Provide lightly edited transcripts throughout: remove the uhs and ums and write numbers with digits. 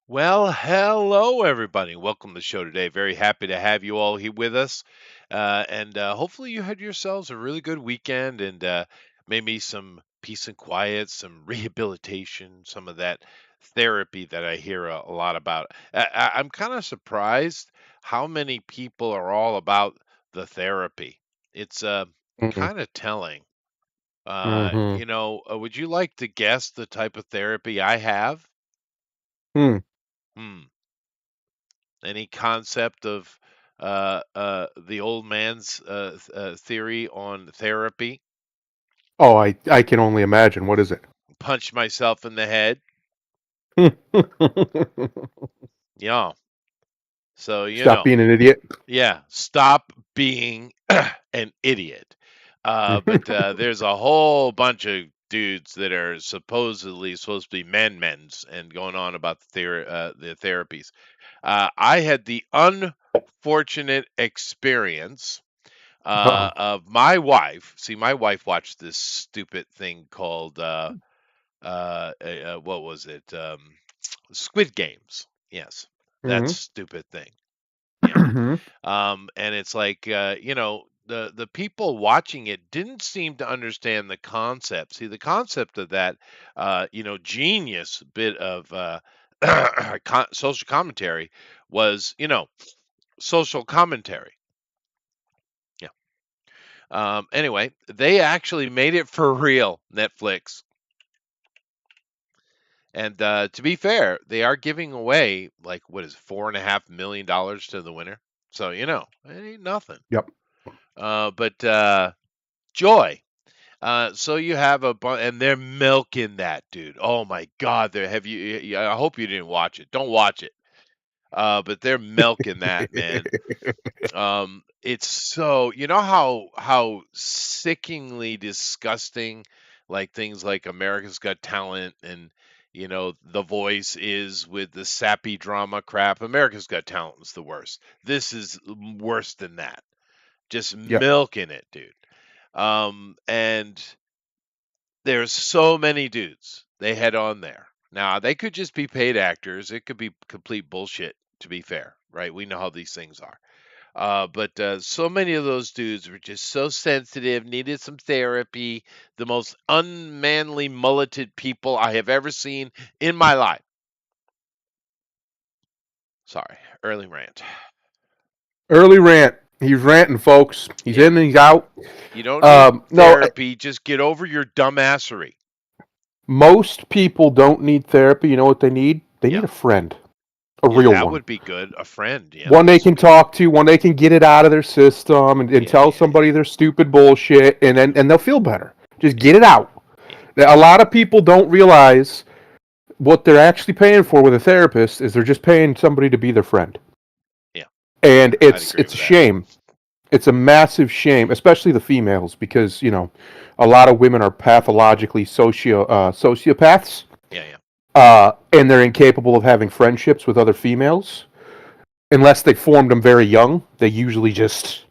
Well, hello, everybody. Welcome to the show today. Very happy to have you all here with us. And hopefully, you had yourselves a really good weekend and maybe some peace and quiet, some rehabilitation, some of that therapy that I hear a lot about. I'm kind of surprised how many people are all about the therapy. It's Mhm, kind of telling. mhm. Would you like to guess the type of therapy I have? Hmm. Hmm. Any concept of the old man's theory on therapy? Oh, I can only imagine. What is it? Punch myself in the head. Yeah. So, Stop being an idiot. yeah, stop being an idiot. But there's a whole bunch of dudes that are supposedly supposed to be men's and going on about the therapies. I had the unfortunate experience Uh-oh. of my wife. See, my wife watched this stupid thing called what was it? Squid Games. Yes, that Mhm. stupid thing. Yeah. Mhm. And it's like the people watching it didn't seem to understand the concept. See, the concept of that genius bit of social commentary was social commentary. Yeah. Anyway, they actually made it for real, Netflix. And to be fair, they are giving away like what is it, $4.5 million to the winner. So it ain't nothing. Yep. But joy. So you have and they're milking that dude. Oh my God, they have you. I hope you didn't watch it. Don't watch it. But they're milking that, man. It's so how sickeningly disgusting like things like America's Got Talent and The Voice is with the sappy drama crap. America's Got Talent is the worst. This is worse than that. Just Yep. milking it, dude. And there's so many dudes they had on there. Now they could just be paid actors. It could be complete bullshit. To be fair, right? We know how these things are. But so many of those dudes were just so sensitive, needed some therapy. The most unmanly, mulleted people I have ever seen in my life. Sorry, early rant. Early rant. He's ranting, folks. He's Yeah, in and he's out. you don't need No, therapy. Just get over your dumbassery. most people don't need therapy. You know what they need? They need Yeah, a friend, a yeah, real that one. would be good. A friend. Yeah, One that'd be they can sweet. talk to, one they can get it out of their system and Yeah, tell yeah, yeah, somebody their stupid bullshit, and they'll feel better. Just get it out. yeah, A lot of people don't realize what they're actually paying for with a therapist is they're just paying somebody to be their friend. yeah. And I'd agree it's a with that. shame. It's a massive shame, especially the females, because a lot of women are pathologically sociopaths, Yeah, yeah. and they're incapable of having friendships with other females unless they formed them very young. They usually just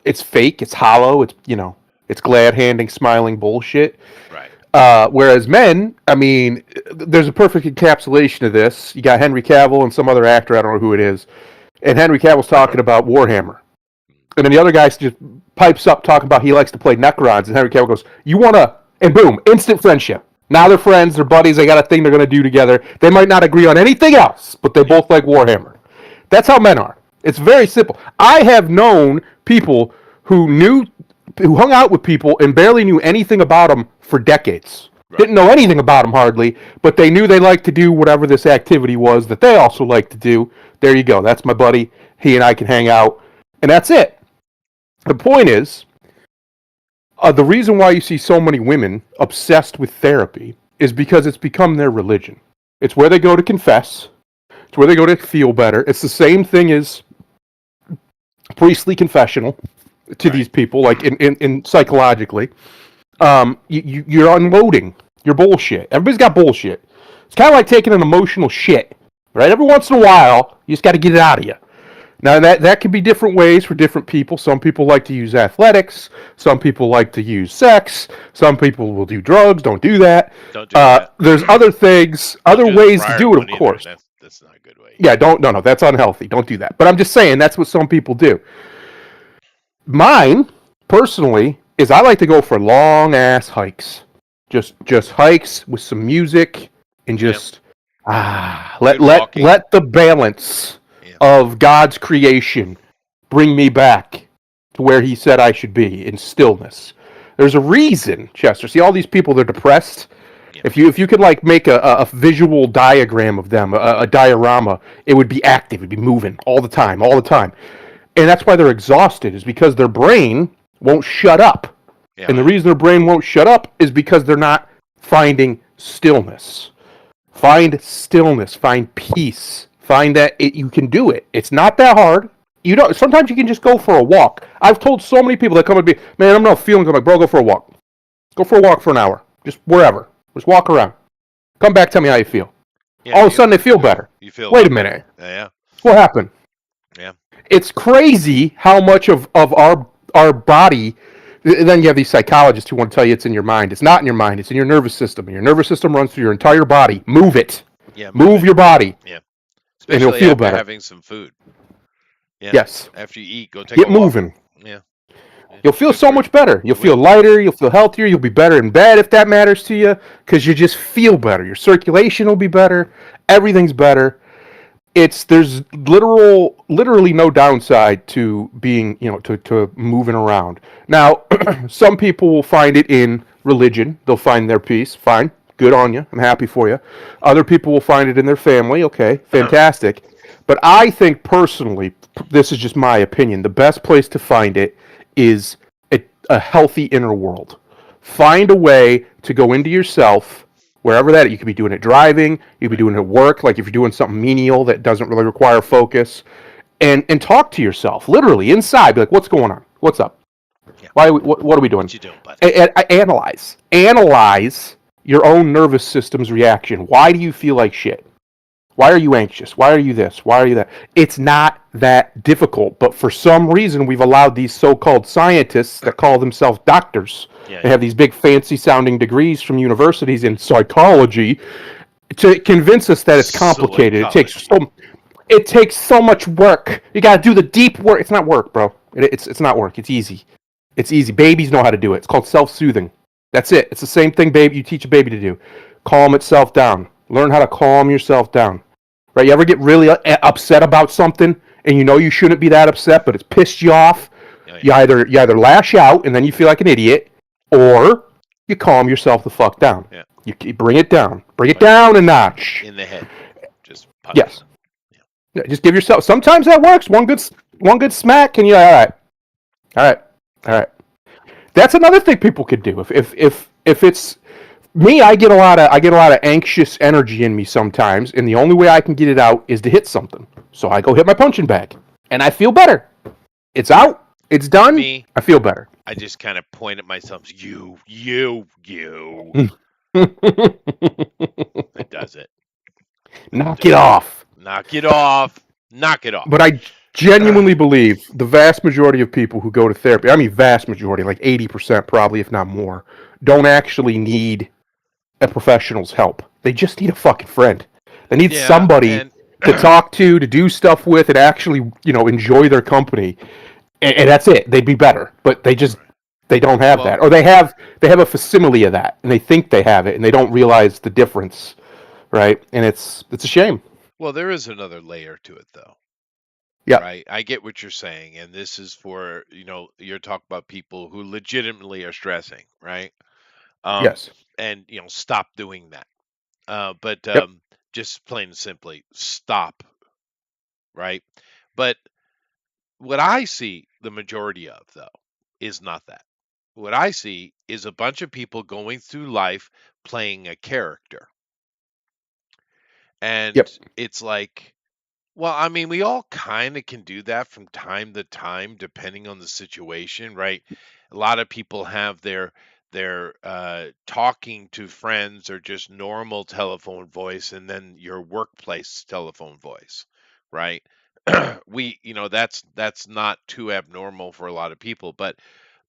it's fake, it's hollow, it's glad handing, smiling bullshit. Right. Whereas men, I mean, there's a perfect encapsulation of this. You got Henry Cavill and some other actor, I don't know who it is, and Henry Cavill's talking about Warhammer. And then the other guy just pipes up talking about he likes to play Necrons, and Henry Cavill goes, "You wanna?" And boom, instant friendship. Now they're friends, they're buddies, they got a thing they're gonna do together. They might not agree on anything else, but they Yeah. both like Warhammer. That's how men are. It's very simple. I have known people who hung out with people and barely knew anything about them for decades. Right. Didn't know anything about them hardly, but they knew they liked to do whatever this activity was that they also like to do. There you go. That's my buddy. He and I can hang out, and that's it. The point is, the reason why you see so many women obsessed with therapy is because it's become their religion. It's where they go to confess. It's where they go to feel better. It's the same thing as priestly confessional to Right. these people, like in psychologically. You're unloading your bullshit. Everybody's got bullshit. It's kind of like taking an emotional shit, right? Every once in a while, you just got to get it out of you. Now that could be different ways for different people. Some people like to use athletics. Some people like to use sex. Some people will do drugs. Don't do that. Don't do that. There's other things, Don't other do the ways to friar do it, of one either. course. That's not a good way. Yeah, don't no, that's unhealthy. Don't do that. But I'm just saying that's what some people do. Mine, personally, is I like to go for long ass hikes. Just hikes with some music and Yeah. just let Good walking. let the balance Yeah. of God's creation bring me back to where he said I should be in stillness. There's a reason, Chester. See all these people, they're depressed. Yeah. If you could like make a visual diagram of them, a diorama, it would be active, it'd be moving all the time, all the time. And that's why they're exhausted, is because their brain won't shut up. Yeah. And the reason their brain won't shut up is because they're not finding stillness. Find stillness, find peace, find that you can do it. It's not that hard. You don't. Sometimes you can just go for a walk. I've told so many people that come and be, man, I'm not feeling good. I'm like, bro, go for a walk. Go for a walk for an hour, just wherever. Just walk around. Come back, tell me how you feel. Yeah, All of a sudden, they feel better. You feel. Wait a minute. Yeah. What happened? Yeah. It's crazy how much of our body. Then you have these psychologists who want to tell you it's in your mind. It's not in your mind. It's in your nervous system. And your nervous system runs through your entire body. Move it. Yeah. Move your body. Yeah. And Especially it'll feel after better. having some food. Yeah. Yes. After you eat, go take Get a walk. moving. Yeah. You'll feel so much better. You'll feel lighter. You'll feel healthier. You'll be better in bed if that matters to you, because you just feel better. Your circulation will be better. Everything's better. There's literally no downside to being, to moving around. Now, some people will find it in religion. They'll find their peace. Fine. Good on you. I'm happy for you. Other people will find it in their family. Okay. Fantastic. But I think personally, this is just my opinion, the best place to find it is a healthy inner world. Find a way to go into yourself, wherever that is. You could be doing it driving, you could be doing it at work, like if you're doing something menial that doesn't really require focus, and talk to yourself, literally, inside. Be like, what's going on? What's up? Yeah. What are we doing? What you doing, buddy? Analyze your own nervous system's reaction. Why do you feel like shit? Why are you anxious? Why are you this? Why are you that? It's not that difficult, but for some reason we've allowed these so-called scientists that call themselves doctors, they have these big fancy-sounding degrees from universities in psychology, to convince us that it's complicated. It takes so much work. You got to do the deep work. It's not work, bro. It's not work. It's easy. It's easy. Babies know how to do it. It's called self-soothing. That's it. It's the same thing you teach a baby to do. Calm itself down. Learn how to calm yourself down. Right? You ever get really upset about something and you know you shouldn't be that upset, but it's pissed you off? You either lash out and then you feel like an idiot, or you calm yourself the fuck down. Yeah. You bring it down. Bring it down a notch. In the head. Just punch. Yes. Yeah. Just give yourself. Sometimes that works. One good smack, and you're like, all right. That's another thing people could do. If it's me, I get a lot of anxious energy in me sometimes, and the only way I can get it out is to hit something. So I go hit my punching bag, and I feel better. It's out. It's done. I feel better. I just kind of point at myself. You. It does it. Knock it off. But I genuinely believe the vast majority of people who go to therapy, I mean vast majority, like 80% probably, if not more, don't actually need a professional's help. They just need a fucking friend. They need somebody to talk to do stuff with, and actually, enjoy their company. And that's it. They'd be better. But they don't have that. Or they have a facsimile of that, and they think they have it, and they don't realize the difference, right? And it's a shame. Well, there is another layer to it, though. Yeah. Right. I get what you're saying, and this is for you're talking about people who legitimately are stressing, right? Yes. And stop doing that. But just plain and simply, stop. Right. But what I see the majority of, though, is not that. What I see is a bunch of people going through life playing a character. And it's like, well, I mean, we all kind of can do that from time to time, depending on the situation, right? A lot of people have their talking to friends or just normal telephone voice, and then your workplace telephone voice, right? That's not too abnormal for a lot of people, but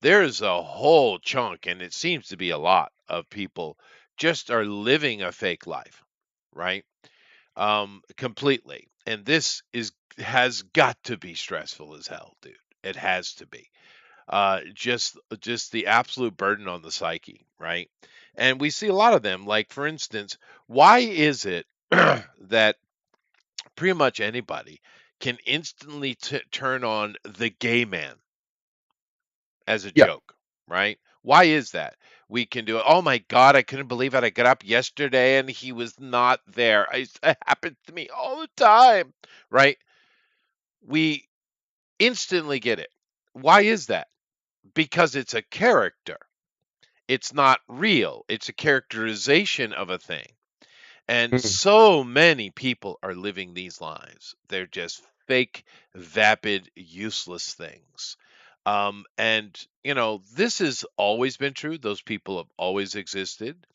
there's a whole chunk, and it seems to be a lot of people just are living a fake life, right? completely. And this has got to be stressful as hell, dude. It has to be. Just the absolute burden on the psyche, right? And we see a lot of them. Like for instance, why is it that pretty much anybody can instantly turn on the gay man as a Yeah. joke, right? Why is that? We can do it. Oh my God, I couldn't believe it. I got up yesterday and he was not there. It happens to me all the time, right? We instantly get it. Why is that? Because it's a character. It's not real. It's a characterization of a thing. And Mm. so many people are living these lives. They're just fake, vapid, useless things. And, this has always been true. Those people have always existed.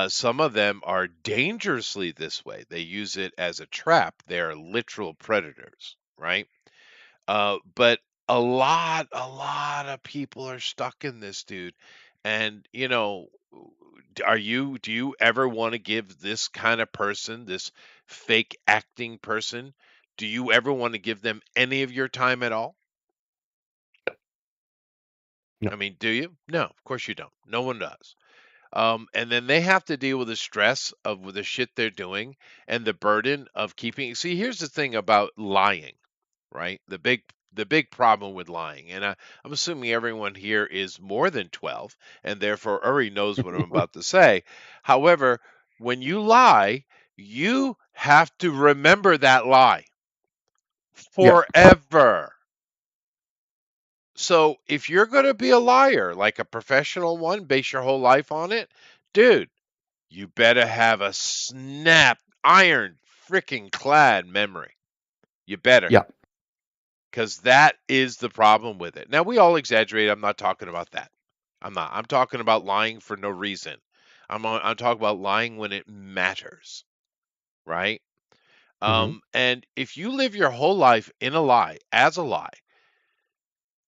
Some of them are dangerously this way. They use it as a trap. They're literal predators, right? But a lot of people are stuck in this, dude. And do you ever want to give this kind of person, this fake acting person, do you ever want to give them any of your time at all? No. I mean, do you? No, of course you don't. No one does. And then they have to deal with the stress of the shit they're doing and the burden of keeping. See, here's the thing about lying, right? The big problem with lying, and I'm assuming everyone here is more than 12, and therefore already knows what I'm about to say. However, when you lie, you have to remember that lie Yeah. forever. So if you're going to be a liar, like a professional one, base your whole life on it, dude, you better have a snap, iron, freaking clad memory. You better. Yeah. Because that is the problem with it. Now, we all exaggerate. I'm not talking about that. I'm not. I'm talking about lying for no reason. I'm talking about lying when it matters, right? Hmm. And if you live your whole life in a lie, as a lie,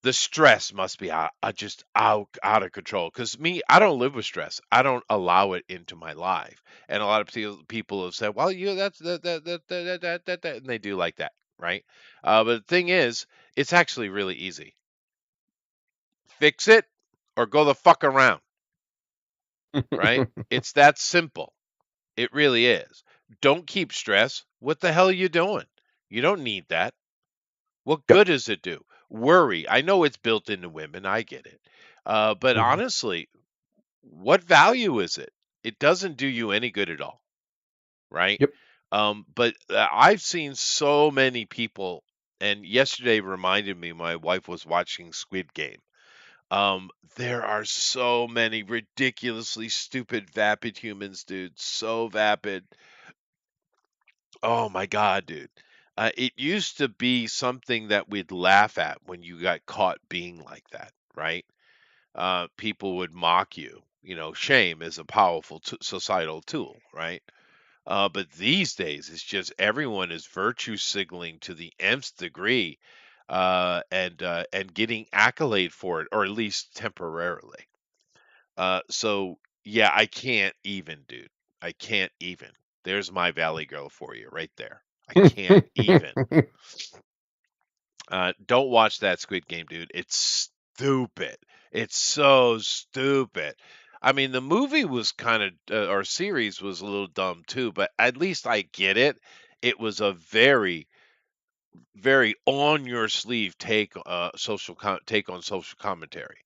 the stress must be just out of control. Because me, I don't live with stress. I don't allow it into my life. And a lot of people have said, "Well, that's that," and they do like that, right? But the thing is, it's actually really easy. Fix it or go the fuck around, right? It's that simple. It really is. Don't keep stress. What the hell are you doing? You don't need that. What Yep. good does it do? Worry. I know it's built into women. I get it. But Hmm. honestly, what value is it? It doesn't do you any good at all, right? Yep. But I've seen so many people, and yesterday reminded me my wife was watching Squid Game. There are so many ridiculously stupid, vapid humans, dude. So vapid. Oh my God, dude. It used to be something that we'd laugh at when you got caught being like that, right? People would mock you. Shame is a powerful societal tool, right? But these days, it's just everyone is virtue signaling to the nth degree, and getting accolade for it, or at least temporarily. So yeah, I can't even, dude. I can't even. There's my Valley Girl for you right there. I can't even. Don't watch that Squid Game, dude. It's stupid. It's so stupid. I mean, the movie was kind of, or series was a little dumb too, but at least I get it. It was a very, very on your sleeve take on social commentary.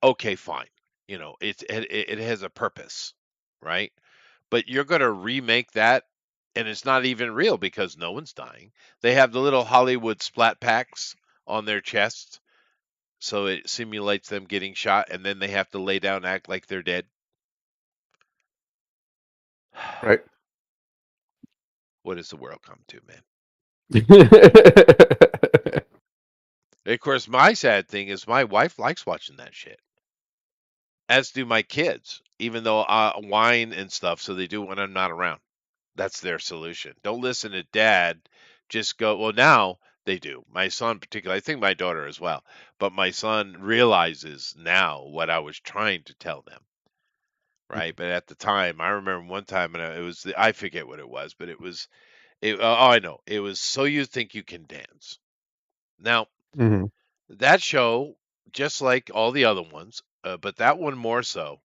Okay, fine. It has a purpose, right? But you're going to remake that, and it's not even real because no one's dying. They have the little Hollywood splat packs on their chests, so it simulates them getting shot, and then they have to lay down and act like they're dead. Right. What does the world come to, man? Of course, my sad thing is my wife likes watching that shit, as do my kids, even though whine and stuff, so they do when I'm not around. That's their solution. Don't listen to dad. Just go. Well, now they do. My son, particularly, I think my daughter as well. But my son realizes now what I was trying to tell them. right? But at the time, I remember one time, and it was I forget what it was, but it was oh, I know it was So You Think You Can Dance. Now Mm-hmm. that show, just like all the other ones, but that one more so,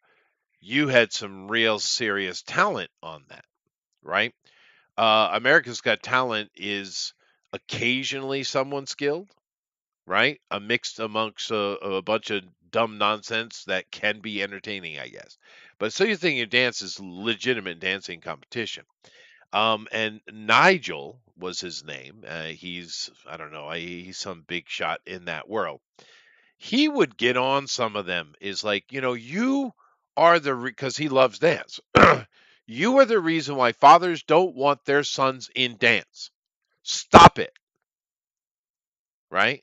you had some real serious talent on that, right? America's Got Talent is occasionally someone skilled, right? A mixed amongst a bunch of dumb nonsense that can be entertaining, I guess. But So You Think You Dance is legitimate dancing competition. And Nigel was his name. He's I don't know. He's some big shot in that world. He would get on some of them. Is like, you are because he loves dance. You are the reason why fathers don't want their sons in dance. Stop it, right?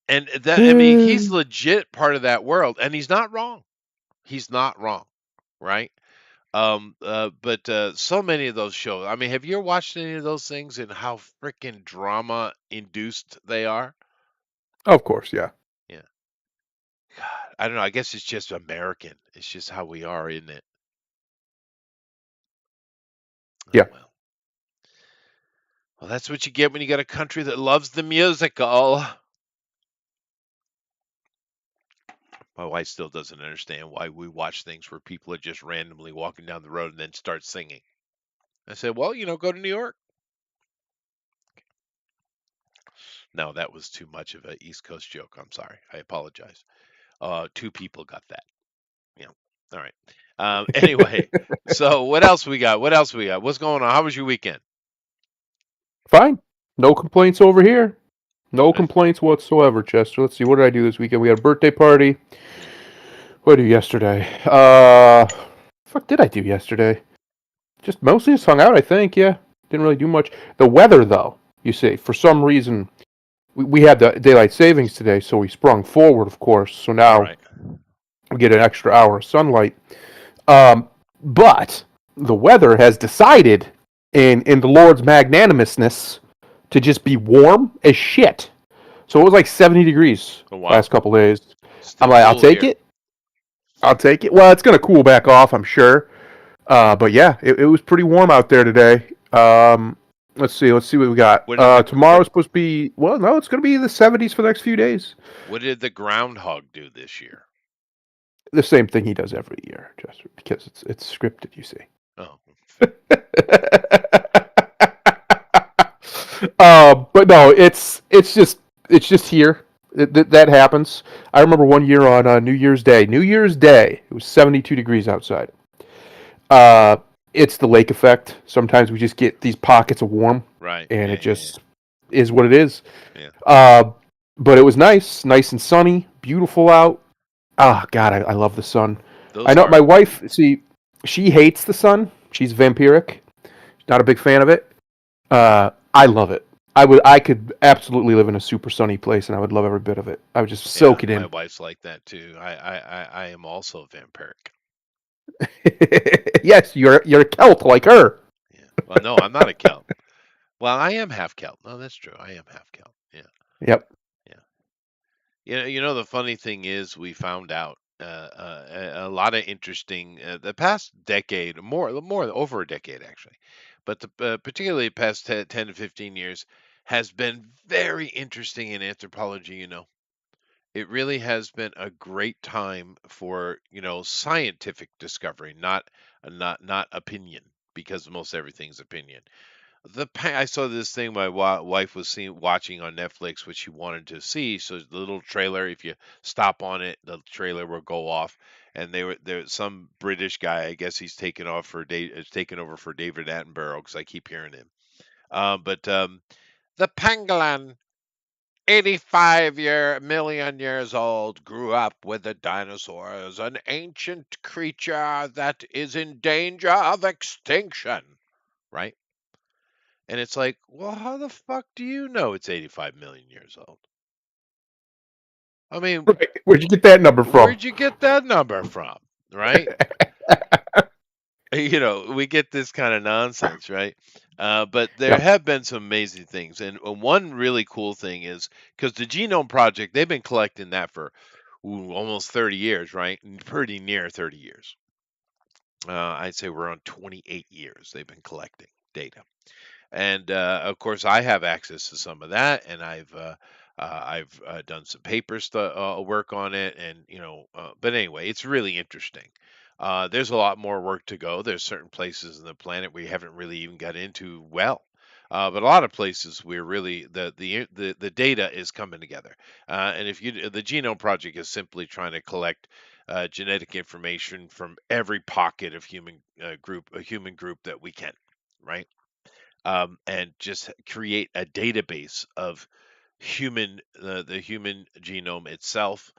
And that, I mean, he's legit part of that world, and he's not wrong. He's not wrong, right? But so many of those shows. I mean, have you ever watched any of those things and how freaking drama induced they are? Of course, yeah. Yeah. God, I don't know. I guess it's just American. It's just how we are, isn't it? Oh Yeah. well. Well, that's what you get when you got a country that loves the musical. My wife still doesn't understand why we watch things where people are just randomly walking down the road and then start singing. I said, well, go to New York. No, that was too much of an East Coast joke. I'm sorry. I apologize. Two people got that. Yeah. All right. Anyway, so what else we got? What else we got? What's going on? How was your weekend? Fine. No complaints over here. No Nice. complaints whatsoever, Chester. Let's see. What did I do this weekend? We had a birthday party. Mm. What did I do yesterday? Fuck did I do yesterday? Just mostly just hung out, I think. Yeah. Didn't really do much. The weather, though, you see, for some reason, we had the daylight savings today, so we sprung forward, of course. So now Right. we get an extra hour of sunlight. But the weather has decided, in the Lord's magnanimousness, to just be warm as shit. So it was like 70 degrees Oh, wow. last couple days. I'm Still like, I'll cool take here. it. I'll take it. Well, it's gonna cool back off, I'm sure. But yeah, it was pretty warm out there today. Let's see what we got. What did the Tomorrow's supposed to be, well, no, it's gonna be in the 70s for the next few days. what did the groundhog do this year? The same thing he does every year, just because it's scripted, you see. Oh, But no, it's just here. That happens. I remember one year on New Year's Day. New Year's Day, it was 72 degrees outside. Uh, it's the lake effect. Sometimes we just get these pockets of warm, right. and Yeah, it just is what it is. yeah. But it was nice and sunny, beautiful out. Ah, God, I love the sun. I Those know are my wife. See, she hates the sun. She's vampiric. Not a big fan of it. I love it. I could absolutely live in a super sunny place, and I would love every bit of it. I would just yeah. soak it My in. wife's like that too. I am also vampiric. Yes, you're a Celt like her. Yeah. Well, no, I'm not a Celt. Well, I am half Celt. No, that's true. I am half Celt. Yeah. Yep. Yeah. The funny thing is, we found out a lot of interesting the past decade, more over a decade actually, but particularly the past 10 to 15 years has been very interesting in anthropology. It really has been a great time for scientific discovery, not opinion, because most everything's opinion. I saw this thing my wife was watching on Netflix, which she wanted to see. So the little trailer, if you stop on it, the trailer will go off. And there some British guy. I guess he's taken off for taken over for David Attenborough because I keep hearing him. But the pangolin, 85 million years old, grew up with the dinosaurs, an ancient creature that is in danger of extinction. Right? And it's like, well, how the fuck do you know it's 85 million years old? I mean, Right. Where'd you get that number from? where'd you get that number from? Right? We get this kind of nonsense, right? But there Yep. have been some amazing things. And one really cool thing is because the Genome Project, they've been collecting that for almost 30 years, right? Pretty near 30 years. I'd say we're on 28 years they've been collecting data. And of course, I have access to some of that, and I've done some work on it, and but anyway, it's really interesting. There's a lot more work to go. There's certain places in the planet we haven't really even got into well. But a lot of places we're really the data is coming together, and if you the Genome Project is simply trying to collect genetic information from every pocket of human group that we can, right? And just create a database of the human genome itself,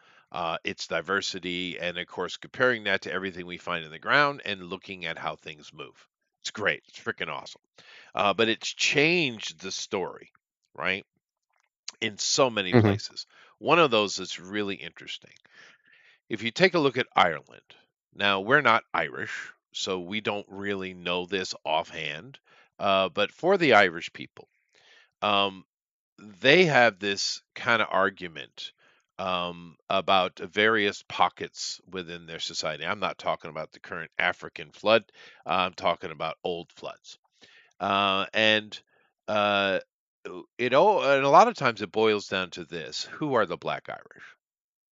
its diversity, and of course comparing that to everything we find in the ground and looking at how things move. It's great. It's freaking awesome. But it's changed the story, right? In so many Hmm. places. One of those that's really interesting. If you take a look at Ireland, now we're not Irish, so we don't really know this offhand. But for the Irish people, um, they have this kind of argument about various pockets within their society. I'm not talking about the current African flood. I'm talking about old floods. And uh, and a lot of times it boils down to this: who are the Black Irish?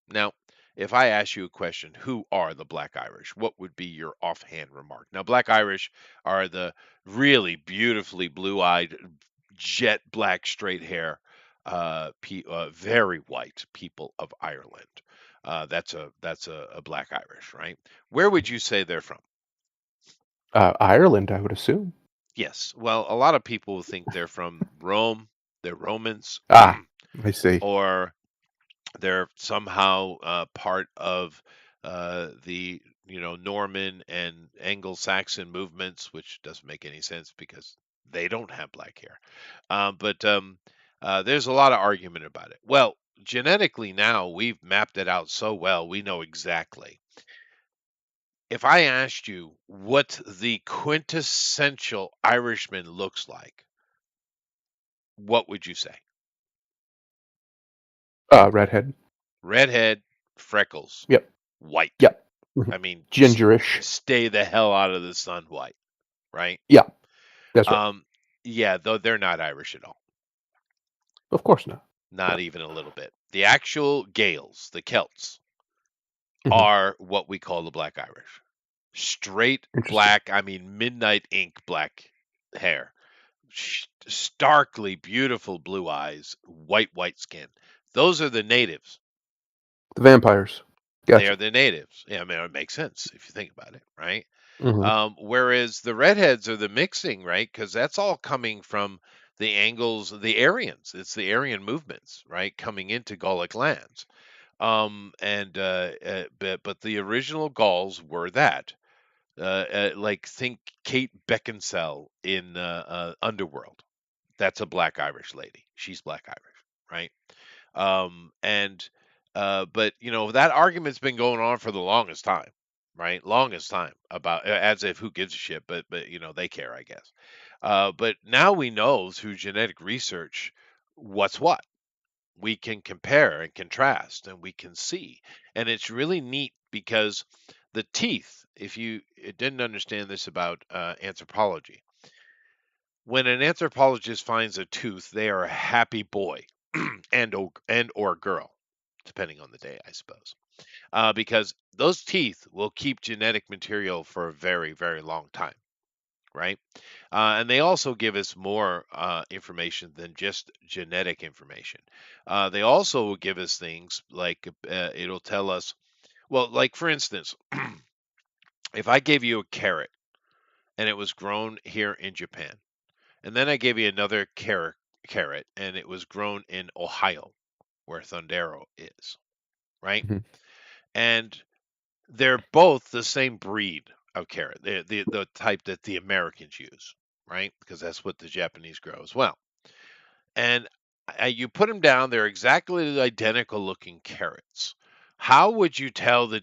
Now, if I ask you a question, who are the Black Irish? What would be your offhand remark? Now, Black Irish are the really beautifully blue-eyed, jet black, straight hair, very white people of Ireland. That's a Black Irish, right? Where would you say they're from? Ireland, I would assume. Yes. Well, a lot of people think they're from Rome. They're Romans, Ah, I see. or they're somehow part of the Norman and Anglo-Saxon movements, which doesn't make any sense because they don't have black hair. But there's a lot of argument about it. Well, genetically now we've mapped it out so well, we know exactly. If I asked you what the quintessential Irishman looks like, what would you say? Redhead. Redhead, freckles, Yep. white. Yep. Mhm. I mean, Gingerish. stay the hell out of the sun, white, right? Yeah, that's right. Um, yeah, though they're not Irish at all, Of course not. not No. even a little bit. The actual Gaels, the Celts, Hmm. are what we call the Black Irish. Straight Interesting. black, I mean midnight ink black hair, starkly beautiful blue eyes, white skin. Those are the natives. The vampires. They Gotcha. are the natives. Yeah, I mean it makes sense if you think about it, right? Hmm. Whereas the redheads are the mixing, right? Because that's all coming from the Angles, the Aryans. It's the Aryan movements, right, coming into Gallic lands. But the original Gauls were that. Like think Kate Beckinsale in Underworld. That's a Black Irish lady. She's Black Irish, right? And But that argument's been going on for the longest time, right? Longest time about as if who gives a shit, but they care, I guess. But now we know through genetic research what's what. We can compare and contrast, and we can see, and it's really neat because the teeth. If you didn't understand this about anthropology, when an anthropologist finds a tooth, they are a happy boy and or girl, depending on the day, I suppose, because those teeth will keep genetic material for a very, very long time, right? And they also give us more information than just genetic information. They also will give us things like it'll tell us, well, like for instance, if I gave you a carrot and it was grown here in Japan, and then I gave you another carrot and it was grown in Ohio, where Thundero is, right? Hmm. And they're both the same breed of carrot, the type that the Americans use, right? Because that's what the Japanese grow as well. And you put them down, they're exactly the identical looking carrots. How would you tell the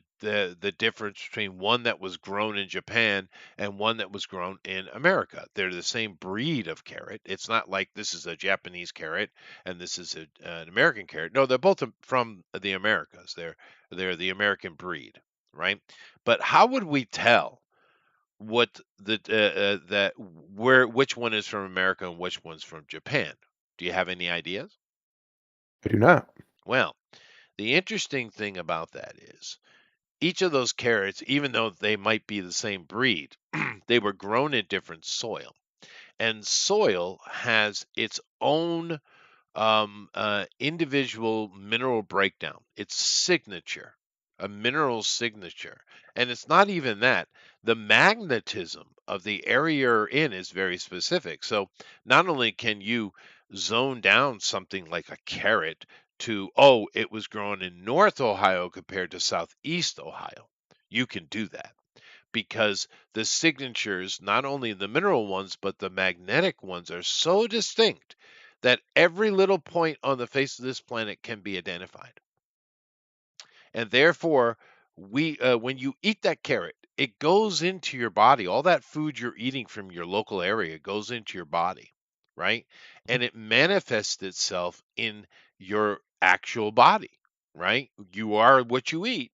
difference between one that was grown in Japan and one that was grown in America? They're the same breed of carrot. It's not like this is a Japanese carrot and this is an American carrot. No, they're both from the Americas. They're the American breed, right? But how would we tell what that where which one is from America and which one's from Japan? Do you have any ideas? I do not. Well, the interesting thing about that is each of those carrots, even though they might be the same breed, they were grown in different soil. And soil has its own individual mineral breakdown, its signature, a mineral signature. And it's not even that. The magnetism of the area you're in is very specific. So not only can you zone down something like a carrot to, oh, it was grown in North Ohio compared to Southeast Ohio, you can do that because the signatures, not only the mineral ones, but the magnetic ones, are so distinct that every little point on the face of this planet can be identified. And therefore, when you eat that carrot, it goes into your body. All that food you're eating from your local area goes into your body, right? And it manifests itself in your actual body, right? You are what you eat,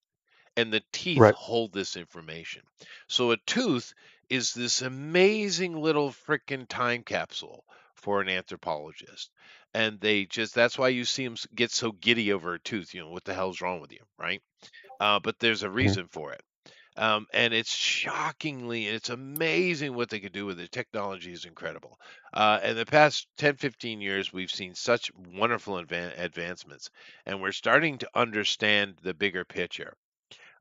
and the teeth Right. hold this information. So a tooth is this amazing little freaking time capsule for an anthropologist. And that's why you see them get so giddy over a tooth. What the hell's wrong with you, right? But there's a Mhm. reason for it. And it's amazing what they could do with it. Technology is incredible. In the past 10, 15 years, we've seen such wonderful advancements, and we're starting to understand the bigger picture.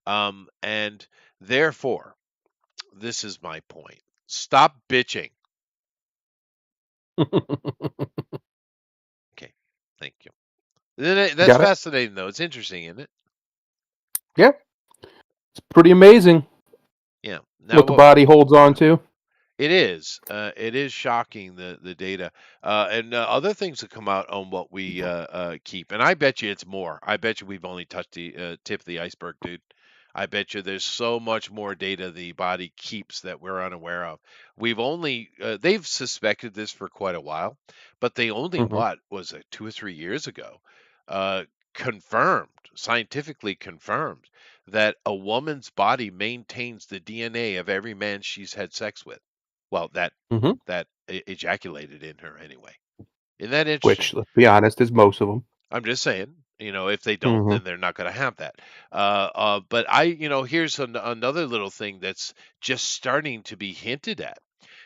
And therefore, this is my point. Stop bitching. Okay, thank you. That's Got it? fascinating, though. It's interesting, isn't it? Yeah. It's pretty amazing Yeah. Now, what the body holds on to. it is. It is shocking the data, and other things that come out on what we keep. And I bet you it's more. I bet you we've only touched the tip of the iceberg, dude. I bet you there's so much more data the body keeps that we're unaware of. They've suspected this for quite a while, but they only Hmm. what was it 2 or 3 years ago, uh, confirmed, scientifically confirmed that a woman's body maintains the DNA of every man she's had sex with. Well, Hmm. that ejaculated in her anyway. Isn't that interesting? Which, let's be honest, is most of them. I'm just saying, if they don't, Hmm. then they're not going to have that. But here's another little thing that's just starting to be hinted at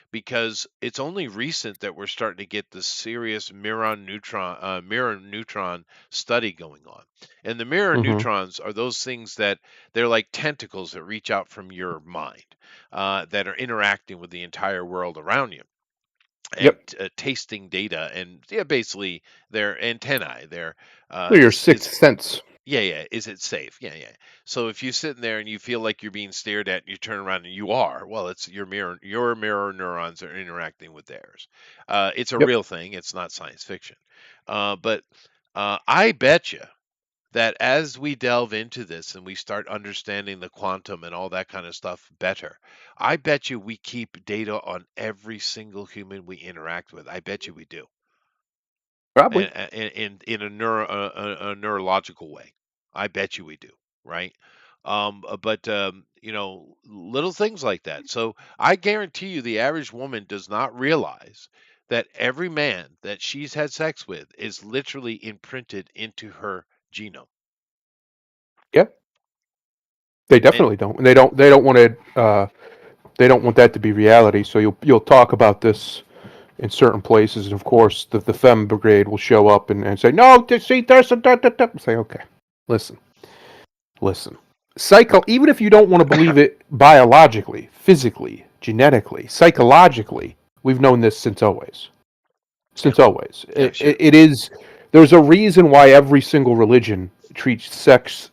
because it's only recent that we're starting to get the serious mirror neutron study going on. And the mirror Hmm. neutrons are those things that they're like tentacles that reach out from your mind, that are interacting with the entire world around you and Yep. tasting data, and yeah, basically they're antennae. They're They're your is sixth sense. yeah, yeah, is it safe? Yeah, yeah. So if you're sitting there and you feel like you're being stared at and you turn around and you are, well, it's your mirror neurons are interacting with theirs. It's a Yep. real thing. It's not science fiction. But I bet you that as we delve into this and we start understanding the quantum and all that kind of stuff better, I bet you we keep data on every single human we interact with. I bet you we do, Probably. and in a neurological way. I bet you we do, right? But little things like that. So I guarantee you, the average woman does not realize that every man that she's had sex with is literally imprinted into her genome. Yeah. They And definitely don't. They don't. They don't want to. They don't want that to be reality. So you'll talk about this in certain places, and of course the femme brigade will show up and say, "No, see, there's a da, da, da." Say, okay, listen, listen. Even if you don't want to believe it biologically, physically, genetically, psychologically, we've known this since always. Yep. Since always, Yeah, sure. it is. There's a reason why every single religion treats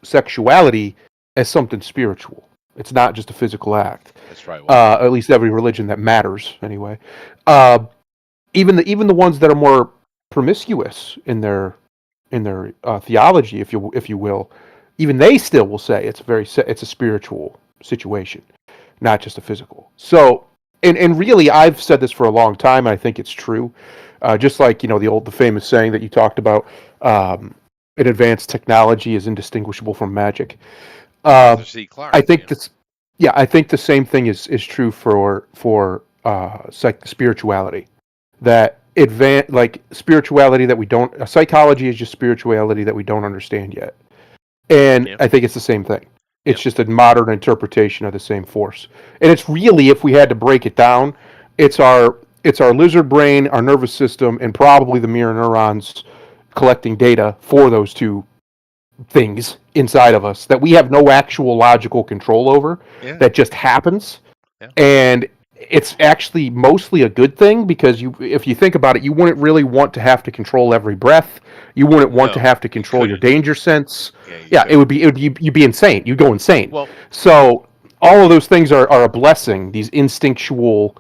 sexuality as something spiritual. It's not just a physical act. That's right. Why? At least every religion that matters, anyway. Uh, even the ones that are more promiscuous in their theology, if you will, even they still will say it's a spiritual situation, not just a physical. So, and really, I've said this for a long time. I think it's true. Just like the famous saying that you talked about, an advanced technology is indistinguishable from magic. Uh, Arthur C. I Clarke, think this, yeah, I think the same thing is true for spirituality. That like spirituality that we don't, psychology is just spirituality that we don't understand yet. And Yeah, I think it's the same thing. yeah, It's just a modern interpretation of the same force. And it's really, if we had to break it down, it's our lizard brain, our nervous system, and probably the mirror neurons collecting data for those two things inside of us that we have no actual logical control over. yeah, That just happens. yeah. And it's actually mostly a good thing because if you think about it, you wouldn't really want to have to control every breath. You wouldn't want to No, have to you control your couldn't. danger sense. Yeah, you Yeah, couldn't. you'd be insane. You'd go insane. Well, So all of those things are a blessing. These instinctual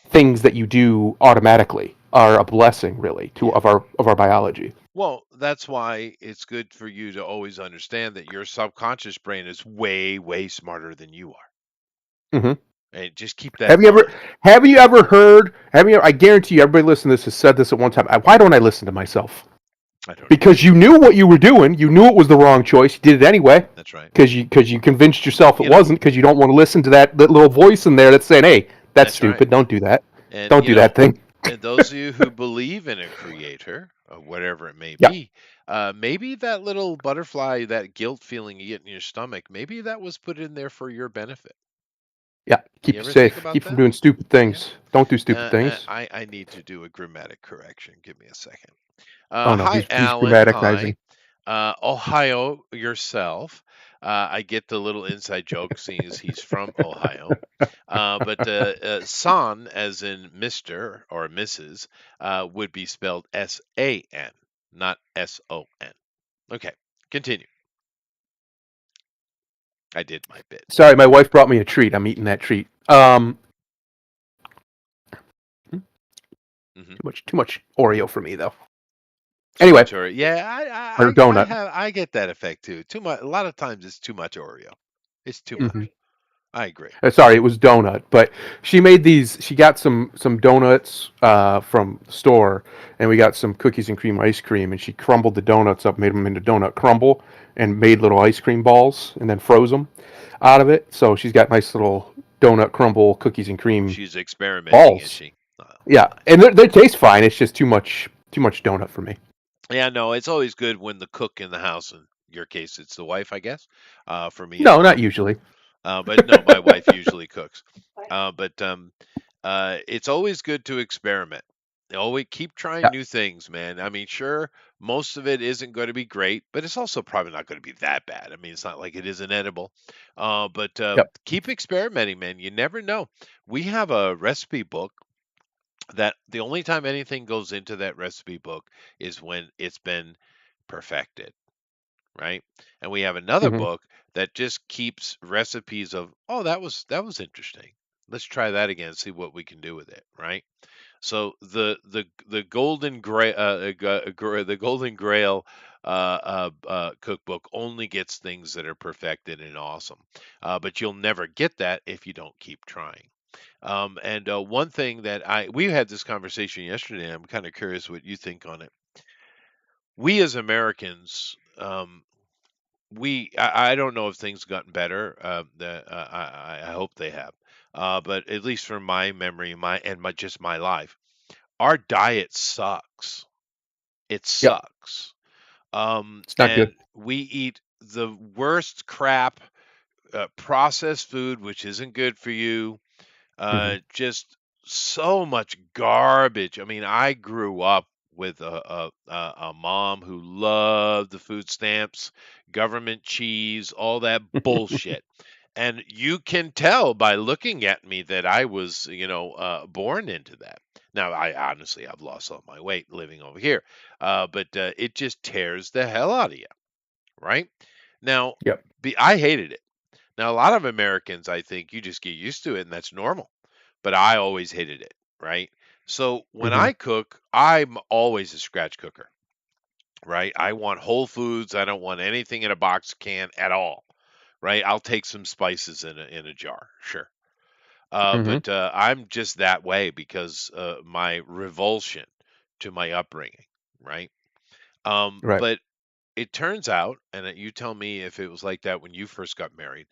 things that you do automatically are a blessing, really, to yeah. of our biology. Well, that's why it's good for you to always understand that your subconscious brain is way, way smarter than you are. Hmm. And just keep that in mind. Have you ever heard? I guarantee you, everybody listening to this has said this at one time. Why don't I listen to myself? I don't know. Because you knew what you were doing. You knew it was the wrong choice. You did it anyway. That's right. Because you convinced yourself it You know, wasn't. Because you don't want to listen to that little voice in there that's saying, "Hey, that's that's right. stupid. Don't do that. And Don't do that thing." and those of you who believe in a creator, or whatever it may Yeah, be, maybe that little butterfly, that guilt feeling you get in your stomach, maybe that was put in there for your benefit. yeah. You Keep you ever think safe. about Keep from that? doing stupid Yeah. things. Don't do stupid things. I need to do a grammatic correction. Give me a second. Oh no, Hi, he's Alan. grammaticizing. Hi. Ohio yourself. I get the little inside joke, seeing as he's from Ohio. But San, as in Mr. or Mrs., would be spelled S-A-N, not S-O-N. Okay, continue. I did my bit. Sorry, my wife brought me a treat. I'm eating that treat. Hmm. Too much Oreo for me though. Too Anyway, much Oreo. Yeah, or donut. I get that effect too. Too much. A lot of times it's too much Oreo. It's too Hmm. much. I agree. Sorry, it was donut. But she made these. She got some donuts from the store, and we got some cookies and cream ice cream. And she crumbled the donuts up, made them into donut crumble, and made little ice cream balls, and then froze them out of it. So she's got nice little donut crumble cookies and cream She's experimenting, is balls. she? Oh, Yeah, nice. and they taste fine. It's just too much donut for me. Yeah, no, it's always good when the cook in the house, in your case, it's the wife, I guess, for me as No, not well. usually. But no, my wife usually cooks. But it's always good to experiment. Always keep trying Yeah. new things, man. I mean, sure, most of it isn't going to be great, but it's also probably not going to be that bad. I mean, it's not like it isn't edible. But Yep. keep experimenting, man. You never know. We have a recipe book that the only time anything goes into that recipe book is when it's been perfected, right? And we have another Hmm. book that just keeps recipes of, oh, that was interesting. Let's try that again, see what we can do with it, right? So the golden grail the golden grail cookbook only gets things that are perfected and awesome, but you'll never get that if you don't keep trying. And one thing that we had this conversation yesterday. I'm kind of curious what you think on it. We as Americans, I don't know if things gotten better. I hope they have. But at least from my memory, my life, our diet sucks. It Yep. sucks. It's not good. And we eat the worst crap, processed food, which isn't good for you. Hmm. Just so much garbage. I mean, I grew up with a mom who loved the food stamps, government cheese, all that bullshit. And you can tell by looking at me that I was, born into that. Now, I honestly, I've lost all my weight living over here, but it just tears the hell out of you, right? Now, Yep. I hated it. Now, a lot of Americans, I think, you just get used to it and that's normal. But I always hated it, right? So when Hmm. I cook, I'm always a scratch cooker. right? I want whole foods. I don't want anything in a box can at all, right? I'll take some spices in a jar, sure. Hmm. But I'm just that way because my revulsion to my upbringing, right? Right. But it turns out, and you tell me if it was like that when you first got married.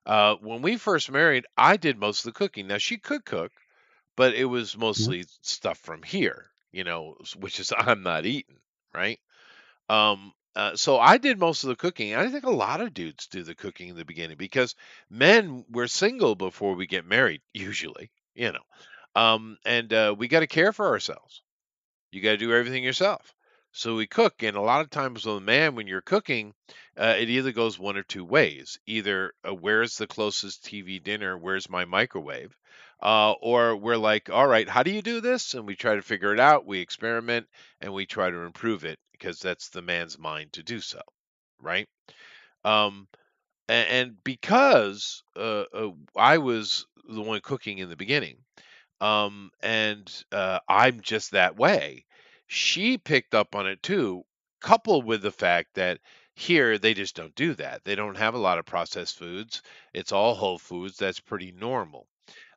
When we first married, I did most of the cooking. Now she could cook, but it was Mhm. mostly stuff from here, which is I'm not eating, right? So I did most of the cooking. I think a lot of dudes do the cooking in the beginning because men we're single before we get married, usually, and we got to care for ourselves. You got to do everything yourself. So we cook, and a lot of times with a man, when you're cooking, it either goes one or two ways. Either where's the closest TV dinner? Where's my microwave? Or we're like, all right, how do you do this? And we try to figure it out. We experiment and we try to improve it because that's the man's mind to do so, right? Um, and because I was the one cooking in the beginning, and I'm just that way. She picked up on it too, coupled with the fact that here they just don't do that. They don't have a lot of processed foods. It's all whole foods. That's pretty normal.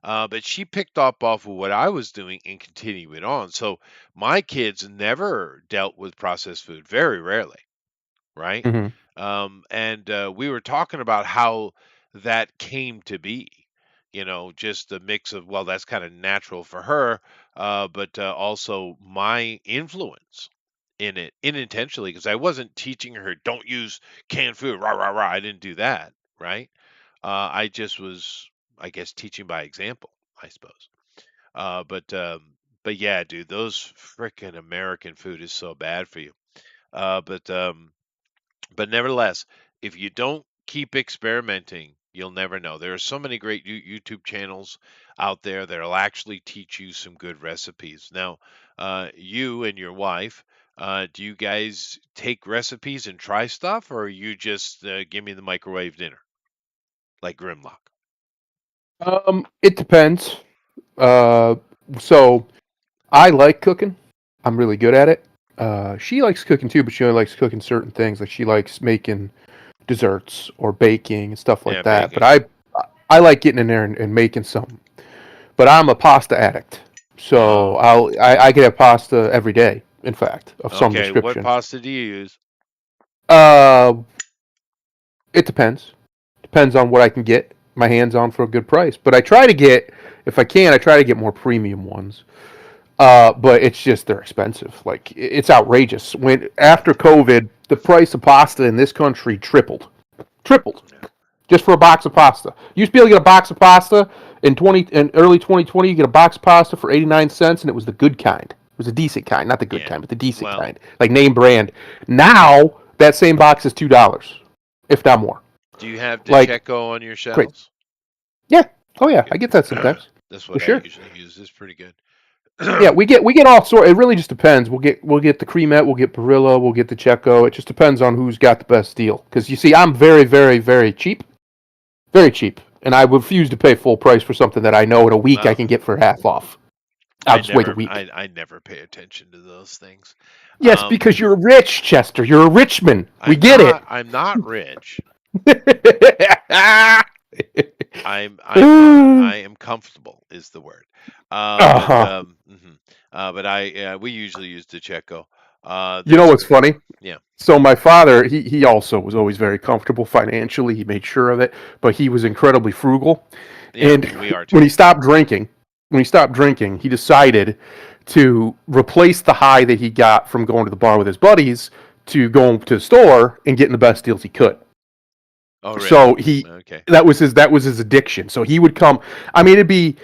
But she picked up off of what I was doing and continued it on. So my kids never dealt with processed food, very rarely, right? Hmm. And we were talking about how that came to be. Just a mix of, well, that's kind of natural for her, but also my influence in it unintentionally because I wasn't teaching her don't use canned food, rah rah rah. I didn't do that, right? I just was, I guess, teaching by example, I suppose. But yeah, dude, those frickin' American food is so bad for you. But nevertheless, if you don't keep experimenting, you'll never know. There are so many great YouTube channels out there that'll actually teach you some good recipes. Now, you and your wife, do you guys take recipes and try stuff, or you just give me the microwave dinner like Grimlock? It depends. Uh, so I like cooking. I'm really good at it. She likes cooking too, but she only likes cooking certain things. Like she likes making desserts or baking and stuff like Yeah, that. But baking. I like getting in there and making something. But I'm a pasta addict, so Oh, I can have pasta every day. In fact, of some okay. What description. pasta do you use? Uh, it depends. Depends on what I can get my hands on for a good price. But I try to get, if I can, I try to get more premium ones. But it's just they're expensive. Like it's outrageous. When after COVID, the price of pasta in this country tripled, Yeah. just for a box of pasta. You used to be able to get a box of pasta in early 2020. You get a box of pasta for 89 cents, and it was the good kind. It was a decent kind, not the good Yeah. kind, but the decent Well, kind, like name brand. Now that same box is $2, if not more. do you have Like DiCecco on your great. shelves? Yeah. Oh yeah, Okay. I get that sometimes That's for what I sure. usually use. It's pretty good. Yeah, we get all sort. It really just depends. We'll get the Cremette, we'll get Barilla, we'll get the Checo. It just depends on who's got the best deal. Because you see, I'm very, very, very cheap, and I refuse to pay full price for something that I know in a week I Well, can get for half off. I'll I just wait a never week. I never pay attention to those things. Yes, because you're rich, Chester. You're a rich man. We get it. I'm not rich. I am comfortable is the word. But Uh-huh. we usually use DiCecco. You know There's what's funny? Yeah. So my father, he also was always very comfortable financially. He made sure of it, but he was incredibly frugal. Yeah, And we are when too. he stopped drinking, he decided to replace the high that he got from going to the bar with his buddies to going to the store and getting the best deals he could. Oh, really? So he Okay. that was his addiction. So he would come. I mean, it'd be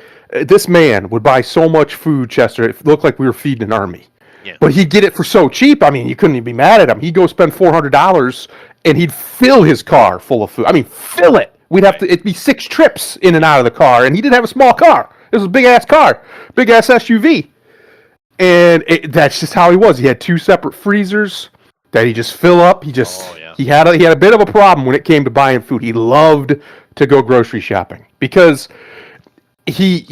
this man would buy so much food, Chester. It looked like we were feeding an army. Yeah. But he'd get it for so cheap. I mean, you couldn't even be mad at him. He'd go spend $400 and he'd fill his car full of food. I mean, fill it. We'd have Right. to. It'd be 6 trips in and out of the car, and he didn't have a small car. It was a big ass car, big ass SUV, and that's just how he was. He had two separate freezers that he just fill up. Oh, yeah. He had a bit of a problem when it came to buying food. He loved to go grocery shopping because he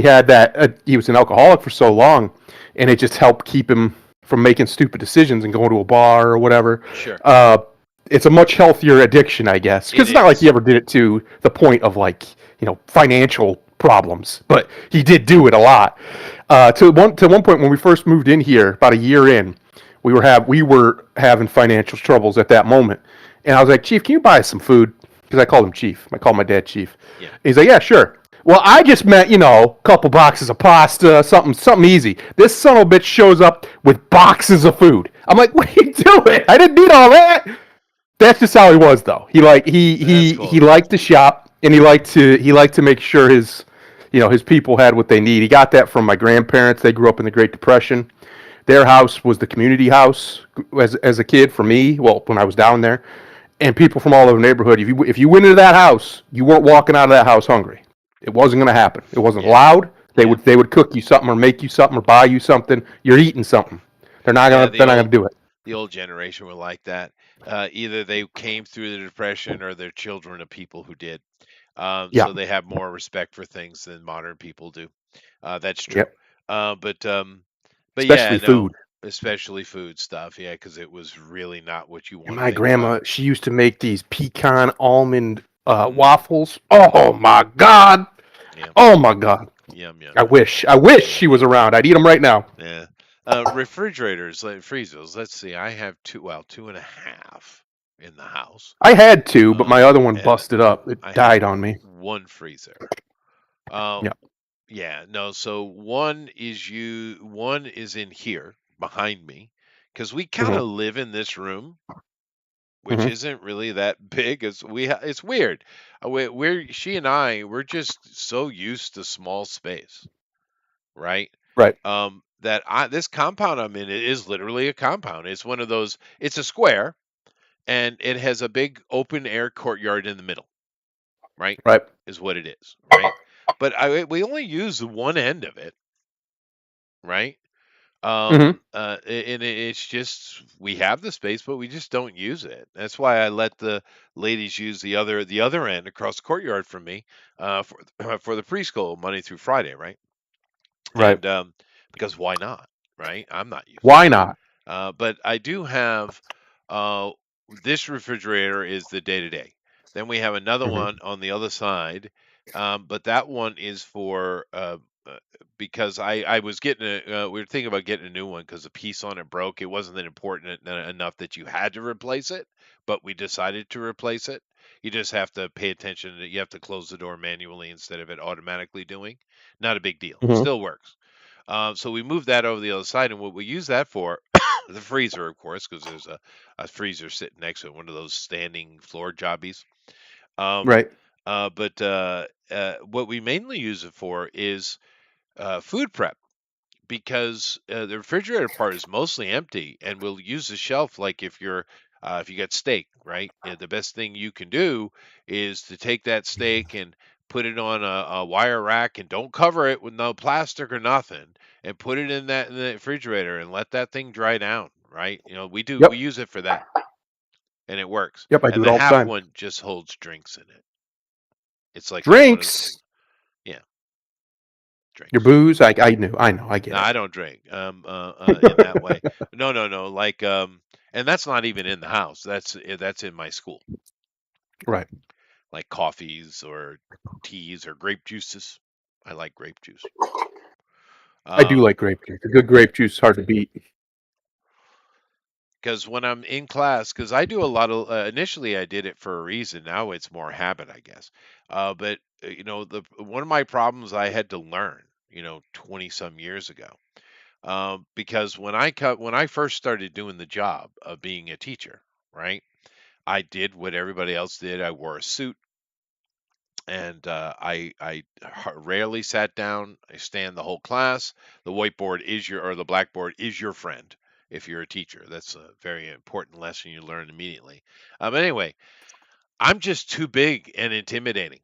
had that he was an alcoholic for so long, and it just helped keep him from making stupid decisions and going to a bar or whatever. Sure. It's a much healthier addiction, I guess, because It it's not like he is. ever did it to the point of like financial problems, but he did do it a lot. To one point when we first moved in here, about a year in, we were having financial troubles at that moment, and I was like, Chief, can you buy us some food? Because I called him Chief. I called my dad Chief. Yeah. And he's like, yeah, sure. Well, I just meant, a couple boxes of pasta, something easy. This son of a bitch shows up with boxes of food. I'm like, what are you doing? I didn't need all that. That's just how he was, though. He liked to shop, and he liked to make sure his people had what they need. He got that from my grandparents. They grew up in the Great Depression. Their house was the community house as a kid for me. Well, when I was down there, and people from all over the neighborhood. If you went into that house, you weren't walking out of that house hungry. It wasn't going to happen. It wasn't allowed. They would cook you something or make you something or buy you something. You're eating something. They're not gonna do it. The old generation were like that. Either they came through the Depression or they're children of people who did. Yeah. So they have more respect for things than modern people do. That's true. Yep. But Especially food. especially food stuff. Yeah, because it was really not what you And wanted. my grandma, she used to make these pecan almond waffles. Oh my god. Yum. Oh my god. Yum yum. I wish she was around. I'd eat them right now. Yeah. Refrigerators, like freezers. Let's see. I have two and a half in the house. I had two, but my other one busted up. It died on me. One freezer. Yeah. Yeah. No. So one is in here behind me, because we kind of live in this room, which isn't really that big. It's weird. She and we're just so used to small space, right? Right. This compound I'm in, it is literally a compound. It's one of those. It's a square, and it has a big open air courtyard in the middle. Right. Right. Is what it is. Right. But we only use one end of it. Right. And it's just, we have the space, but we just don't use it. That's why I let the ladies use the other end across the courtyard from me for the preschool Monday through Friday. Right. Right. And because why not? Right. I'm not using Why not? But I do have this refrigerator is the day to day. Then we have another one on the other side, but that one is for because I was getting we were thinking about getting a new one because the piece on it broke. It wasn't that important enough that you had to replace it, but we decided to replace it. You just have to pay attention. You have to close the door manually instead of it automatically doing. Not a big deal. Still works. So we moved that over the other side, and what we use that for, the freezer, of course, because there's a freezer sitting next to it, one of those standing floor jobbies. Right. But what we mainly use it for is food prep, because the refrigerator part is mostly empty, and we'll use the shelf like if you got steak, right? The best thing you can do is to take that steak and put it on a wire rack, and don't cover it with no plastic or nothing, and put it in the refrigerator and let that thing dry down, right? We use it for that, and it works. Yep, I do And it the all the half time. one just holds drinks in it. It's like Drinks. Yeah. Drinks. Your booze. I know. I get it. I don't drink in that way. No. Like and that's not even in the house. That's in my school. Right. Like coffees or teas or grape juices. I like grape juice. I do like grape juice. A good grape juice is hard to beat. Because when I'm in class, because I do a lot of initially I did it for a reason. Now it's more habit, I guess. But one of my problems I had to learn, 20 some years ago, because when I first started doing the job of being a teacher, right, I did what everybody else did. I wore a suit, and I rarely sat down. I stand the whole class. The whiteboard or the blackboard is your friend if you're a teacher. That's a very important lesson you learn immediately. Anyway, I'm just too big and intimidating,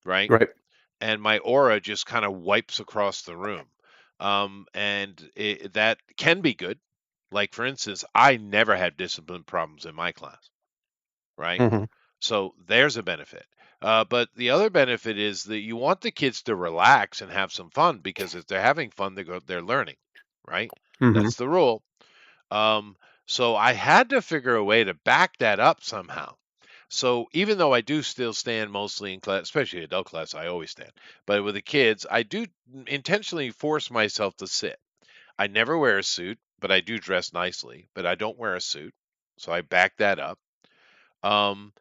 right? Right. And my aura just kind of wipes across the room. And that can be good. Like, for instance, I never had discipline problems in my class, right? So there's a benefit. But the other benefit is that you want the kids to relax and have some fun, because if they're having fun, they're learning, right? Mm-hmm. That's the rule. Um, so I had to figure a way to back that up somehow. So even though I do still stand mostly in class, especially adult class, I always stand. But with the kids, I do intentionally force myself to sit. I never wear a suit, but I do dress nicely, but I don't wear a suit. So I back that up. Um,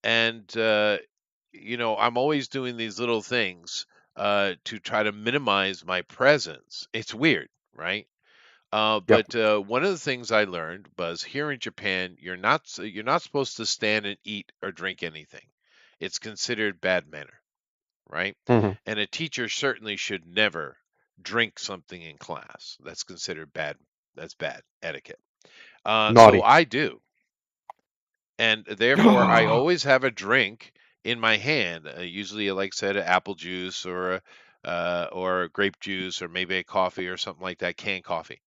and I'm always doing these little things to try to minimize my presence. It's weird, right? Yep. But one of the things I learned was here in Japan, you're not supposed to stand and eat or drink anything. It's considered bad manner, right? Mm-hmm. And a teacher certainly should never drink something in class. That's considered bad. That's bad etiquette. So Naughty. I do, and therefore I always have a drink in my hand. Usually, like I said, apple juice or grape juice or maybe a coffee or something like that, canned coffee.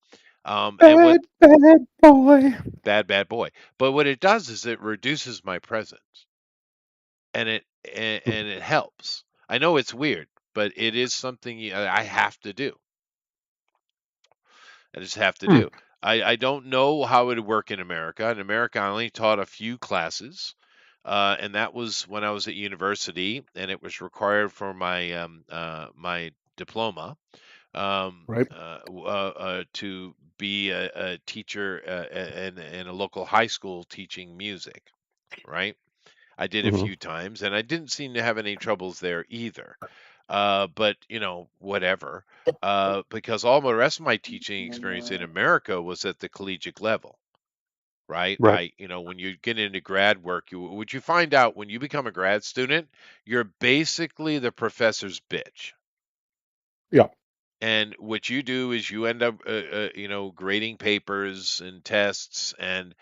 And what Bad boy. bad boy. But what it does is it reduces my presence, and it helps. I know it's weird, but it is something I have to do. I just have to Mm. do. I don't know how it would work in America. In America, I only taught a few classes, and that was when I was at university, and it was required for my diploma Right. to be a teacher in a local high school teaching music. Right? I did a Mm-hmm. few times, and I didn't seem to have any troubles there either. But whatever. Because all the rest of my teaching experience in America was at the collegiate level, right? Right. When you get into grad work, what you find out when you become a grad student, you're basically the professor's bitch. Yeah. And what you do is you end up, grading papers and tests and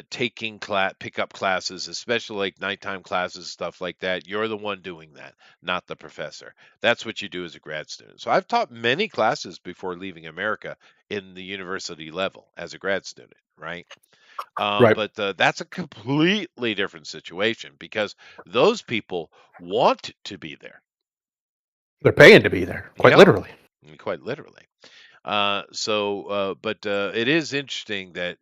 taking pickup classes, especially like nighttime classes, stuff like that. You're the one doing that, not the professor. That's what you do as a grad student. So I've taught many classes before leaving America in the university level as a grad student, right? Right. But that's a completely different situation because those people want to be there. They're paying to be there, quite Yeah, literally. quite literally. But it is interesting that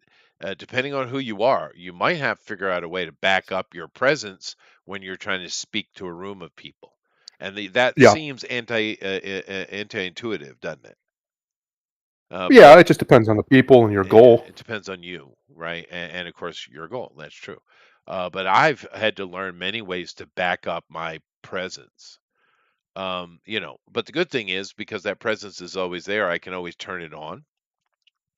depending on who you are, you might have to figure out a way to back up your presence when you're trying to speak to a room of people, and that Yeah. seems anti-intuitive, doesn't it? Yeah. But It just depends on the people and your yeah, goal. it depends on you, right? And of course, your goal. That's true. But I've had to learn many ways to back up my presence. But the good thing is because that presence is always there, I can always turn it on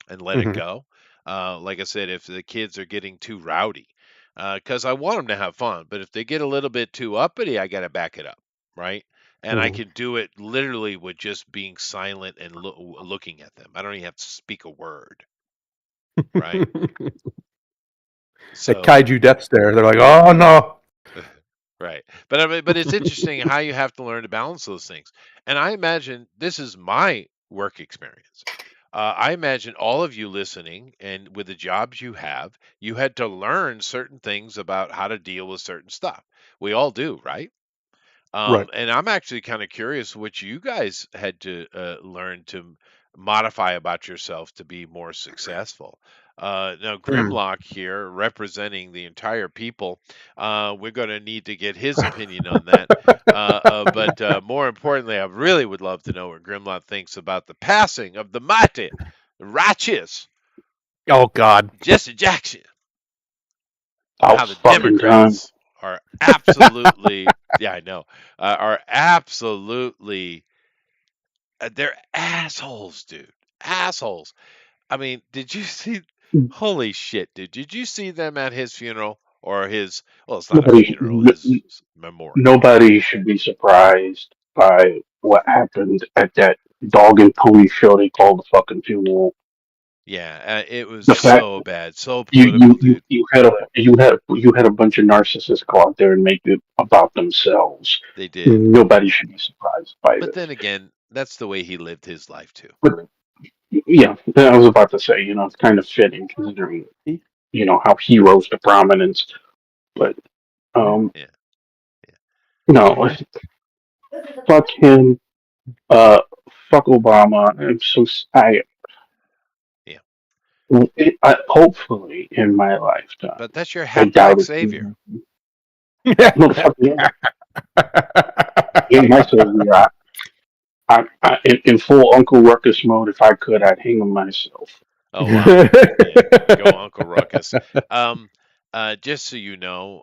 and let it Mm-hmm. go. Like I said, if the kids are getting too rowdy, because I want them to have fun, but if they get a little bit too uppity, I got to back it up, right? And I Mm-hmm. can do it literally with just being silent and looking at them. I don't even have to speak a word, right? That So, kaiju death stare. They're like, oh no. right. But I mean, but it's interesting how you have to learn to balance those things. And I imagine this is my work experience. I imagine all of you listening and with the jobs you had to learn certain things about how to deal with certain stuff. We all do, right? Right. And I'm actually kind of curious what you guys had to learn to modify about yourself to be more successful. Now, Mm. Grimlock here, representing the entire people, we're going to need to get his opinion on that. But more importantly, I really would love to know what Grimlock thinks about the passing of the mighty, righteous Oh God. Jesse Jackson and how About the fucking time. Democrats are absolutely, yeah, I know, are absolutely, they're assholes, dude. Assholes. I mean, did you see? Holy shit, dude. Did you see them at his funeral or well, it's not a Nobody, funeral, his memorial. nobody should be surprised by what happened at that dog and pony show they called the fucking funeral. Yeah, it was The fact so bad, so you political, you you, dude. you had a bunch of narcissists go out there and make it about themselves. They did. Nobody should be surprised by But this. then again, that's the way he lived his life too. But yeah, I was about to say, it's kind of fitting considering how he rose to prominence. But um, Yeah, yeah, no, fuck him. Uh, fuck Obama. I Hopefully in my lifetime. But that's your I doubt half-black it. savior. Motherfucker, in my surgery, in full Uncle Ruckus mode, if I could, I'd hang him myself. Oh wow. Yeah. Go Uncle Ruckus. Um just so you know,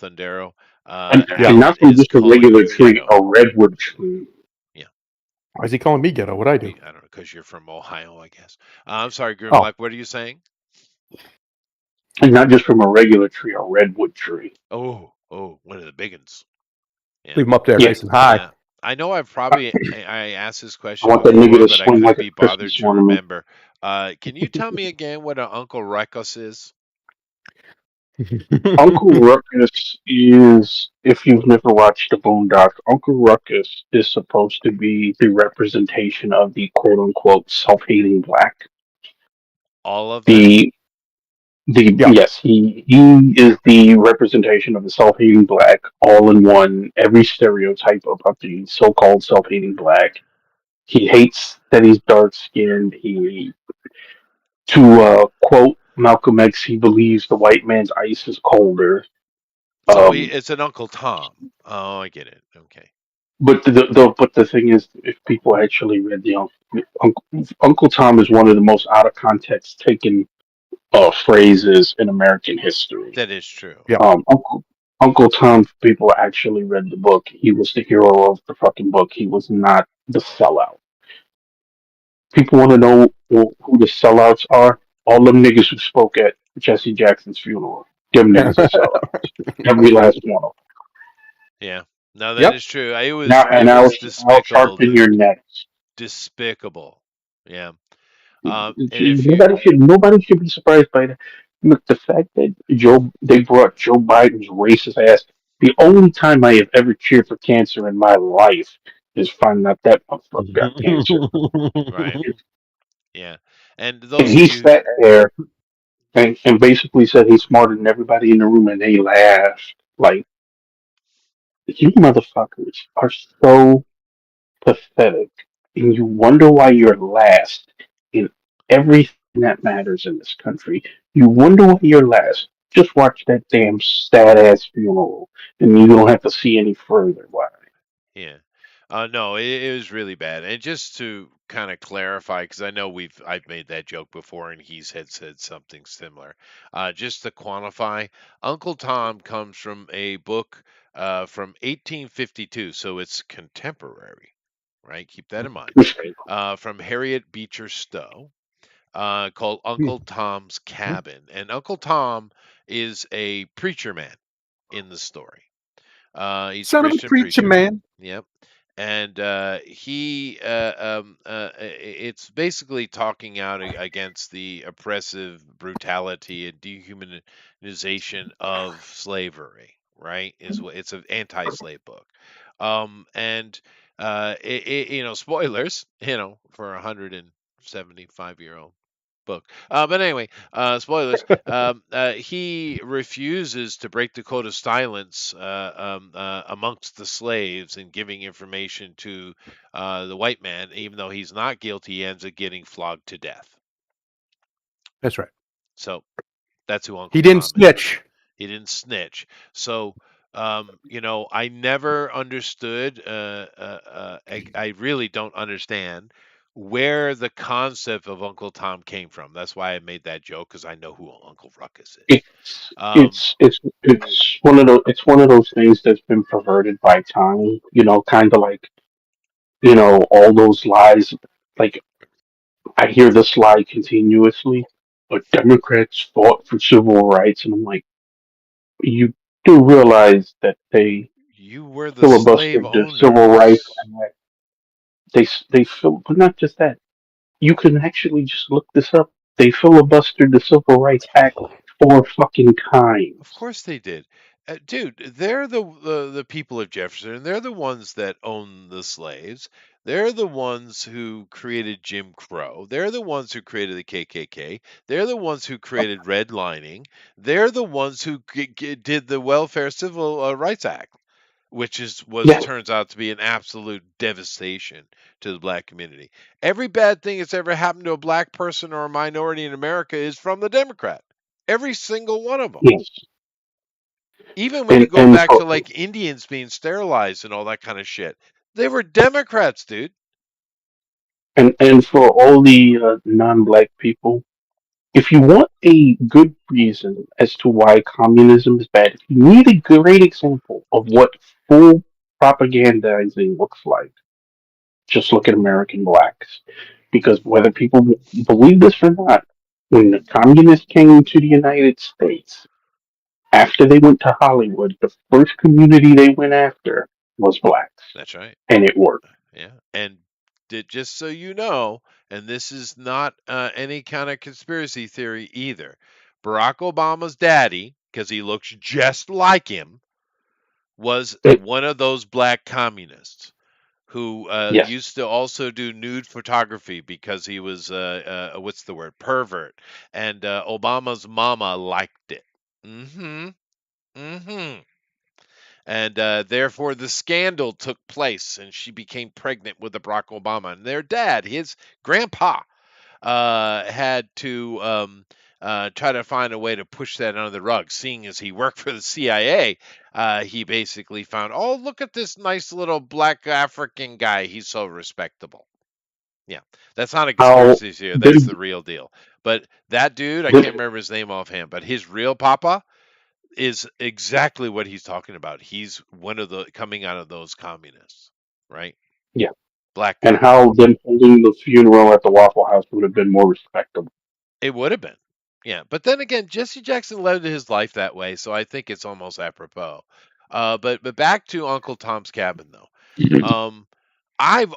Thundero, And Alan not from is just a calling regular you tree, ghetto. a redwood tree. Yeah. Why is he calling me ghetto? What I do? I don't know, because you're from Ohio, I guess. I'm sorry, Oh, Grimlock, what are you saying? And not just from a regular tree, a redwood tree. Oh, one of the big ones. Yeah. leave him up there Yeah, nice and high. Yeah. I know I've I, probably I asked this I question want that nigga before, to but I swing like couldn't a be bothered Christmas to ornament. remember. Can you tell me again what an Uncle Ruckus is? Uncle Ruckus is, if you've never watched the Boondocks, Uncle Ruckus is supposed to be the representation of the quote unquote self hating black. All of them? The the Yeah. yes, he is the representation of the self hating black, all in one, every stereotype about the so called self hating black. He hates that he's dark skinned. He to quote Malcolm X, he believes the white man's ice is colder. So Um, it's an Uncle Tom. Oh, I get it. Okay. But the thing is, if people actually read the Uncle Tom is one of the most out of context taken phrases in American history. That is true. Yeah. Uncle Tom, if people actually read the book, he was the hero of the fucking book. He was not the sellout. People want to know who the sellouts are. All them niggas who spoke at Jesse Jackson's funeral. Them niggas are sellouts. Every last one of them. Yeah. No, that Yep. is true. It Now was and it was I'll despicable, sharpen dude. your nets. Despicable. Yeah. And if you Nobody should be surprised by that. Look, the fact that they brought Joe Biden's racist ass. The only time I have ever cheered for cancer in my life is finding out that motherfucker got cancer, right. Yeah. And and those of he you sat there and basically said he's smarter than everybody in the room, and they laughed like you motherfuckers are so pathetic, and you wonder why you're last in everything that matters in this country. You wonder why you're last. Just watch that damn sad ass funeral, and you don't have to see any further. Why? Yeah. No, it was really bad. And just to kind of clarify, because I know I've made that joke before, and he's had said something similar. Just to quantify, Uncle Tom comes from a book from 1852, so it's contemporary, right? Keep that in mind. From Harriet Beecher Stowe, called Uncle Tom's Cabin, and Uncle Tom is a preacher man in the story. He's a Son of a Christian preacher preacher. man. Yep. And it's basically talking out against the oppressive brutality and dehumanization of slavery, right? It's an anti-slave book. And spoilers, for a 175-year-old book. But anyway, spoilers. He refuses to break the code of silence amongst the slaves and giving information to the white man, even though he's not guilty. He ends up getting flogged to death. That's right. So that's who He Uncle didn't Tom is. snitch. He didn't snitch. So, I never understood. I really don't understand where the concept of Uncle Tom came from. That's why I made that joke because I know who Uncle Ruckus is. It's Um, it's one of those things that's been perverted by time. Kind of like all those lies. Like I hear this lie continuously, but Democrats fought for civil rights, and I'm like, you do realize that they you were the slave filibustered the Civil Rights owners. Act. But not just that. You can actually just look this up. They filibustered the Civil Rights Act 4 fucking times. Of course they did. Dude, they're the people of Jefferson. They're the ones that own the slaves. They're the ones who created Jim Crow. They're the ones who created the KKK. They're the ones who created redlining. They're the ones who did the Welfare Civil Rights Act. which Yes. turns out to be an absolute devastation to the black community. Every bad thing that's ever happened to a black person or a minority in America is from the Democrat. Every single one of them. Yes. Even when you go And back for to like Indians being sterilized and all that kind of shit, they were Democrats, dude. and for all the non-black people, if you want a good reason as to why communism is bad, if you need a great example of what full propagandizing looks like, just look at American blacks. Because whether people believe this or not, when the communists came to the United States, after they went to Hollywood, the first community they went after was blacks. That's right. And it worked. Yeah. And just so you know, and this is not any kind of conspiracy theory either, Barack Obama's daddy, because he looks just like him, was It, one of those black communists who yes. used to also do nude photography because he was what's the word, pervert, and Obama's mama liked it. Mm-hmm. Mm-hmm. And therefore the scandal took place, and she became pregnant with the Barack Obama. And their dad, his grandpa, had to try to find a way to push that under the rug. Seeing as he worked for the CIA, he basically found, oh, look at this nice little black African guy. He's so respectable. Yeah, that's not a How conspiracy theory. That's did, the real deal. But that dude, I can't did remember his name offhand, but his real papa is exactly what he's talking about. He's one of the coming out of those communists, right? yeah, Black and communists. how them holding the funeral at the Waffle House would have been more respectable. It would have been. Yeah. But then again, Jesse Jackson led his life that way, so I think it's almost apropos. But back to Uncle Tom's Cabin though. I've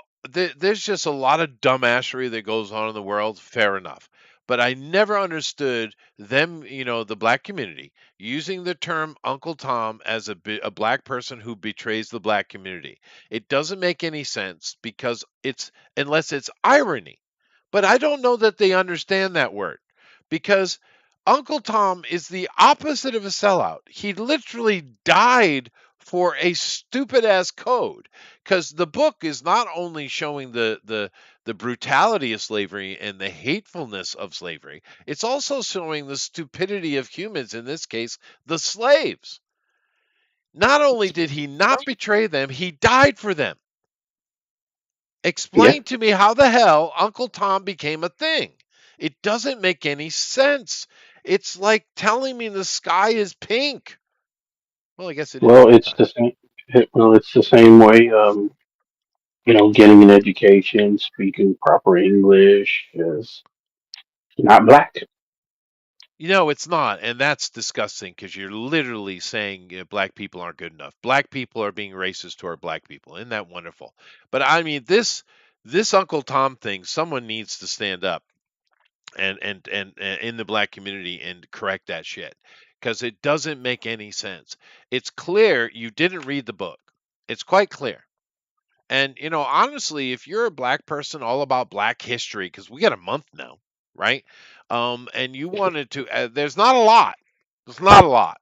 there's just a lot of dumbassery that goes on in the world. Fair enough, but I never understood them. The black community using the term Uncle Tom as a black person who betrays the black community. It doesn't make any sense because it's unless it's irony. But I don't know that they understand that word because Uncle Tom is the opposite of a sellout. He literally died for a stupid ass code because the book is not only showing the brutality of slavery and the hatefulness of slavery, it's also showing the stupidity of humans, in this case, the slaves. Not only did he not betray them, he died for them. Yeah. Explain to me how the hell Uncle Tom became a thing. It doesn't make any sense. It's like telling me the sky is pink. Well, I guess it is Well, it's sometimes. the same. It's the same way. Getting an education, speaking proper English is not black. It's not, and that's disgusting because you're literally saying black people aren't good enough. Black people are being racist toward black people. Isn't that wonderful? But I mean, this Uncle Tom thing, someone needs to stand up and in the black community and correct that shit because it doesn't make any sense. It's clear you didn't read the book. It's quite clear. And honestly, if you're a black person all about black history, because we got a month now, right? And you wanted to, there's not a lot. There's not a lot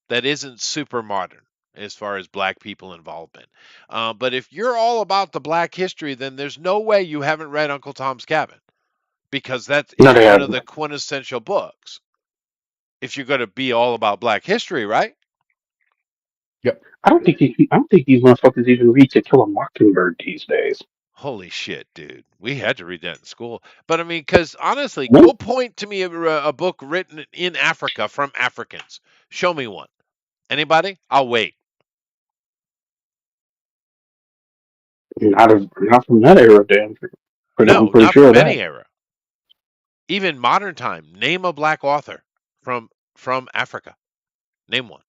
that isn't super modern as far as black people involvement. But if you're all about the black history, then there's no way you haven't read Uncle Tom's Cabin because that No, is they one of haven't. the quintessential books. If you're going to be all about black history, right? Yep. I don't think these motherfuckers even read To Kill a Mockingbird these days. Holy shit, dude. We had to read that in school. But I mean, because honestly, No, go point to me a book written in Africa from Africans. Show me one. Anybody? I'll wait. not from that era, damn. I'm No, pretty not sure from of that. any era. Even modern time. Name a black author from Africa. Name one.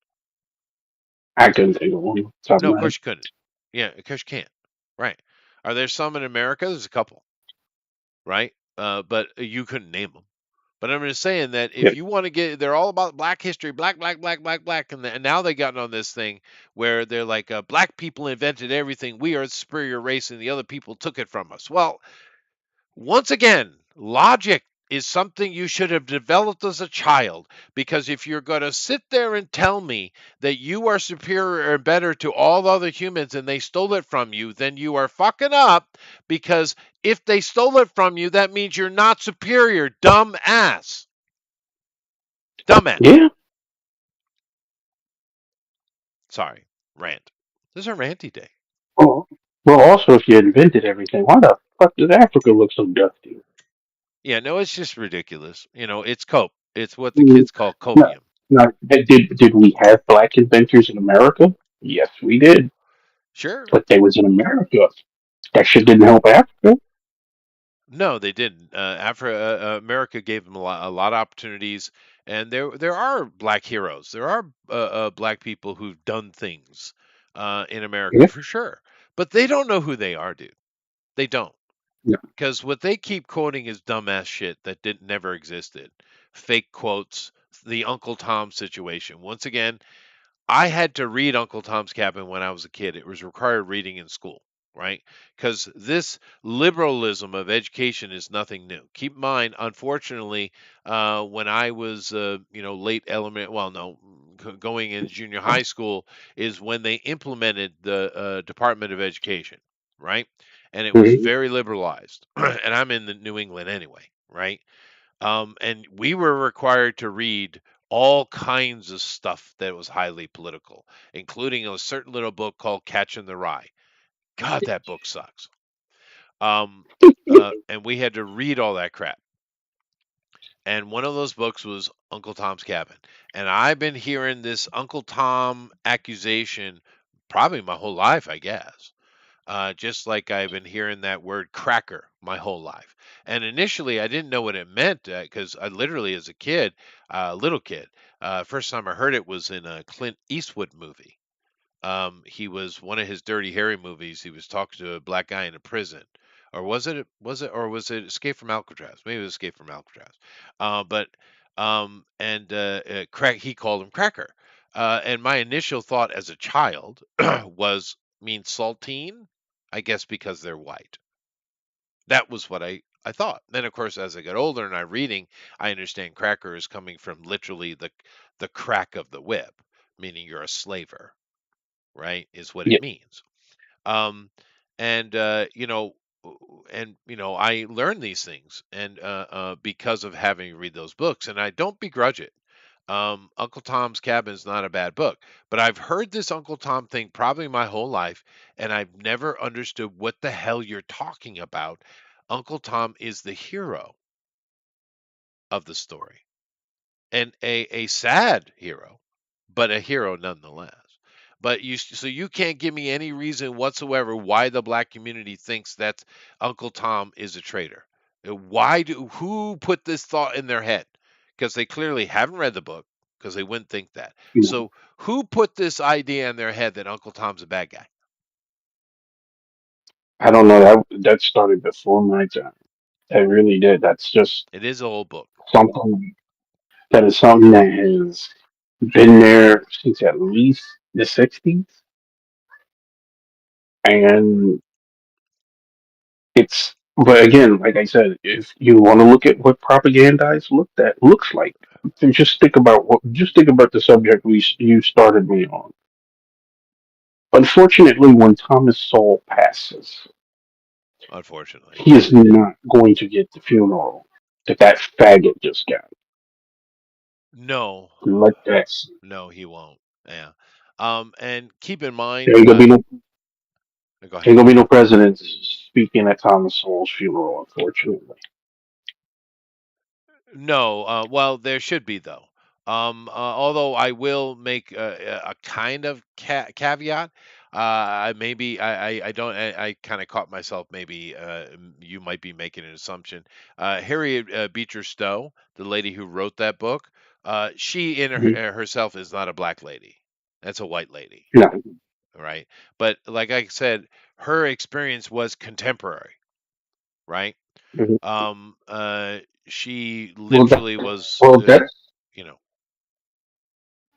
I couldn't think of one off the top of No, of my head. course you couldn't. Yeah, of course you can't. Right. Are there some in America? There's a couple, right? But you couldn't name them. But I'm just saying that Yeah. if you want to get, they're all about black history, black, black, black, black, black, and now they gotten on this thing where they're like, black people invented everything. We are a superior race, and the other people took it from us. Well, once again, logic is something you should have developed as a child. Because if you're going to sit there and tell me that you are superior or better to all other humans and they stole it from you, then you are fucking up. Because if they stole it from you, that means you're not superior, dumb ass. Dumbass. Yeah. Sorry, rant. This is a ranty day. Well, also, if you invented everything, why the fuck does Africa look so dusty? Yeah, no, it's just ridiculous. It's cope. It's what the Mm, kids call No, copium. no. Did we have black inventors in America? Yes, we did. Sure. But they was in America. That shit didn't help Africa. No, they didn't. America gave them a lot of opportunities, and there are black heroes. There are black people who've done things in America Yeah. for sure, but they don't know who they are, dude. They don't, No. because what they keep quoting is dumbass shit that didn't never existed, fake quotes, the Uncle Tom situation. Once again, I had to read Uncle Tom's Cabin when I was a kid. It was required reading in school, right? Because this liberalism of education is nothing new. Keep in mind, unfortunately, when I was, late element, well, no, going in junior high school is when they implemented the Department of Education, right? And it was Mhm. very liberalized. And I'm in the New England anyway, right? And we were required to read all kinds of stuff that was highly political, including a certain little book called Catching the Rye. God, that book sucks. Um, and we had to read all that crap. And one of those books was Uncle Tom's Cabin. And I've been hearing this Uncle Tom accusation probably my whole life, I guess. Just like I've been hearing that word cracker my whole life. And initially, I didn't know what it meant because I literally, as a kid, little kid, first time I heard it was in a Clint Eastwood movie. He was one of his Dirty Harry movies. He was talking to a black guy in a prison, or was it Escape from Alcatraz? Maybe it was Escape from Alcatraz. But and crack. He called him Cracker. And my initial thought as a child was mean saltine, I guess because they're white. That was what I thought. Then of course as I got older and I'm reading, I understand cracker is coming from literally the crack of the whip, meaning you're a slaver, right? Is what Yeah. it means. Um, and I learned these things and because of having to read those books, and I don't begrudge it. Uncle Tom's Cabin is not a bad book, but I've heard this Uncle Tom thing probably my whole life, and I've never understood what the hell you're talking about. Uncle Tom is the hero of the story, and a sad hero, but a hero nonetheless. But you can't give me any reason whatsoever why the black community thinks that Uncle Tom is a traitor. Who put this thought in their head? Because they clearly haven't read the book, because they wouldn't think that. Yeah. So who put this idea in their head that Uncle Tom's a bad guy? I don't know. That started before my time. It really did. That's just It is a whole book. something that is something that has been there since at least the '60s, and it's. But again, like I said, if you want to look at what propagandize looks like, then just think about the subject you started me on. Unfortunately, when Thomas Sowell passes, Unfortunately, he is not going to get the funeral that faggot just got. no, Like that. no, he won't. Yeah. And keep in There mind, ain't gonna be no go ain't ahead. gonna be no president speaking at Thomas Sowell's funeral, unfortunately. No, well, there should be though. Although I will make a kind of caveat. I don't. I kind of caught myself. Maybe you might be making an assumption. Harriet Beecher Stowe, the lady who wrote that book, she in Mhm. herself is not a black lady. That's a white lady, No. right? But like I said, her experience was contemporary, right? Mhm. Um, uh, she Well, literally was, well, that's you know,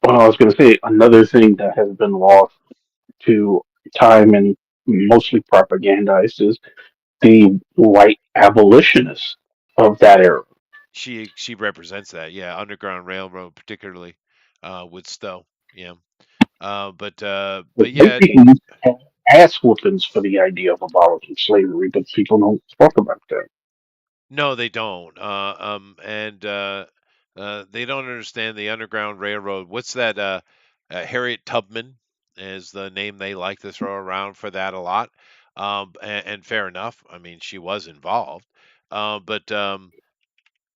well, I was going to say another thing that has been lost to time and mostly propagandized is the white abolitionists of that era. She represents that. Yeah, Underground Railroad particularly with Stowe. Yeah. But White yeah, people used to have ass whoopings for the idea of abolishing slavery, but people don't talk about that. no, they don't. And they don't understand the Underground Railroad. What's that? Harriet Tubman is the name they like to throw around for that a lot. And fair enough. I mean, she was involved. But the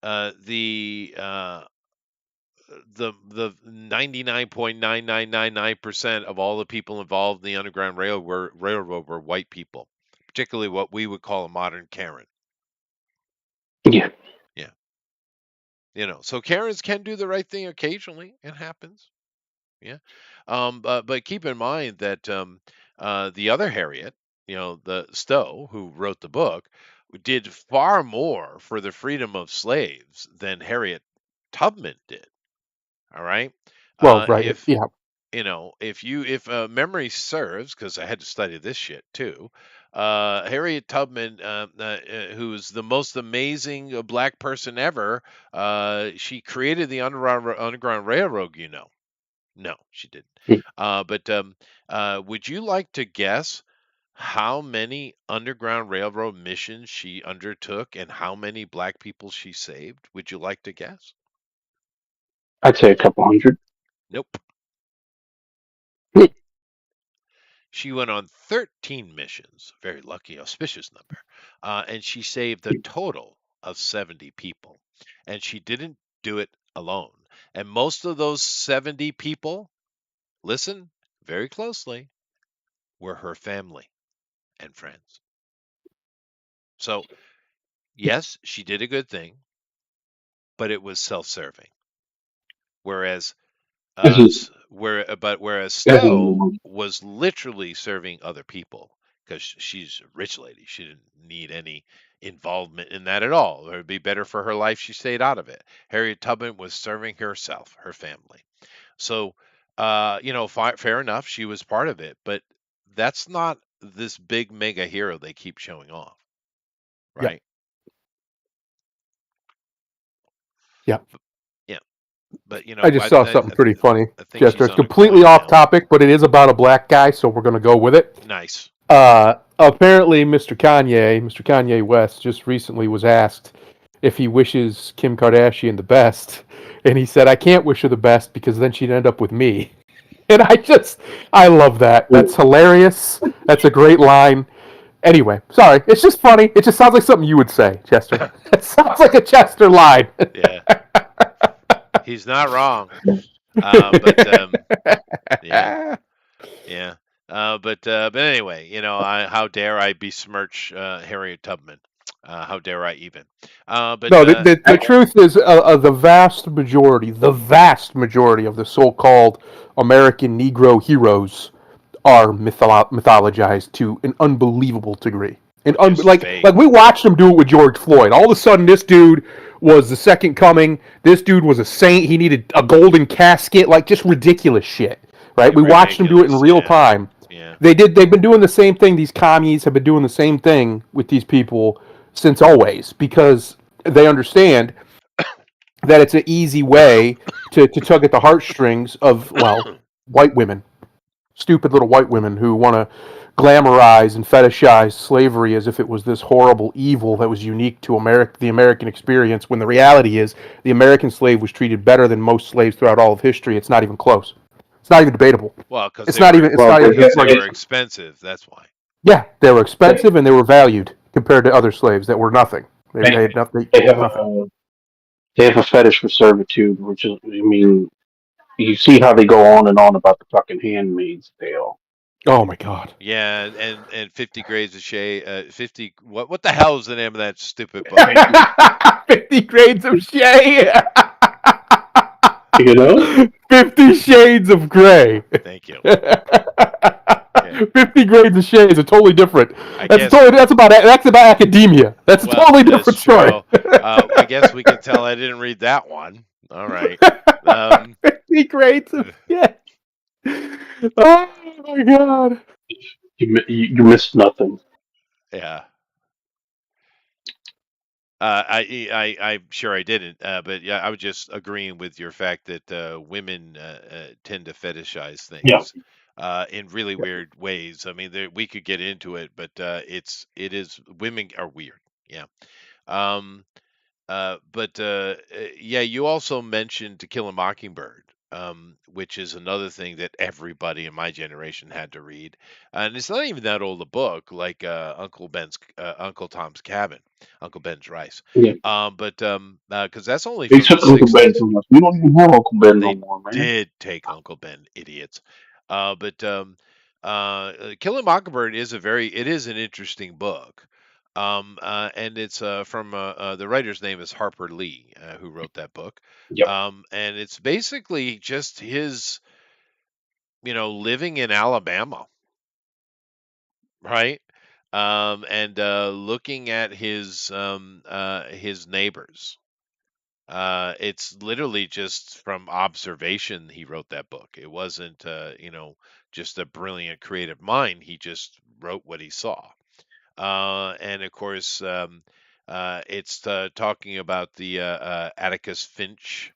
99.9999% of all the people involved in the Underground Railroad were white people, particularly what we would call a modern Karen. Yeah. Yeah. So Karens can do the right thing occasionally. It happens. Yeah. But keep in mind that the other Harriet, the Stowe, who wrote the book, did far more for the freedom of slaves than Harriet Tubman did. All right. Well, right. If Yeah. if memory serves, because I had to study this shit too, Harriet Tubman, who's the most amazing black person ever, she created the Underground Railroad. No, she didn't. But would you like to guess how many Underground Railroad missions she undertook and how many black people she saved? Would you like to guess? I'd say a couple hundred. Nope. Hmm. She went on 13 missions, very lucky, auspicious number, and she saved a total of 70 people. And she didn't do it alone. And most of those 70 people, listen very closely, were her family and friends. So, yes, she did a good thing, but it was self-serving. Whereas This is whereas this is Stowe was literally serving other people because she's a rich lady. She didn't need any involvement in that at all. It would be better for her life. She stayed out of it. Harriet Tubman was serving herself, her family. So, fair enough. She was part of it, but that's not this big mega hero they keep showing off, Yeah. right? Yeah. Yeah. But I just saw something pretty funny, I think Chester. she's It's on a completely coin off now. topic, but it is about a black guy, so we're going to go with it. Nice. Apparently, Mr. Kanye West, just recently was asked if he wishes Kim Kardashian the best, and he said, "I can't wish her the best because then she'd end up with me." And I love that. That's hilarious. That's a great line. Anyway, sorry. It's just funny. It just sounds like something you would say, Chester. It sounds like a Chester line. Yeah. He's not wrong. Yeah. Yeah. But anyway, how dare I besmirch Harriet Tubman? How dare I even? No, the truth is, the vast majority of the so-called American Negro heroes are mythologized to an unbelievable degree. And like we watched them do it with George Floyd. All of a sudden, this dude was the second coming. This dude was a saint. He needed a golden casket. Like just ridiculous shit, right? We watched them do it in real time. Yeah. They've been doing the same thing. These commies have been doing the same thing with these people since always because they understand that it's an easy way to tug at the heartstrings of white women, stupid little white women who want to glamorize and fetishize slavery as if it was this horrible evil that was unique to the American experience, when the reality is the American slave was treated better than most slaves throughout all of history. It's not even close. It's not even debatable. Well, because it's not even. They were expensive. That's why. Yeah, they were expensive and they were valued compared to other slaves that were nothing. They had nothing. They have a fetish for servitude, which is, I mean, you see how they go on and on about the fucking Handmaid's Tale. Oh my God. Yeah, and 50 Grades of Shea. 50. What the hell is the name of that stupid book? 50 Grades of Shea. 50 Shades of Grey. Thank you. 50 Grades of Shea is a totally different. That's about academia. That's a totally different story. I guess we can tell I didn't read that one. All right. 50 Grades of Shea. Oh my God. You missed nothing. Yeah. I'm sure I didn't, but yeah, I was just agreeing with your fact that women tend to fetishize Yeah, things in really yeah. weird ways. I mean, we could get into it, but it is women are weird. Yeah. Um, yeah, you also mentioned To Kill a Mockingbird, which is another thing that everybody in my generation had to read, and it's not even that old a book, like Uncle Tom's Cabin, Uncle Ben's Rice, Yeah. but because that's only They from the took Uncle Ben '60s. from us. We don't even have Uncle Ben no They more, man. did take Uncle Ben, idiots. But Killing Mockingbird is it is an interesting book. And it's from the writer's name is Harper Lee, who wrote that book. Yep. And it's basically just his, living in Alabama, right? And looking at his neighbors. It's literally just from observation he wrote that book. It wasn't, just a brilliant creative mind. He just wrote what he saw. And of course, it's talking about the Atticus Finch.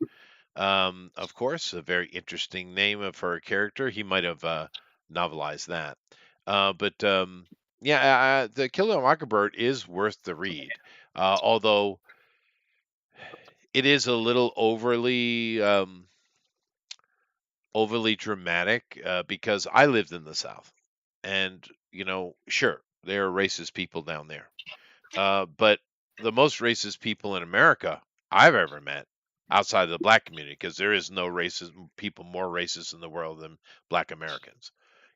Of course, a very interesting name for a character. He might have novelized that. But yeah, The Killer Mockingbird is worth the read. Although it is a little overly dramatic because I lived in the South, and sure, there are racist people down there, but the most racist people in America I've ever met outside of the black community, because there is no racism people more racist in the world than black Americans.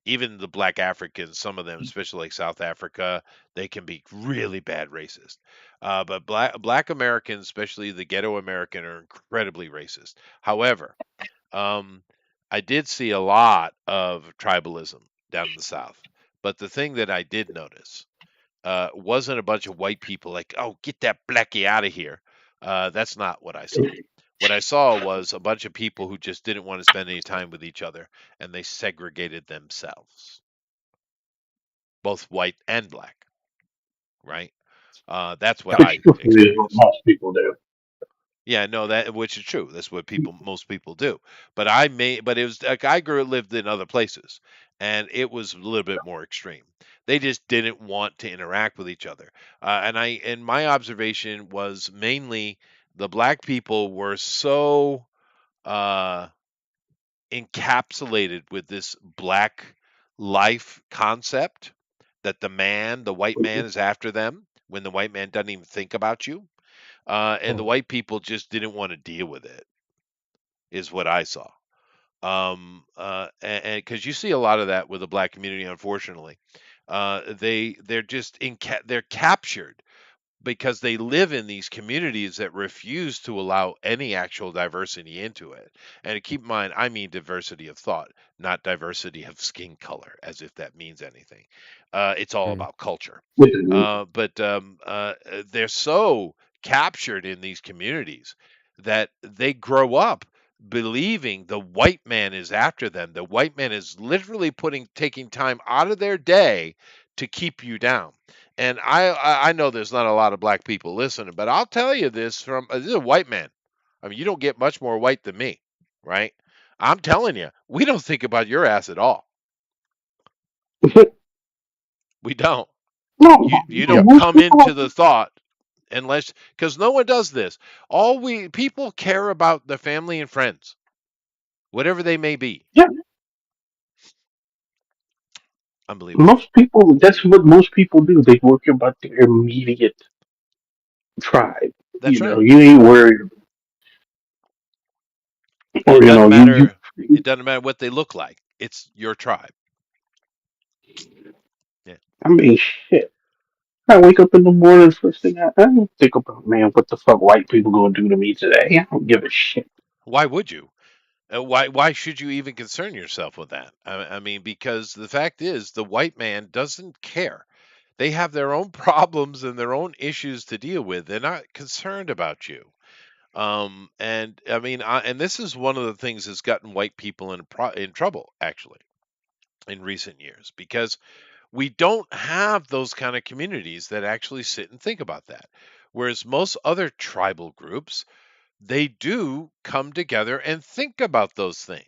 Even the black Africans, some of them, especially like South Africa, they can be really bad racist. But black Americans, especially the ghetto American, are incredibly racist. However, um, I did see a lot of tribalism down in the South. But the thing that I did notice wasn't a bunch of white people like, "Oh, get that blackie out of here." That's not what I saw. What I saw was a bunch of people who just didn't want to spend any time with each other, and they segregated themselves, both white and black. Right? That's what Which I is what experienced. most people do. Yeah, no, that which is true. That's what most people do. But it was like I lived in other places, and it was a little bit more extreme. They just didn't want to interact with each other. And my observation was mainly the black people were so uh, encapsulated with this black life concept that the white man is after them when the white man doesn't even think about you, and the white people just didn't want to deal with it, is what I saw. And because you see a lot of that with the black community, unfortunately, they're captured because they live in these communities that refuse to allow any actual diversity into it. And keep in mind, I mean diversity of thought, not diversity of skin color, as if that means anything. It's all Mm. about culture. Which is They're so captured in these communities that they grow up believing the white man is after them. The white man is literally taking time out of their day to keep you down. And I know there's not a lot of black people listening, but I'll tell you this this is a white man. I mean, you don't get much more white than me, right? I'm telling you, we don't think about your ass at all. We don't. no, You no, don't most come into people. the thought unless because no one does this. All we people care about their family and friends, whatever they may be. Yeah, Unbelievable. most people. That's what most people do. They worry about their immediate tribe. That's right. You ain't worried, And or you. it doesn't matter what they look like. It's your tribe. Yeah. I mean, shit. I wake up in the morning, first thing I don't think about, man, what the fuck white people gonna do to me today? I don't give a shit. Why would you? Why should you even concern yourself with that? I mean, because the fact is, the white man doesn't care. They have their own problems and their own issues to deal with. They're not concerned about you. And I mean, and this is one of the things that's gotten white people in trouble actually in recent years because we don't have those kind of communities that actually sit and think about that. Whereas most other tribal groups, they do come together and think about those things.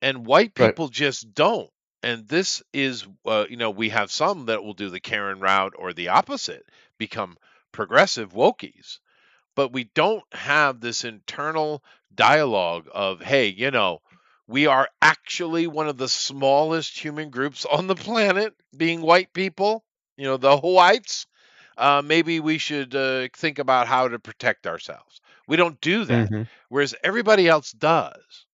And white Right. people just don't. And this is, we have some that will do the Karen route or the opposite, become progressive wokies. But we don't have this internal dialogue of, hey, we are actually one of the smallest human groups on the planet, being white people, the whites. Maybe we should think about how to protect ourselves. We don't do that, Mm-hmm. whereas everybody else does.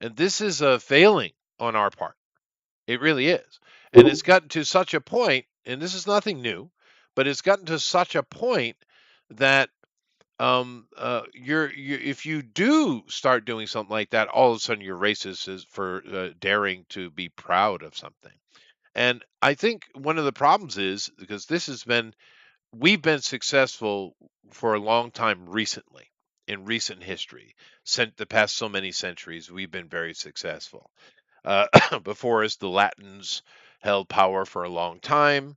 And this is a failing on our part. It really is. And it's gotten to such a point, and this is nothing new, but it's gotten to such a point that if you do start doing something like that, all of a sudden you're racist for daring to be proud of something. And I think one of the problems is because we've been successful for a long time recently in recent history. Since the past so many centuries, we've been very successful. Before us, the Latins held power for a long time.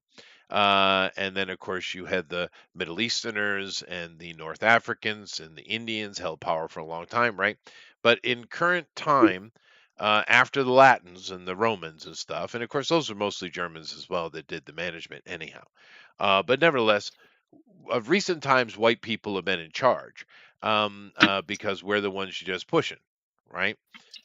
And then, of course, you had the Middle Easterners and the North Africans and the Indians held power for a long time, right? But in current time, after the Latins and the Romans and stuff, and of course, those are mostly Germans as well that did the management, anyhow. But nevertheless, of recent times, white people have been in charge because we're the ones just pushing, right?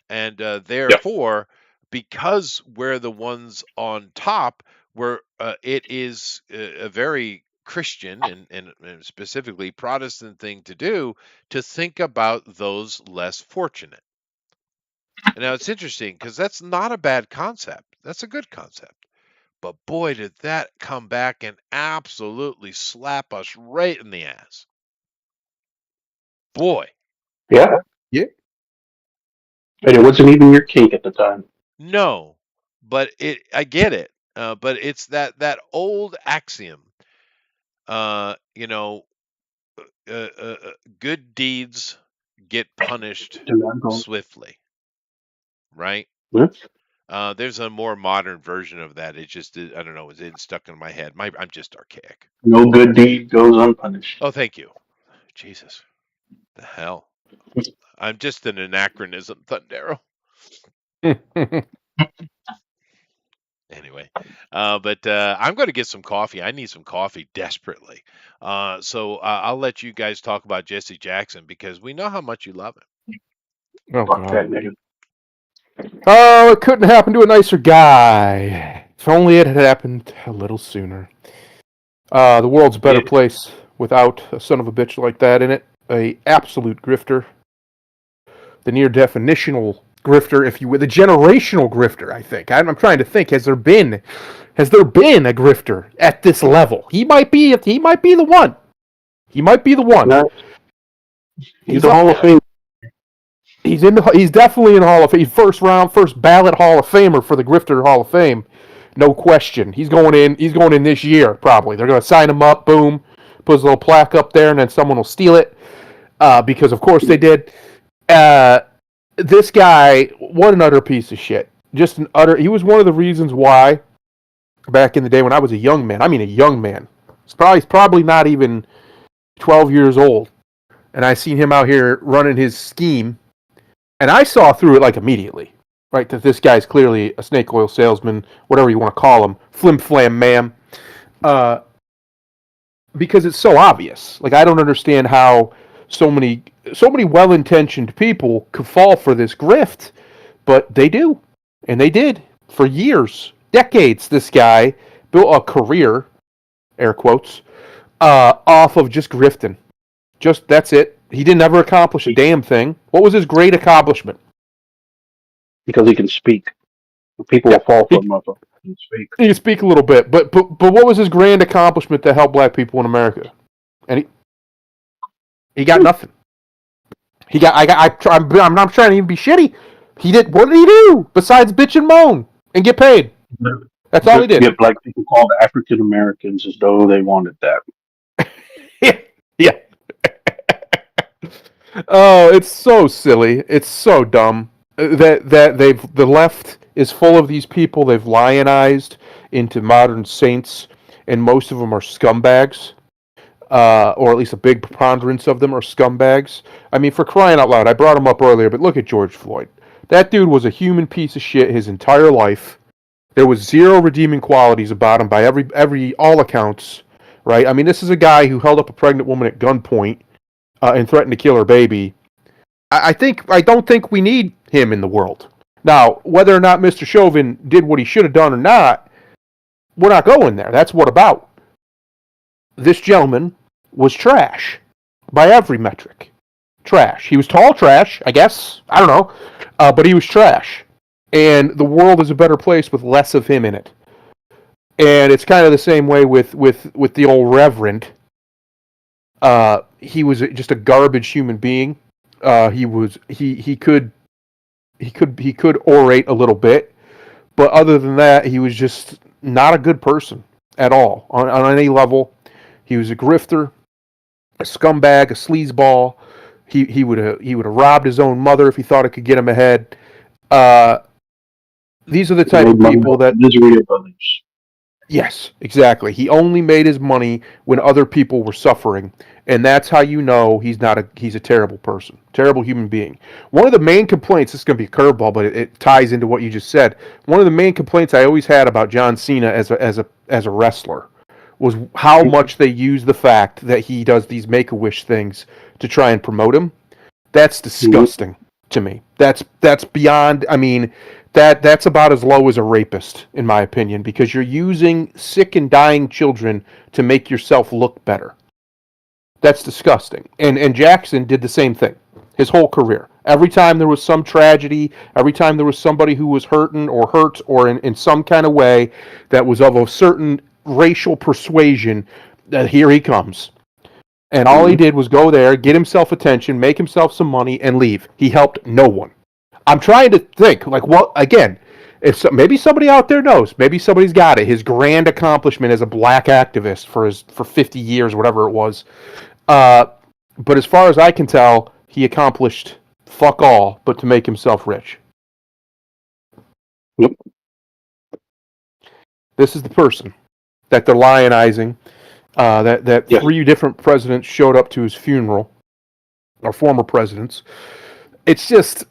And Yep. therefore, because we're the ones on top, it is a very Christian and specifically Protestant thing to do to think about those less fortunate. And now it's interesting because that's not a bad concept. That's a good concept. But boy, did that come back and absolutely slap us right in the ass. Boy. Yeah. Yeah. And it wasn't even your kink at the time. No, but I get it. But it's that old axiom. You know, good deeds get punished swiftly, right? Yeah. There's a more modern version of that. It just, I don't know, it's stuck in my head. I'm just archaic. No good deed goes unpunished. Oh, thank you. Jesus, the hell. I'm just an anachronism, Thundero. Anyway, but I'm going to get some coffee. I need some coffee desperately. So I'll let you guys talk about Jesse Jackson because we know how much you love him. Oh, Fuck God. that nigga. Oh, it couldn't happen to a nicer guy. If only it had happened a little sooner. The world's a better Yeah. place without a son of a bitch like that in it. A absolute grifter. The near definitional grifter, if you will, the generational grifter. I think I'm trying to think. Has there been a grifter at this level? He might be the one. He might be the one. No, he's the up Hall of there. Fame. He's definitely in the Hall of Fame. First ballot Hall of Famer for the Grifter Hall of Fame. No question. He's going in this year, probably. They're going to sign him up, boom, put his little plaque up there, and then someone will steal it. Because, of course, they did. This guy, what an utter piece of shit. He was one of the reasons why, back in the day when I was a young man, he's probably not even 12 years old, and I seen him out here running his scheme, and I saw through it like immediately, right? That this guy's clearly a snake oil salesman, whatever you want to call him, flim flam ma'am, because it's so obvious. Like I don't understand how so many well-intentioned people could fall for this grift, but they do, and they did for years, decades. This guy built a career, air quotes, off of just grifting. Just that's it. He didn't ever accomplish a damn thing. What was his great accomplishment? Because he can speak. People will fall for him if he can speak. He can speak a little bit, but what was his grand accomplishment to help black people in America? And he got nothing. I'm not trying to even be shitty. What did he do besides bitch and moan and get paid? That's all he did. Get black people called African Americans as though they wanted that. Yeah. Oh, it's so silly. It's so dumb. The left is full of these people they've lionized into modern saints, and most of them are scumbags. or at least a big preponderance of them, are scumbags. I mean, for crying out loud, I brought him up earlier, but look at George Floyd. That dude was a human piece of shit his entire life. There was zero redeeming qualities about him by every all accounts, right? I mean, this is a guy who held up a pregnant woman at gunpoint and threatened to kill her baby. I don't think we need him in the world. Now, whether or not Mr. Chauvin did what he should have done or not, we're not going there. That's what about. This gentleman was trash by every metric. Trash. He was tall trash, I guess. I don't know. But he was trash. And the world is a better place with less of him in it. And it's kind of the same way with the old Reverend. He was just a garbage human being. He could orate a little bit, but other than that, he was just not a good person at all on any level. He was a grifter, a scumbag, a sleazeball. He would have robbed his own mother if he thought it could get him ahead. These are the type of people that misery of others. Yes, exactly. He only made his money when other people were suffering, and that's how you know he's a terrible person, terrible human being. One of the main complaints, this is going to be a curveball, but it ties into what you just said. One of the main complaints I always had about John Cena as a wrestler was how much they use the fact that he does these Make-A-Wish things to try and promote him. That's disgusting to me. That's beyond. I mean, that's about as low as a rapist, in my opinion, because you're using sick and dying children to make yourself look better. That's disgusting. And Jackson did the same thing his whole career. Every time there was some tragedy, every time there was somebody who was hurting or hurt or in some kind of way that was of a certain racial persuasion, here he comes. And all he did was go there, get himself attention, make himself some money, and leave. He helped no one. I'm trying to think, like, what, again, maybe somebody out there knows. Maybe somebody's got it. His grand accomplishment as a black activist for 50 years, whatever it was. But as far as I can tell, he accomplished fuck all but to make himself rich. Yep. This is the person that they're lionizing. That Yes. 3 different presidents showed up to his funeral, or former presidents. It's just,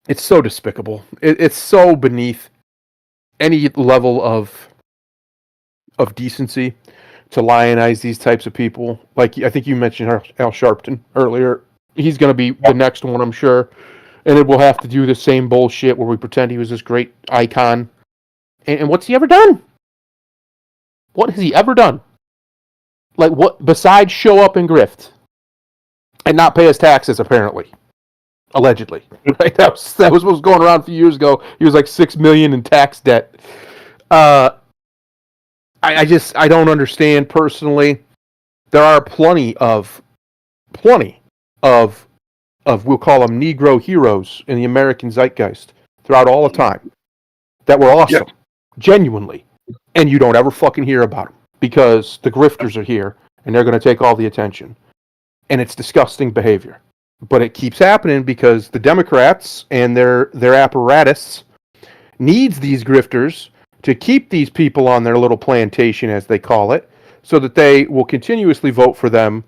it's so despicable. It's so beneath any level of decency to lionize these types of people. Like, I think you mentioned Al Sharpton earlier. He's going to be the next one, I'm sure. And then we'll have to do the same bullshit where we pretend he was this great icon. And what's he ever done? What has he ever done? Like, what besides show up and grift and not pay his taxes? Apparently, allegedly, right? That was what was going around a few years ago. He was like $6 million in tax debt. I don't understand personally. There are plenty of we'll call them Negro heroes in the American zeitgeist throughout all the time that were awesome, genuinely. And you don't ever fucking hear about them because the grifters are here and they're going to take all the attention. And it's disgusting behavior. But it keeps happening because the Democrats and their apparatus needs these grifters to keep these people on their little plantation, as they call it, so that they will continuously vote for them.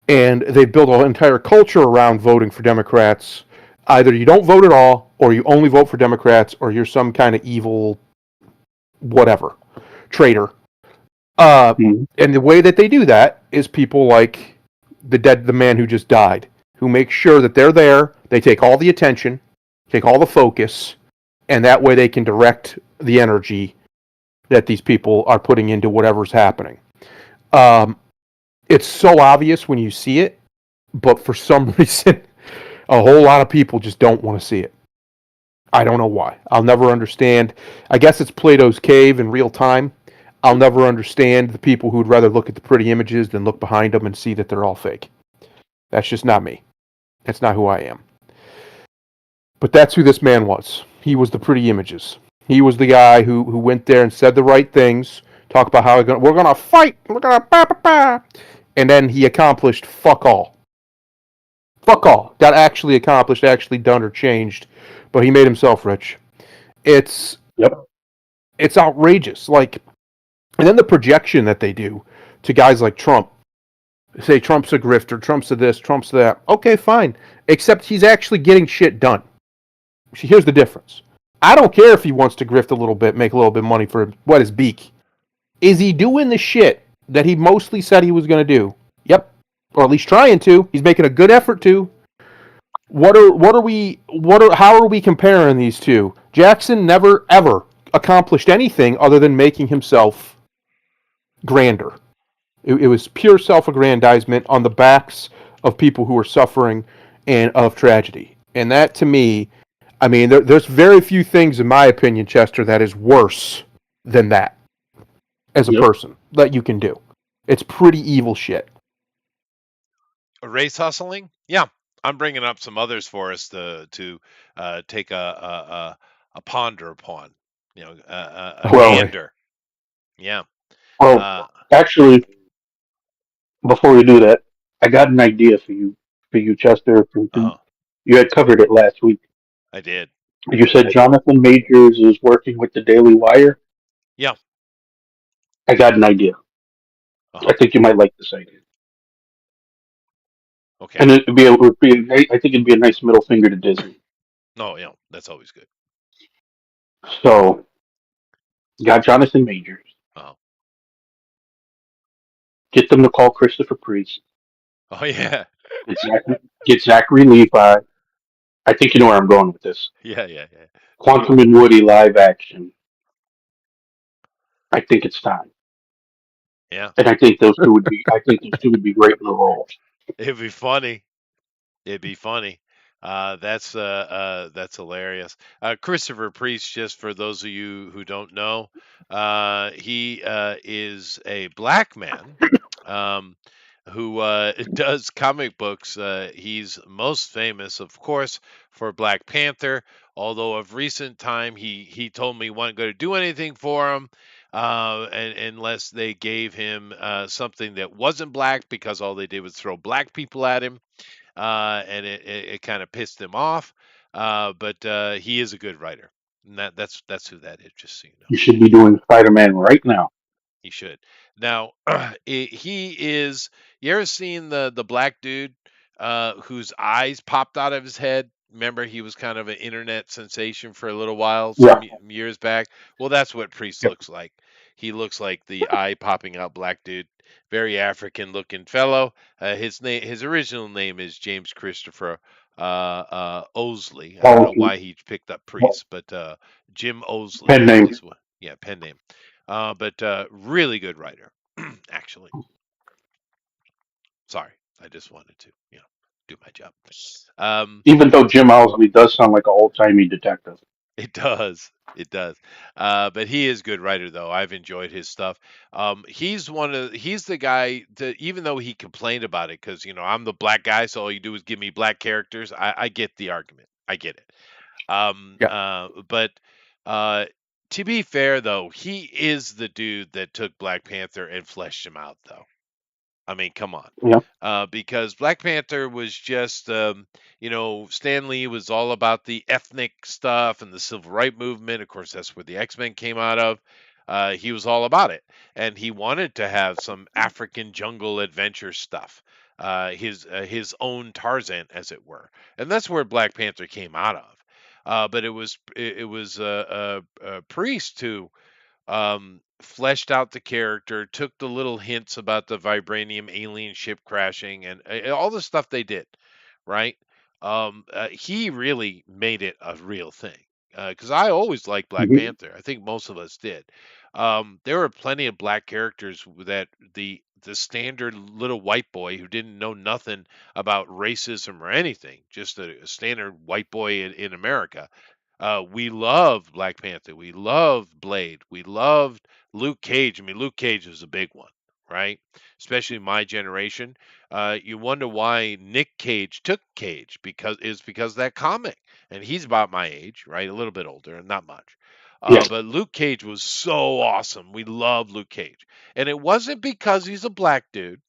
And they've built an entire culture around voting for Democrats. Either you don't vote at all, or you only vote for Democrats, or you're some kind of evil whatever. Traitor. And the way that they do that is people like the man who just died, who make sure that they're there, they take all the attention, take all the focus, and that way they can direct the energy that these people are putting into whatever's happening. It's so obvious when you see it, but for some reason, a whole lot of people just don't want to see it. I don't know why. I'll never understand. I guess it's Plato's cave in real time. I'll never understand the people who would rather look at the pretty images than look behind them and see that they're all fake. That's just not me. That's not who I am. But that's who this man was. He was the pretty images. He was the guy who went there and said the right things, talked about how we're going to fight, we're going to and then he accomplished fuck all. Fuck all. Got actually accomplished, actually done or changed, but he made himself rich. It's outrageous. Like, and then the projection that they do to guys like Trump. Say Trump's a grifter, Trump's a this, Trump's that. Okay, fine. Except he's actually getting shit done. Here's the difference. I don't care if he wants to grift a little bit, make a little bit of money for what his beak. Is he doing the shit that he mostly said he was going to do? Yep. Or at least trying to. He's making a good effort to. How are we comparing these two? Jackson never ever accomplished anything other than making himself grander. It was pure self-aggrandizement on the backs of people who were suffering and of tragedy. And that, to me, I mean, there's very few things, in my opinion, Chester, that is worse than that as a person that you can do. It's pretty evil shit. Race hustling? Yeah, I'm bringing up some others for us to take a ponder upon. You know, a gander. Yeah. Well, actually, before we do that, I got an idea for you, Chester. You had covered it last week. I did. You said Jonathan Majors is working with the Daily Wire. Yeah. I got an idea. I think you might like this idea. Okay. And I think it'd be a nice middle finger to Disney. No, yeah, that's always good. So, got Jonathan Majors. Get them to call Christopher Priest. Oh yeah. Get Zachary Levi. I think you know where I'm going with this. Yeah. Quantum and Woody live action. I think it's time. Yeah. And I think those two would be great in the roles. It'd be funny. That's hilarious. Christopher Priest, just for those of you who don't know, he is a black man who does comic books. He's most famous, of course, for Black Panther. Although of recent time, he told me he wasn't going to do anything for him, and unless they gave him something that wasn't black, because all they did was throw black people at him. And it kind of pissed him off. But he is a good writer, and that's who that is. Just so you know, you should be doing Spider-Man right now. he should. Now he is. You ever seen the black dude whose eyes popped out of his head? Remember, he was kind of an internet sensation for a little while, some years back. Well, that's what Priest looks like. He looks like the eye popping out black dude. Very African looking fellow. His original name is James Christopher Osley. I don't know why he picked up Priest, but Jim Osley. Pen name. Pen name. But really good writer, actually. Sorry, I just wanted to, do my job. Even though Jim Owsley does sound like an old-timey detective. It does. But he is a good writer, though. I've enjoyed his stuff. He's the guy that, even though he complained about it, because I'm the black guy, so all you do is give me black characters. I get the argument. I get it. But to be fair, though, he is the dude that took Black Panther and fleshed him out, though. I mean, come on. Yeah. Because Black Panther was just, Stan Lee was all about the ethnic stuff and the civil rights movement. Of course, that's where the X-Men came out of. He was all about it. And he wanted to have some African jungle adventure stuff. His own Tarzan, as it were. And that's where Black Panther came out of. But it was Priest who fleshed out the character, took the little hints about the vibranium alien ship crashing and all the stuff they did, right? He really made it a real thing. Because I always liked Black Panther. I think most of us did. There were plenty of black characters that the standard little white boy who didn't know nothing about racism or anything, just a standard white boy in America. We loved Black Panther. We loved Blade. We loved Luke Cage. I mean, Luke Cage was a big one, right? Especially my generation. You wonder why Nick Cage took Cage because of that comic, and he's about my age, right? A little bit older, not much. But Luke Cage was so awesome. We loved Luke Cage, and it wasn't because he's a black dude,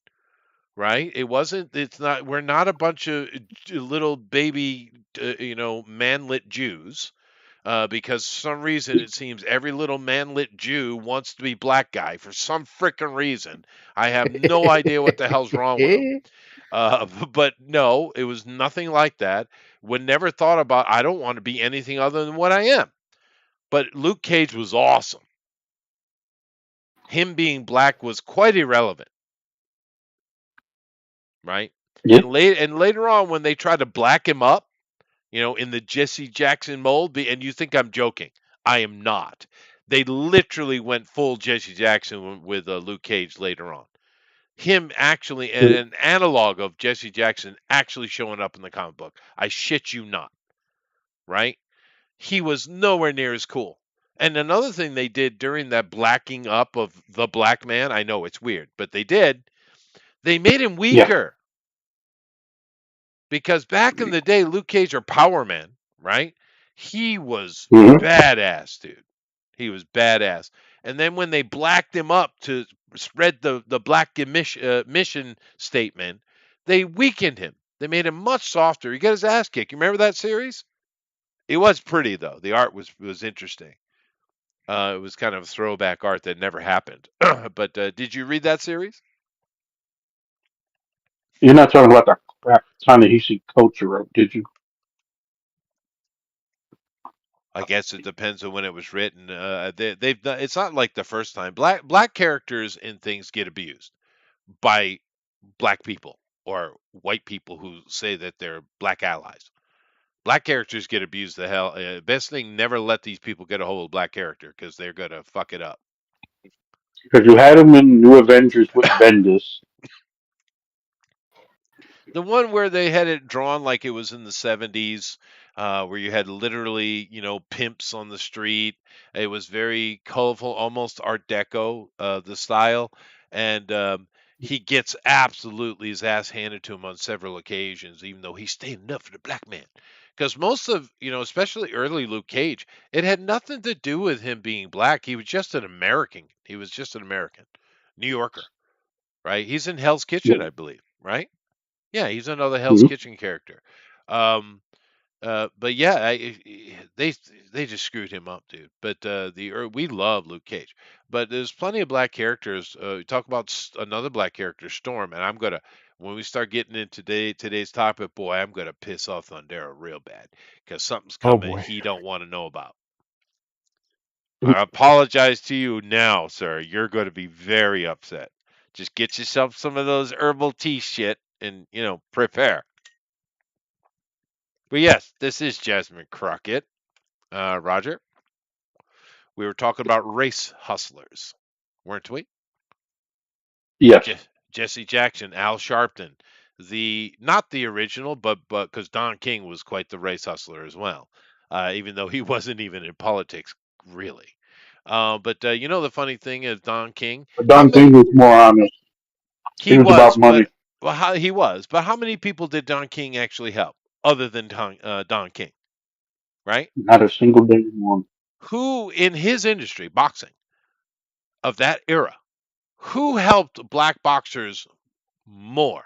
right? It's not. We're not a bunch of little baby, manlet Jews. because for some reason it seems every little manlit Jew wants to be black guy for some freaking reason. I have no idea what the hell's wrong with them. But no, it was nothing like that. Would never thought about. I don't want to be anything other than what I am. But Luke Cage was awesome. Him being black was quite irrelevant, right? Yeah. And later on, when they tried to black him up, in the Jesse Jackson mold, and you think I'm joking. I am not. They literally went full Jesse Jackson with Luke Cage later on. Him actually, an analog of Jesse Jackson actually showing up in the comic book. I shit you not. Right? He was nowhere near as cool. And another thing they did during that blacking up of the black man, I know it's weird, but they did. They made him weaker. Because back in the day, Luke Cage or Power Man, right? He was badass, dude. He was badass. And then when they blacked him up to spread the black mission statement, they weakened him. They made him much softer. He got his ass kicked. You remember that series? It was pretty though. The art was interesting. It was kind of throwback art that never happened. But did you read that series? You're not talking about the crap Ta-Nehisi Coates wrote, did you? I guess it depends on when it was written. They've done, it's not like the first time. Black characters in things get abused by black people or white people who say that they're black allies. Black characters get abused the hell. Best thing, never let these people get a hold of black character because they're gonna fuck it up. Because you had him in New Avengers with Bendis. The one where they had it drawn like it was in the 70s, where you had literally, pimps on the street. It was very colorful, almost Art Deco, the style. And he gets absolutely his ass handed to him on several occasions, even though he's standing up for the black man. Because most of, especially early Luke Cage, it had nothing to do with him being black. He was just an American. He was just an American, New Yorker, right? He's in Hell's Kitchen, I believe, right? Yeah, he's another Hell's Kitchen character. But yeah, they just screwed him up, dude. But we love Luke Cage, but there's plenty of black characters. Talk about another black character, Storm, and I'm gonna when we start getting into today's topic, boy, I'm gonna piss off Thundera real bad because something's coming he don't want to know about. I apologize to you now, sir. You're going to be very upset. Just get yourself some of those herbal tea shit and, prepare. But yes, this is Jasmine Crockett. Roger, we were talking about race hustlers, weren't we? Yes. Jesse Jackson, Al Sharpton, not the original, but because Don King was quite the race hustler as well, even though he wasn't even in politics really. But the funny thing is Don King. But Don King was more honest. He was about money. He was. But how many people did Don King actually help other than Don King? Right? Not a single damn one. Who in his industry, boxing, of that era, who helped black boxers more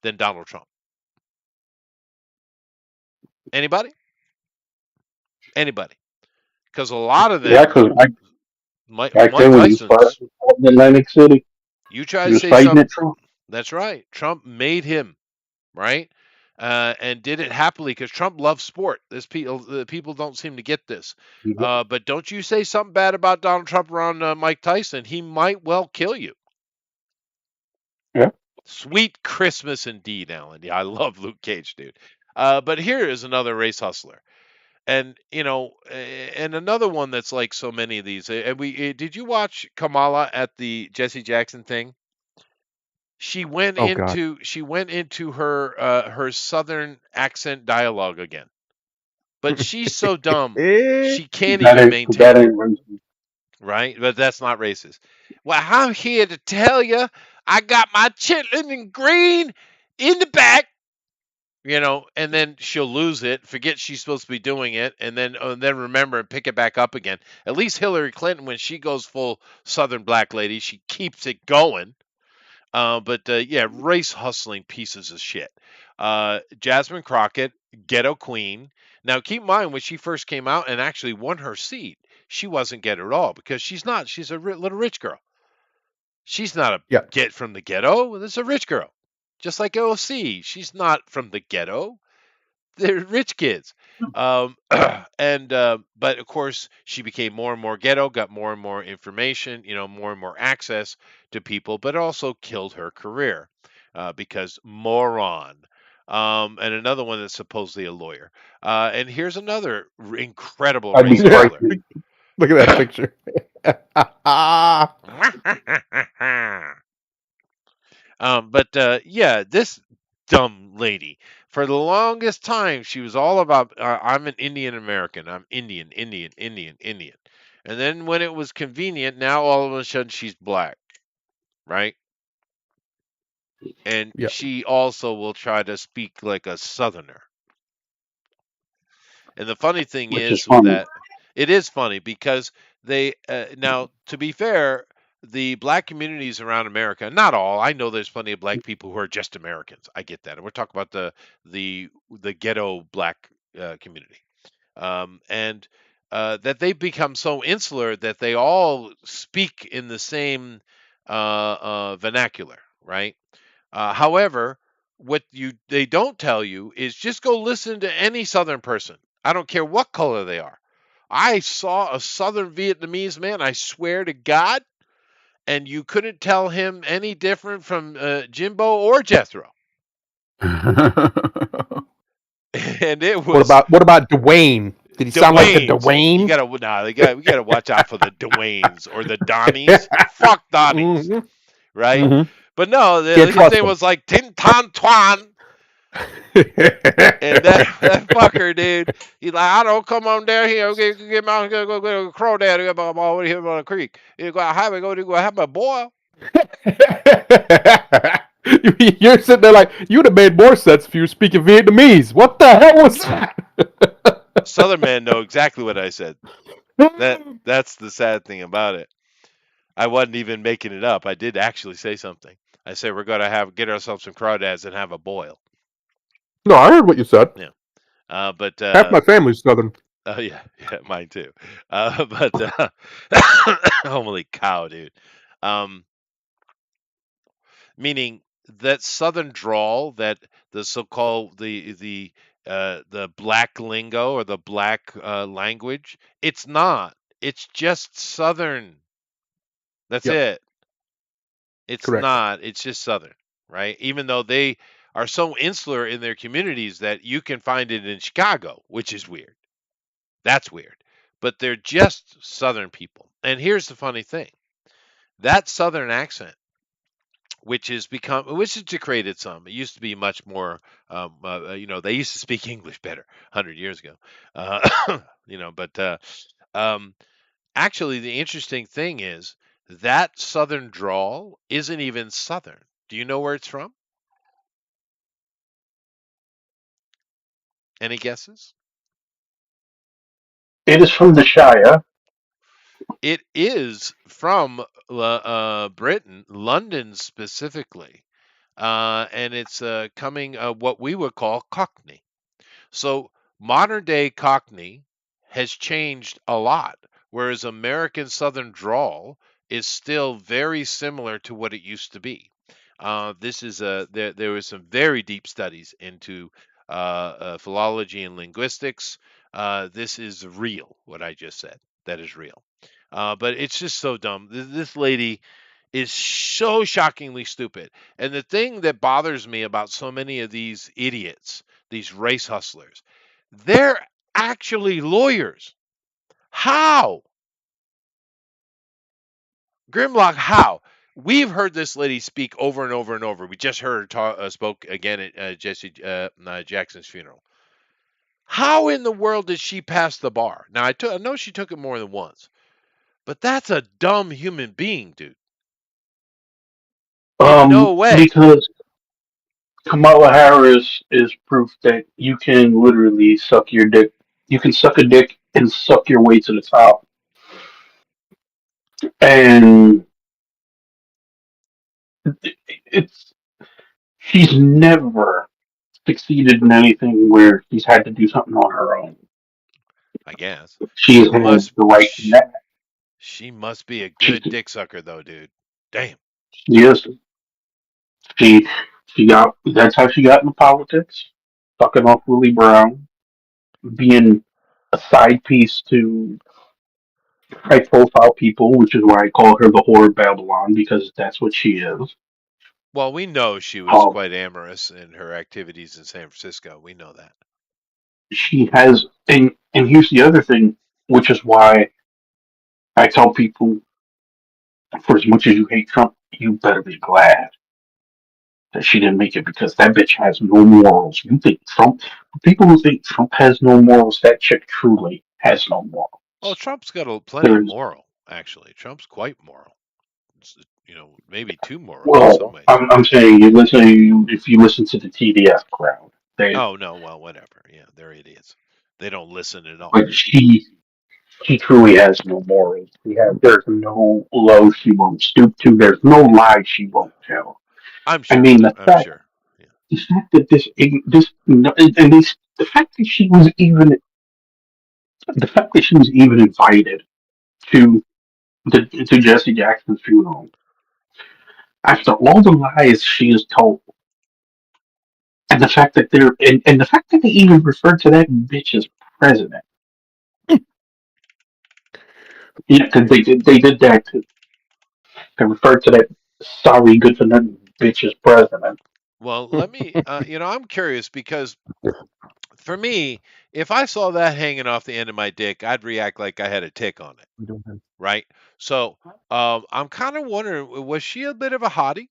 than Donald Trump? Anybody? Because a lot of them. Yeah, because Mike then when he fought in Atlantic City, you try to say something. That's right. Trump made him, right? And did it happily because Trump loves sport. The people don't seem to get this. But don't you say something bad about Donald Trump around Mike Tyson, he might well kill you. Yeah. Sweet Christmas indeed, Alan. Yeah, I love Luke Cage, dude. But here is another race hustler. And and another one that's like so many of these. And did you watch Kamala at the Jesse Jackson thing? She went into her southern accent dialogue again. But she's so dumb. She can't even maintain it. Right? But that's not racist. Well, I'm here to tell you I got my chitlin and green in the back. And then she'll lose it, forget she's supposed to be doing it, and then remember and pick it back up again. At least Hillary Clinton, when she goes full Southern black lady, she keeps it going. Yeah, race hustling pieces of shit. Jasmine Crockett, ghetto queen. Now, keep in mind when she first came out and actually won her seat, she wasn't ghetto at all because she's not. She's a little rich girl. She's not a Yeah. get from the ghetto. This is a rich girl, just like OC. She's not from the ghetto. They're rich kids. But of course, she became more and more ghetto, got more and more information, more and more access to people, but also killed her career because moron. And another one that's supposedly a lawyer. And here's another incredible I'd be race Yeah. surprised. hustler. Look at that picture. Yeah, this dumb lady, for the longest time, she was all about, I'm an Indian American. I'm Indian, Indian, Indian, Indian. And then when it was convenient, now all of a sudden she's black, right? And Yeah. she also will try to speak like a Southerner. And the funny thing Which is is with funny. that, it is funny because now, to be fair, the black communities around America, not all, I know there's plenty of black people who are just Americans. I get that. And we're talking about the ghetto black community. And that they've become so insular that they all speak in the same vernacular, right? However, what they don't tell you is just go listen to any Southern person. I don't care what color they are. I saw a Southern Vietnamese man, I swear to God, and you couldn't tell him any different from Jimbo or Jethro. And it was What about Dwayne? Did he sound like the Dwayne's. You Dwayne? gotta we gotta watch out for the Dwaynes or the Donnies. Fuck Donnies, hmm right? hmm But no, Can't his trust name him. was like Tin Ton Twan. And that fucker, dude, he's like, I don't come on down here, get my go get a crawdad over here on the creek. You go have it, go have my boil. You're sitting there like you'd have made more sense if you were speaking Vietnamese. What the hell was that? Southern men know exactly what I said. That's the sad thing about it. I wasn't even making it up. I did actually say something. I said we're gonna get ourselves some crawdads and have a boil. No, I heard what you said. Yeah. Half my family's Southern. Oh yeah, yeah, mine too. Holy cow, dude. Um, Meaning that Southern drawl, that the so-called the black lingo or the black language, it's not. It's just Southern. That's Yep, it. It's correct. not. It's just Southern, right? Even though they are so insular in their communities that you can find it in Chicago, which is weird. That's weird. But they're just Southern people. And here's the funny thing. That Southern accent, which has degraded some. It used to be much more, they used to speak English better 100 years ago. But um, actually, the interesting thing is that Southern drawl isn't even Southern. Do you know where it's from? Any guesses? It is from the Shire. It is from Britain, London specifically, and it's coming what we would call Cockney. So modern day Cockney has changed a lot, whereas American Southern drawl is still very similar to what it used to be. This is there was some very deep studies into philology and linguistics. This is real, what I just said. That is real. But it's just so dumb. This lady is so shockingly stupid. And the thing that bothers me about so many of these idiots, these race hustlers, they're actually lawyers. How? Grimlock, how? We've heard this lady speak over and over and over. We just heard her spoke again at Jesse Jackson's funeral. How in the world did she pass the bar? Now, I know she took it more than once, but that's a dumb human being, dude. In no way. Because Kamala Harris is proof that you can literally suck your dick. You can suck a dick and suck your way to the top. And it's she's never succeeded in anything where she's had to do something on her own. I guess. She has had the right to that. She must be a She, good dick sucker though, dude. Damn. yes, she she got. That's how she got into politics. Fucking off Willie Brown, being a side piece to high profile people, which is why I call her the whore of Babylon because that's what she is. Well, we know she was Um, quite amorous in her activities in San Francisco. We know that. she has, and here's the other thing, which is why I tell people, for as much as you hate Trump, you better be glad that she didn't make it because that bitch has no morals. You think Trump? People who think Trump has no morals, that chick truly has no morals. Oh, Trump's got plenty of There's moral, actually. Trump's quite moral. Maybe too moral in some well, ways. I'm saying you listen. If you listen to the TDF crowd, they Oh no, well, whatever. Yeah, they're idiots. They don't listen at all. but she truly has no morals. There's no low she won't stoop to. There's no lie she won't tell. I'm I sure. mean, I'm sure. Yeah. the fact that the fact that she was even the fact that she was even invited to to Jesse Jackson's funeral after all the lies she has told, and the fact that and the fact that they even referred to that bitch as president. Yeah, because they did that too. They referred to that sorry good for nothing bitch as president. Well, let me. I'm curious because for me, if I saw that hanging off the end of my dick, I'd react like I had a tick on it, right? So, I'm kind of wondering, was she a bit of a hottie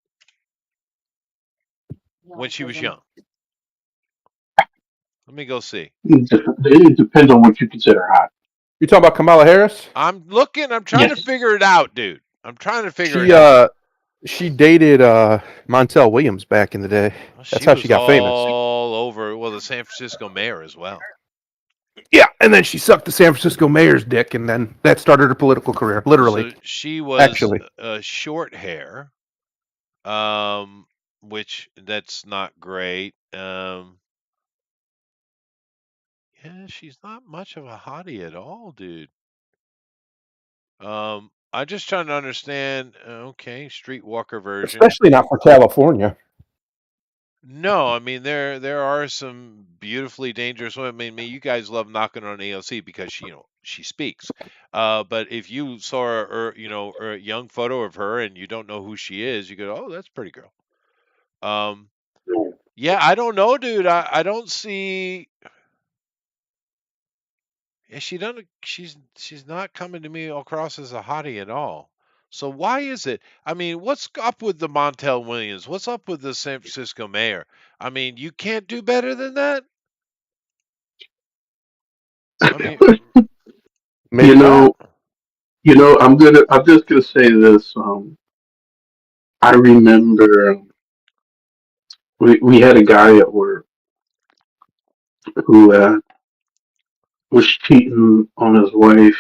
when she was young? Let me go see. It depends on what you consider hot. You talking about Kamala Harris? I'm looking. I'm trying to Yes. figure it out, dude. I'm trying to figure it She out. she dated Montel Williams back in the day. Well, That's she how she was got famous. all over. Well, the San Francisco mayor as well. Yeah, and then she sucked the San Francisco mayor's dick, and then that started her political career. Literally, So she was actually. short hair, which that's not great. Yeah, she's not much of a hottie at all, dude. I'm just trying to understand. Okay, streetwalker version. Especially not for California. No, I mean there are some beautifully dangerous women. I mean, you guys love knocking on AOC because she speaks. But if you saw a young photo of her and you don't know who she is, you go, "Oh, that's a pretty girl." Um, yeah, I don't know, dude. I don't see. Yeah, she's not coming to me across as a hottie at all. So why is it? I mean, what's up with the Montel Williams? What's up with the San Francisco mayor? I mean, you can't do better than that. I mean, Maybe You not. know, I'm just gonna say this. I remember we had a guy at work who was cheating on his wife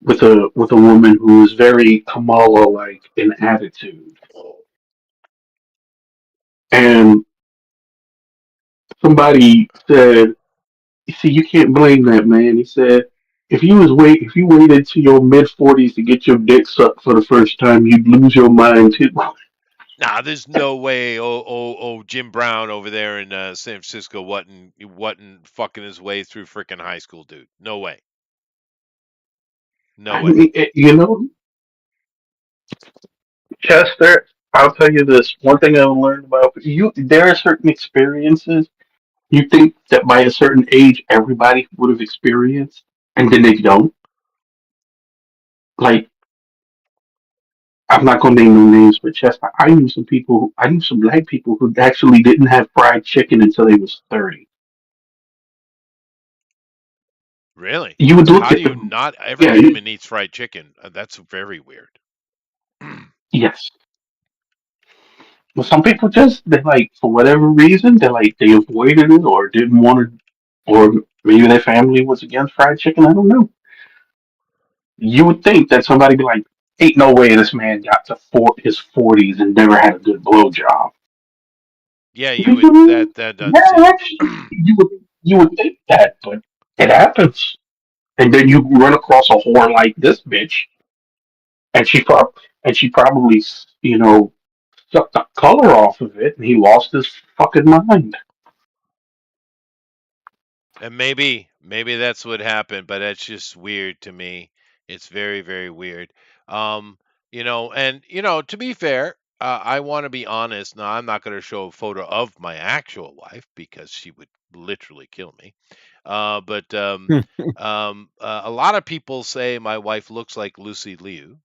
with a woman who was very Kamala like in attitude, and somebody said, "You see, you can't blame that man." He said, if you waited to your mid 40s to get your dick sucked for the first time, you'd lose your mind too." nah, there's no way. Jim Brown over there in San Francisco wasn't fucking his way through freaking high school, dude. No way. No I way. mean, Chester, I'll tell you this. One thing I learned about you, there are certain experiences you think that by a certain age everybody would have experienced, and then they don't. Like, I'm not gonna name no names, but Chester, I knew some black people who actually didn't have fried chicken until they was 30. Really? You would look How do at you them, not? Every yeah, human eats fried chicken. That's very weird. yes. But some people just they like for whatever reason they avoided it or didn't want to, or maybe their family was against fried chicken. I don't know. You would think that somebody be like, Ain't no way this man got to his 40s and never had a good blowjob. Yeah, you would Yeah, that doesn't seem. actually, you would think that, but it happens. And then you run across a whore like this bitch, and she probably sucked the color off of it, and he lost his fucking mind. And maybe that's what happened, but that's just weird to me. It's very, very weird. Um, to be fair, I want to be honest. Now, I'm not going to show a photo of my actual wife because she would literally kill me. But a lot of people say my wife looks like Lucy Liu.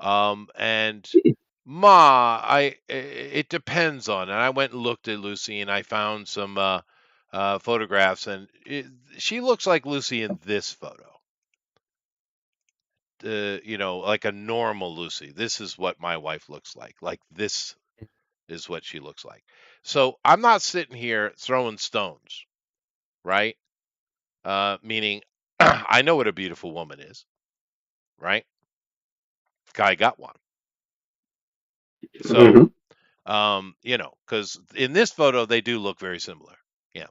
And it depends on. And I went and looked at Lucy, and I found some photographs, and she looks like Lucy in this photo. Like a normal Lucy. This is what my wife looks like. Like this is what she looks like. So I'm not sitting here throwing stones, right? Meaning, I know what a beautiful woman is, right? Guy got one. So, Hmm. because in this photo they do look very similar. Yeah.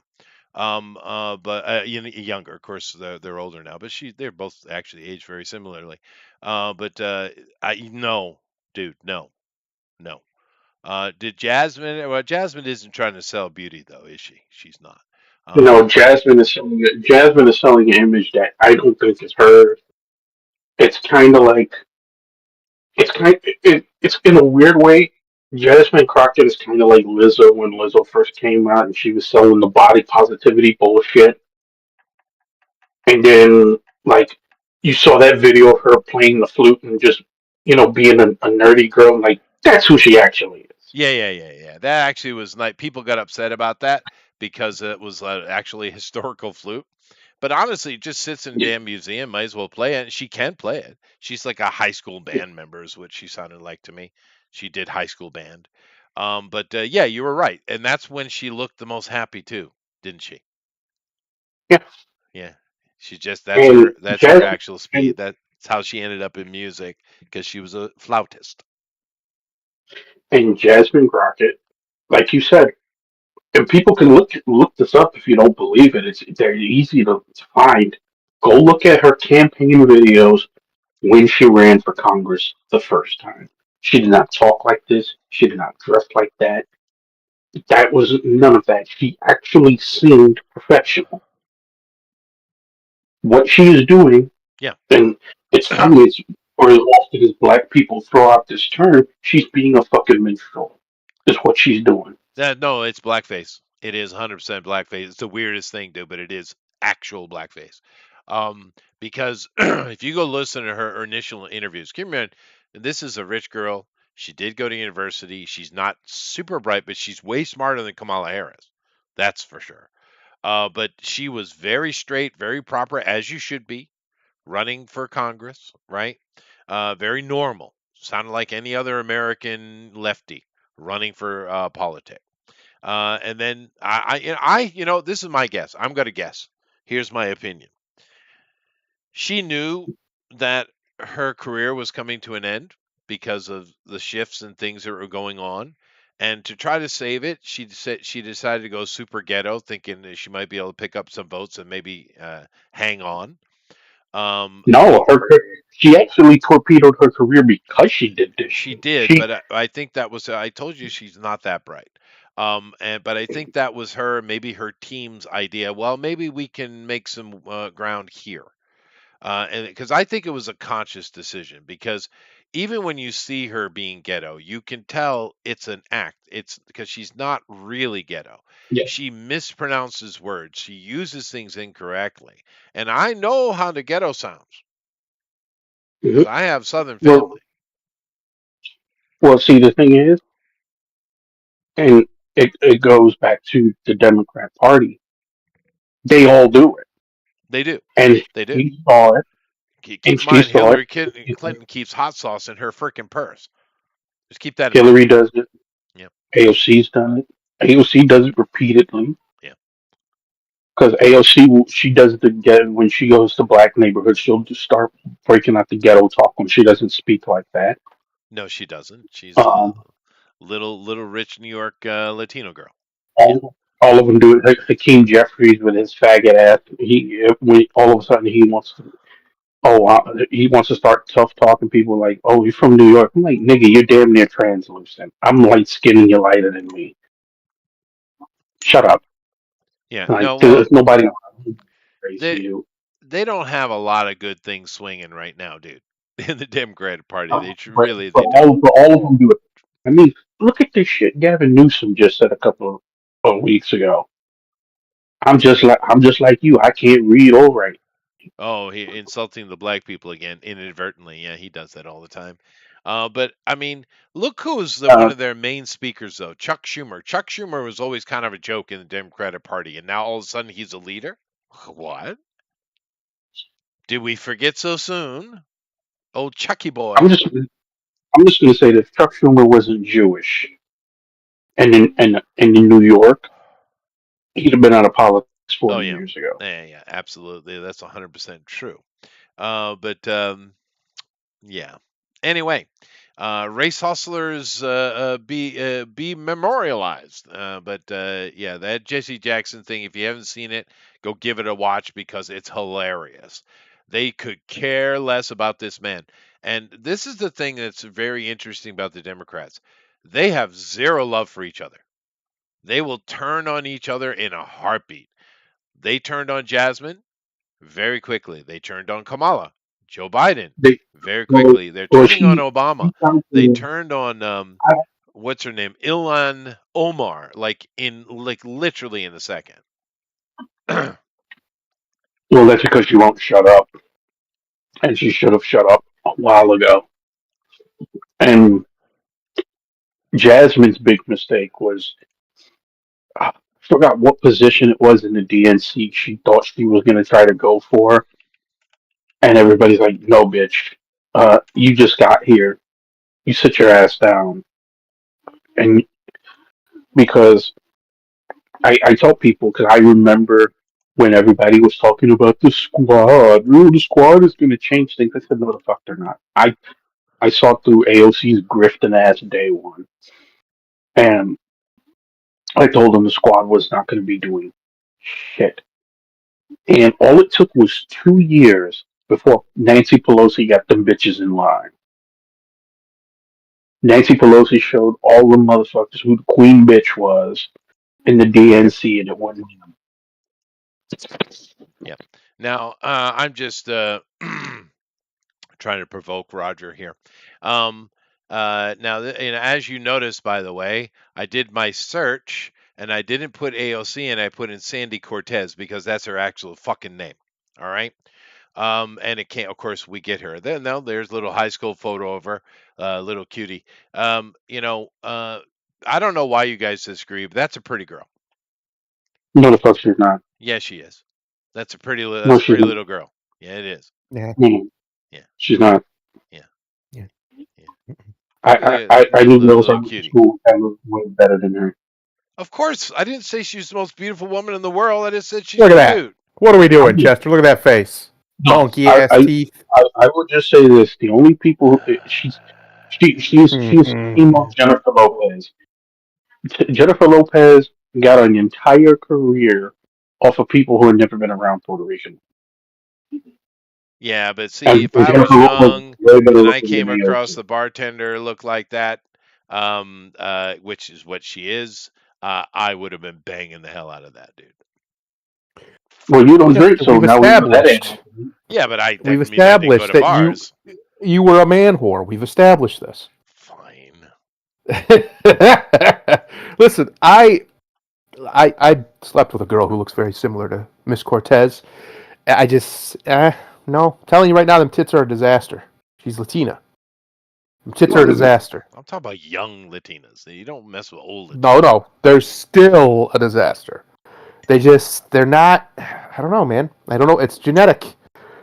But younger, of course, they're older now, but they're both actually aged very similarly. But I no, dude, no, no. Did Jasmine? Well, Jasmine isn't trying to sell beauty though, is she? She's not. No, Um, Jasmine is selling an image that I don't think is her. It's kind of like it's in a weird way. Jasmine Crockett is kind of like Lizzo when Lizzo first came out and she was selling the body positivity bullshit, and then like you saw that video of her playing the flute and just being a nerdy girl. Like that's who she actually is. yeah, yeah, yeah, yeah. That actually was like people got upset about that because it was actually a historical flute. But honestly, it just sits in a Yeah, damn museum. Might as well play it. She can play it. She's like a high school band member, is what she sounded like to me. She did high school band. But yeah, you were right, and that's when she looked the most happy too, didn't she? yeah. Yeah, she just And that's her Jasmine actual speed. and, That's how she ended up in music because she was a flautist. and Jasmine Crockett, like you said, and people can look this up if you don't believe it. They're easy to find. Go look at her campaign videos when she ran for Congress the first time. She did not talk like this. She did not dress like that. That was none of that. She actually seemed professional. What she is doing, Yeah. and it's funny, or as often as black people throw out this term, she's being a fucking minstrel. Is what she's doing. No, it's blackface. It is 100% blackface. It's the weirdest thing, dude, but it is actual blackface. Because if you go listen to her initial interviews, keep in mind, this is a rich girl. She did go to university. She's not super bright, but she's way smarter than Kamala Harris. That's for sure. But she was very straight, very proper, as you should be, running for Congress, right? Very normal. Sounded like any other American lefty running for politics. And then this is my guess. I'm going to guess. Here's my opinion. She knew that her career was coming to an end because of the shifts and things that were going on. And to try to save it, she decided to go super ghetto, thinking that she might be able to pick up some votes and maybe hang on. No, she actually torpedoed her career because she did this She shit. did, but I think that was I told you she's not that bright. But I think that was her, maybe her team's idea. Well, maybe we can make some ground here. And because I think it was a conscious decision, because even when you see her being ghetto, you can tell it's an act. It's because she's not really ghetto. Yeah. She mispronounces words. She uses things incorrectly. And I know how the ghetto sounds because Mhm. I have Southern Well, family. see, the thing is, and it goes back to the Democrat Party. They all do it, They do. and They do. he saw it, Keep and in she mind, saw it. Hillary Clinton keeps hot sauce in her freaking purse. Just keep that in mind. Hillary does it. Yeah. AOC's done it. AOC does it repeatedly. Yeah. because AOC she does the get when she goes to black neighborhoods, she'll just start breaking out the ghetto talk when she doesn't speak like that. No, she doesn't. She's a Um, little rich New York Latino girl. all of them do it. Hakeem Jeffries with his faggot ass. All of a sudden he wants to start tough talking people like, oh, you're from New York. I'm like, nigga, you're damn near translucent. I'm light skinned and you're lighter than me. Shut up. Yeah. Like, No, well, there's nobody crazy they you. they don't have a lot of good things swinging right now, dude. In the Democratic Party, they But, really but they don't. all of them do it. I mean, look at this shit Gavin Newsom just said a couple of weeks ago. I'm just like you. I can't read or write. Oh, he insulting the black people again inadvertently. Yeah, he does that all the time. But I mean, look who's one Uh, of their main speakers though, Chuck Schumer. Chuck Schumer was always kind of a joke in the Democratic Party, and now all of a sudden he's a leader. What? Did we forget so soon? Old Chucky I'm boy. just I'm just going to say that if Chuck Schumer wasn't Jewish and in New York, he'd have been out of politics Oh 40 yeah, years ago. yeah, absolutely. That's 100% true. But yeah. Anyway, race hustlers be memorialized. But yeah, that Jesse Jackson thing. If you haven't seen it, go give it a watch because it's hilarious. They could care less about this man. And this is the thing that's very interesting about the Democrats. They have zero love for each other. They will turn on each other in a heartbeat. They turned on Jasmine very quickly. They turned on Kamala, Joe Biden They very well, quickly. They're well turning on Obama. she comes They to, turned on I, what's her name, Ilhan Omar, like literally in a second. well, that's because she won't shut up, and she should have shut up a while ago. And Jasmine's big mistake was I forgot what position it was in the DNC she thought she was going to try to go for, and everybody's like, "No, bitch, you just got here. You sit your ass down." And because I tell people because I remember when everybody was talking about the squad, the squad is going to change things. I said, "No, the fuck they're not." I saw through AOC's grifting ass day one, and I told them the squad was not going to be doing shit. And all it took was 2 years before Nancy Pelosi got them bitches in line. Nancy Pelosi showed all the motherfuckers who the queen bitch was in the DNC, and it wasn't them. Yeah. Now I'm just trying to provoke Roger here. Um, now, as you noticed, by the way, I did my search and I didn't put AOC and I put in Sandy Cortez because that's her actual fucking name. All right. And it can't, of course, we get her. Then now there's a little high school photo of her, little cutie. I don't know why you guys disagree, but that's a pretty girl. No, the fuck she's not. Yeah, she is. That's a No, she's not. little girl. Yeah, it is. Yeah, No, no, Yeah, she's not. yeah, yeah. yeah. Look at I knew girls I little went to cutie. school that looked way better than her. Of course, I didn't say she's the most beautiful woman in the world. I just said she's Look at that. cute. What are we I doing, just, Chester? Look at that face. no, Donkey ass teeth. I will just say this: the only people she's emo Jennifer Lopez. Jennifer Lopez got an entire career off of people who had never been around Puerto Rican. Yeah, but see, And if I was Jennifer Lopez is young way better and I looking than came across AOC. the bartender looked like that, which is what she is, I would have been banging the hell out of that dude. Well, you don't drink, Chester, so we've now we know that ain't established. happening. Yeah, but that We've didn't mean I didn't go established to that bars. you were a man whore. We've established this. Fine. Listen, I slept with a girl who looks very similar to Miss Cortez. I just no, I'm telling you right now, them tits are a disaster. She's Latina. Them tits are a disaster. I'm talking about young Latinas. You don't mess with old No, Latinas. they're still a disaster. They're not. I don't know, man. I don't know. It's genetic.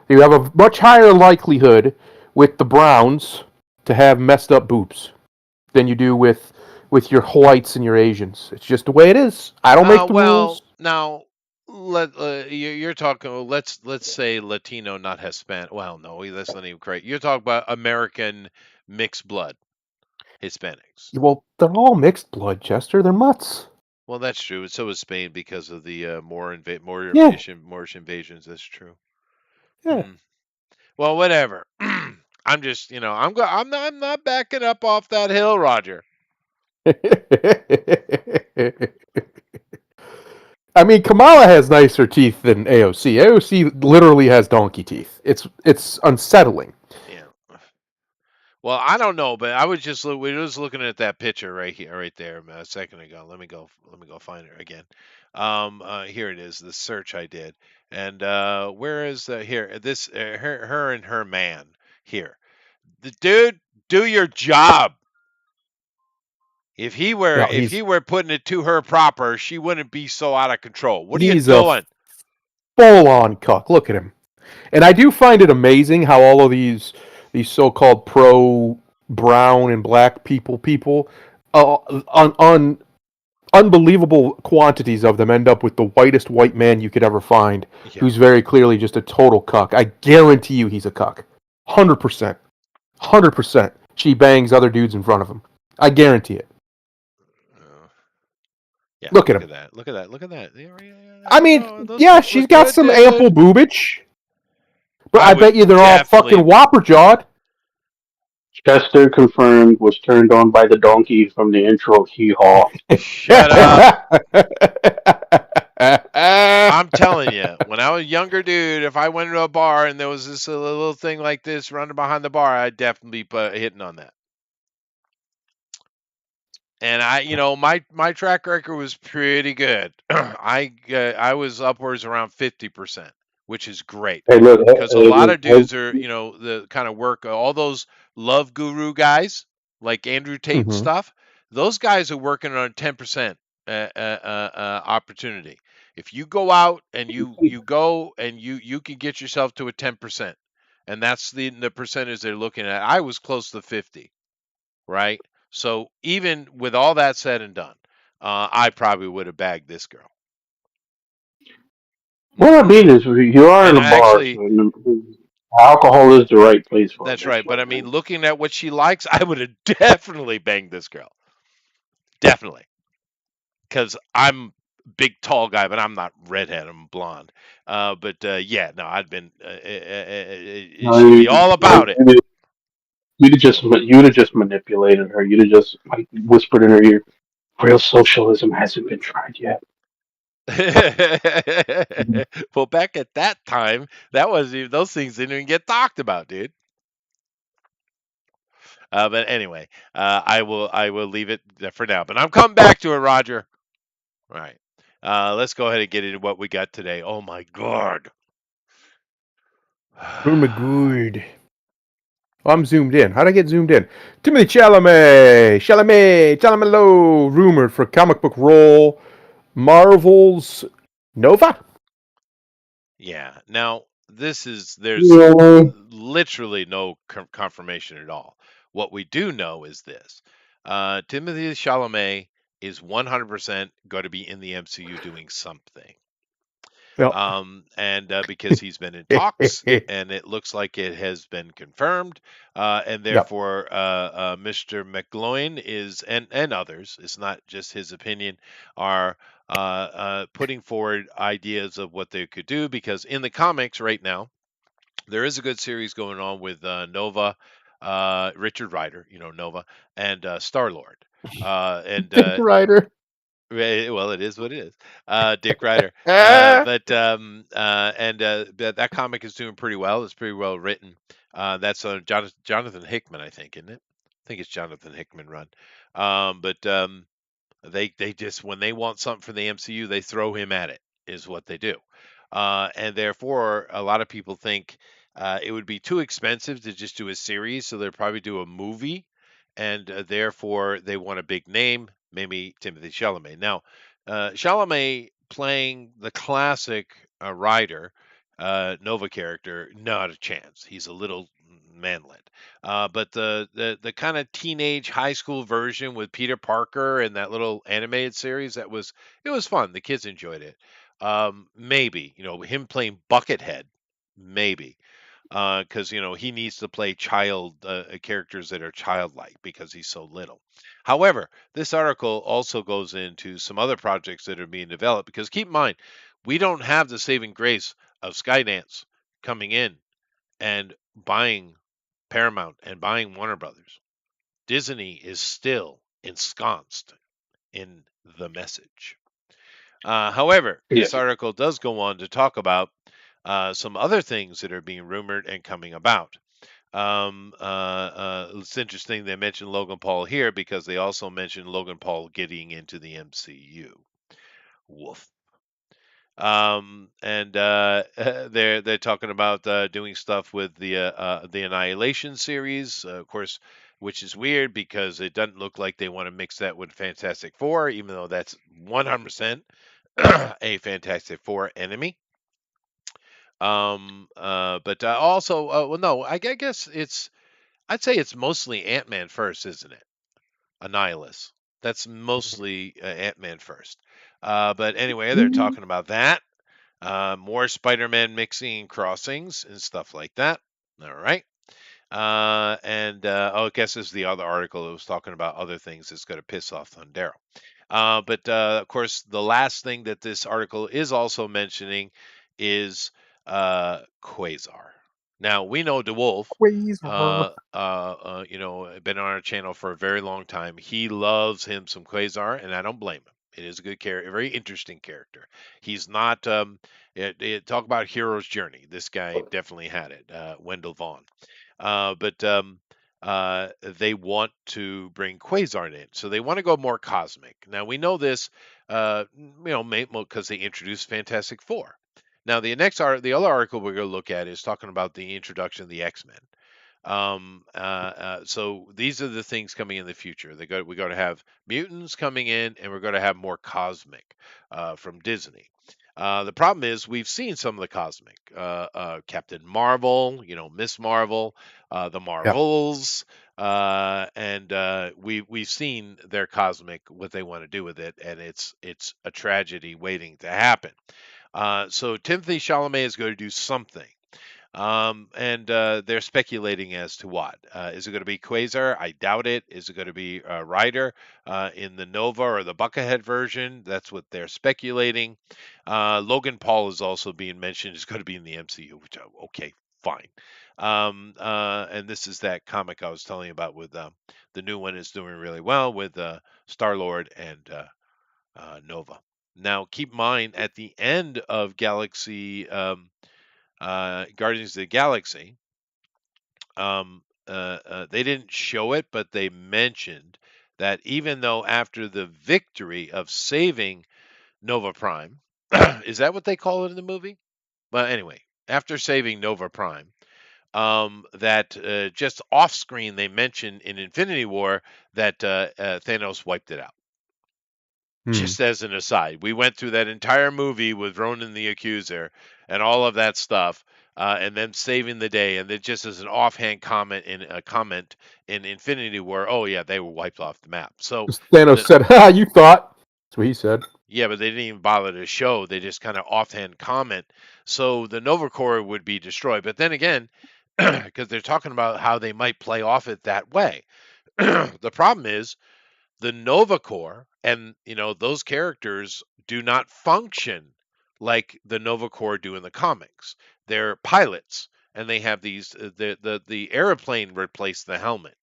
You have a much higher likelihood with the Browns to have messed up boobs than you do with your whites and your Asians. It's just the way it is. I don't make the Well, rules. now you're talking. Let's say Latino, not Hispanic. Well, no, that's not even correct. You're talking about American mixed blood Hispanics. Well, they're all mixed blood, Chester. They're mutts. Well, that's true. So is Spain because of the Yeah, Moorish invasions. That's true. yeah. Hmm. Well, whatever. I'm just, I'm not backing up off that hill, Roger. I mean, Kamala has nicer teeth than AOC. AOC literally has donkey teeth. It's unsettling. Yeah. Well, I don't know, but I was just we was looking at that picture right here, right there, a second ago. Let me go find it again. Here it is, the search I did, and where is here? This her and her man here. The dude, do your job. Yeah, If he were putting it to her proper, she wouldn't be so out of control. What are you he's a doing? full-on cuck. Look at him. And I do find it amazing how all of these so-called pro brown and black people on unbelievable quantities of them end up with the whitest white man you could ever find, Yeah. who's very clearly just a total cuck. I guarantee you he's a cuck. 100%. 100%. She bangs other dudes in front of him. I guarantee it. Yeah, Look at him. that. Look at that. Look at that. I mean, yeah, she's look got good, some dude. ample boobage. But I I would bet you they're all definitely- fucking whopper jawed. Chester confirmed was turned on by the donkey from the intro Hee Haw. Shut up. I'm telling you, when I was a younger dude, if I went to a bar and there was this little thing like this running behind the bar, I'd definitely be hitting on that. And my track record was pretty good. I was upwards around 50%, which is great. Hey, look, Because a lot of dudes are, the kind of work, all those love guru guys like Andrew Tate and Mhm. stuff. Those guys are working on a 10% opportunity. If you go out and you go and you can get yourself to a 10%, and that's the percentage they're looking at. I was close to 50, right? So even with all that said and done, I probably would have bagged this girl. What I mean is, you are in And a bar, actually, so alcohol is the right place for that's it. right. But I mean, looking at what she likes, I would have definitely banged this girl. Definitely. Because I'm a big, tall guy, but I'm not redhead. I'm blonde. Yeah, no, I'd been. She'd be all about it. You'd have just manipulated her. You'd have just like whispered in her ear, "Real socialism hasn't been tried yet." Well, back at that time, those things didn't even get talked about, dude. But anyway, I will leave it for now. But I'm coming back to it, Roger. All right. Let's go ahead and get into what we got today. Oh my god. Oh my god. I'm zoomed in. How'd I get zoomed in? Timothy Chalamet low, rumored for comic book role, Marvel's Nova. Yeah. Now there's Yeah. literally no confirmation at all. What we do know is this: Timothy Chalamet is 100% going to be in the MCU doing something. Yep. And because he's been in talks, and it looks like it has been confirmed, and therefore, Mr. McGloin is and others. It's not just his opinion. Are putting forward ideas of what they could do, because in the comics right now there is a good series going on with Nova, Richard Rider, Nova, and Star Lord, and Dick Rider. well, it is what it is. Dick Rider. That comic is doing pretty well. It's pretty well written. That's Jonathan Hickman, I think, isn't it? I think it's Jonathan Hickman run. They just, when they want something from the MCU, they throw him at it, is what they do. And therefore, a lot of people think it would be too expensive to just do a series, so they'll probably do a movie, and therefore they want a big name, maybe Timothy Chalamet. Now, Chalamet playing the classic Rider Nova character, not a chance. He's a little manlet. But the kind of teenage high school version with Peter Parker and that little animated series, it was fun. The kids enjoyed it. Maybe, him playing Buckethead, maybe, because he needs to play characters that are childlike because he's so little. However, this article also goes into some other projects that are being developed because keep in mind, we don't have the saving grace of Skydance coming in and buying Paramount and buying Warner Brothers. Disney is still ensconced in the message. However, this Yeah. article does go on to talk about some other things that are being rumored and coming about. It's interesting they mentioned Logan Paul here because they also mentioned Logan Paul getting into the MCU. Woof. And they're talking about doing stuff with the Annihilation series, of course, which is weird because it doesn't look like they want to mix that with Fantastic Four, even though that's 100% a Fantastic Four enemy. But also, well, no, I guess I'd say it's mostly Ant-Man first, isn't it? Annihilus. That's mostly Ant-Man first. But anyway, they're talking about that. More Spider-Man mixing and crossings and stuff like that. All right. I guess this is the other article that was talking about other things that's going to piss off Thundero. But of course, the last thing that this article is also mentioning is Quasar. Now we know DeWolf, been on our channel for a very long time. He loves him some Quasar, and I don't blame him. It is a good character, a very interesting character. He's not talk about hero's journey. This guy definitely had it. Wendell Vaughn. But they want to bring Quasar in, so they want to go more cosmic. Now we know this, because they introduced Fantastic Four. Now the other article we're going to look at is talking about the introduction of the X-Men. So these are the things coming in the future. We're going to have mutants coming in, and we're going to have more cosmic from Disney. The problem is we've seen some of the cosmic, Captain Marvel, Miss Marvel, the Marvels, and we've seen their cosmic, what they want to do with it, and it's a tragedy waiting to happen. So Timothy Chalamet is going to do something. And they're speculating as to what. Is it going to be Quasar? I doubt it. Is it going to be Ryder in the Nova or the Buckethead version? That's what they're speculating. Logan Paul is also being mentioned. Is going to be in the MCU, which, okay, fine. And this is that comic I was telling you about with the new one is doing really well with Star-Lord and Nova. Now, keep in mind, at the end of Guardians of the Galaxy, they didn't show it, but they mentioned that even though after the victory of saving Nova Prime, is that what they call it in the movie? Well, anyway, after saving Nova Prime, that just off screen they mentioned in Infinity War that Thanos wiped it out. Just as an aside, we went through that entire movie with Ronan the Accuser and all of that stuff, and then saving the day, and then just as an offhand comment in Infinity War, oh yeah, they were wiped off the map. So Thanos said, "Ha, you thought." That's what he said. yeah, but they didn't even bother to show. They just kind of offhand comment. So the Nova Corps would be destroyed. But then again, because they're talking about how they might play off it that way, the problem is the Nova Corps and those characters do not function like the Nova Corps do in the comics. They're pilots, and they have these the airplane replaced the helmet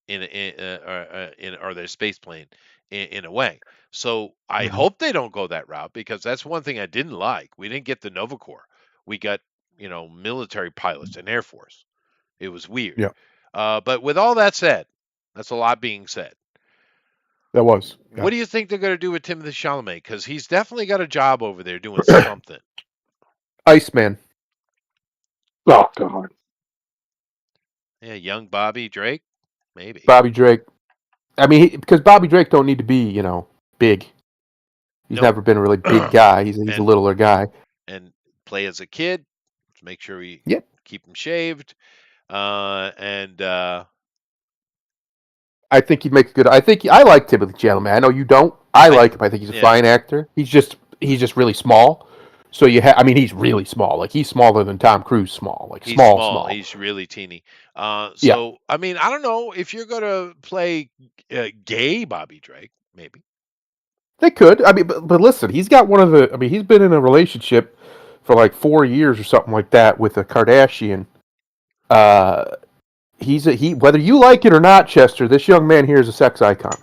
or their space plane in a way. So I hope they don't go that route because that's one thing I didn't like. We didn't get the Nova Corps. We got military pilots and Air Force. It was weird. Yeah. But with all that said, that's a lot being said. That was. Yeah. What do you think they're going to do with Timothy Chalamet? Because he's definitely got a job over there doing something. Iceman. Oh God. Yeah, young Bobby Drake, maybe. Bobby Drake. I mean, because Bobby Drake don't need to be, big. He's never been a really big guy. He's a littler guy. And play as a kid. Make sure we keep him shaved. I think he'd make a good. I like Timothy Chalamet. I know you don't. I like him. I think he's a fine actor. He's just really small. So I mean, he's really small. Like he's smaller than Tom Cruise small. Like He's small, small. small. He's really teeny. Yeah, So I mean, I don't know if you're gonna play gay Bobby Drake, maybe. they could. I mean, but listen, he's got one of the. I mean, he's been in a relationship for like 4 years or something like that with a Kardashian. He whether you like it or not, Chester, this young man here is a sex icon.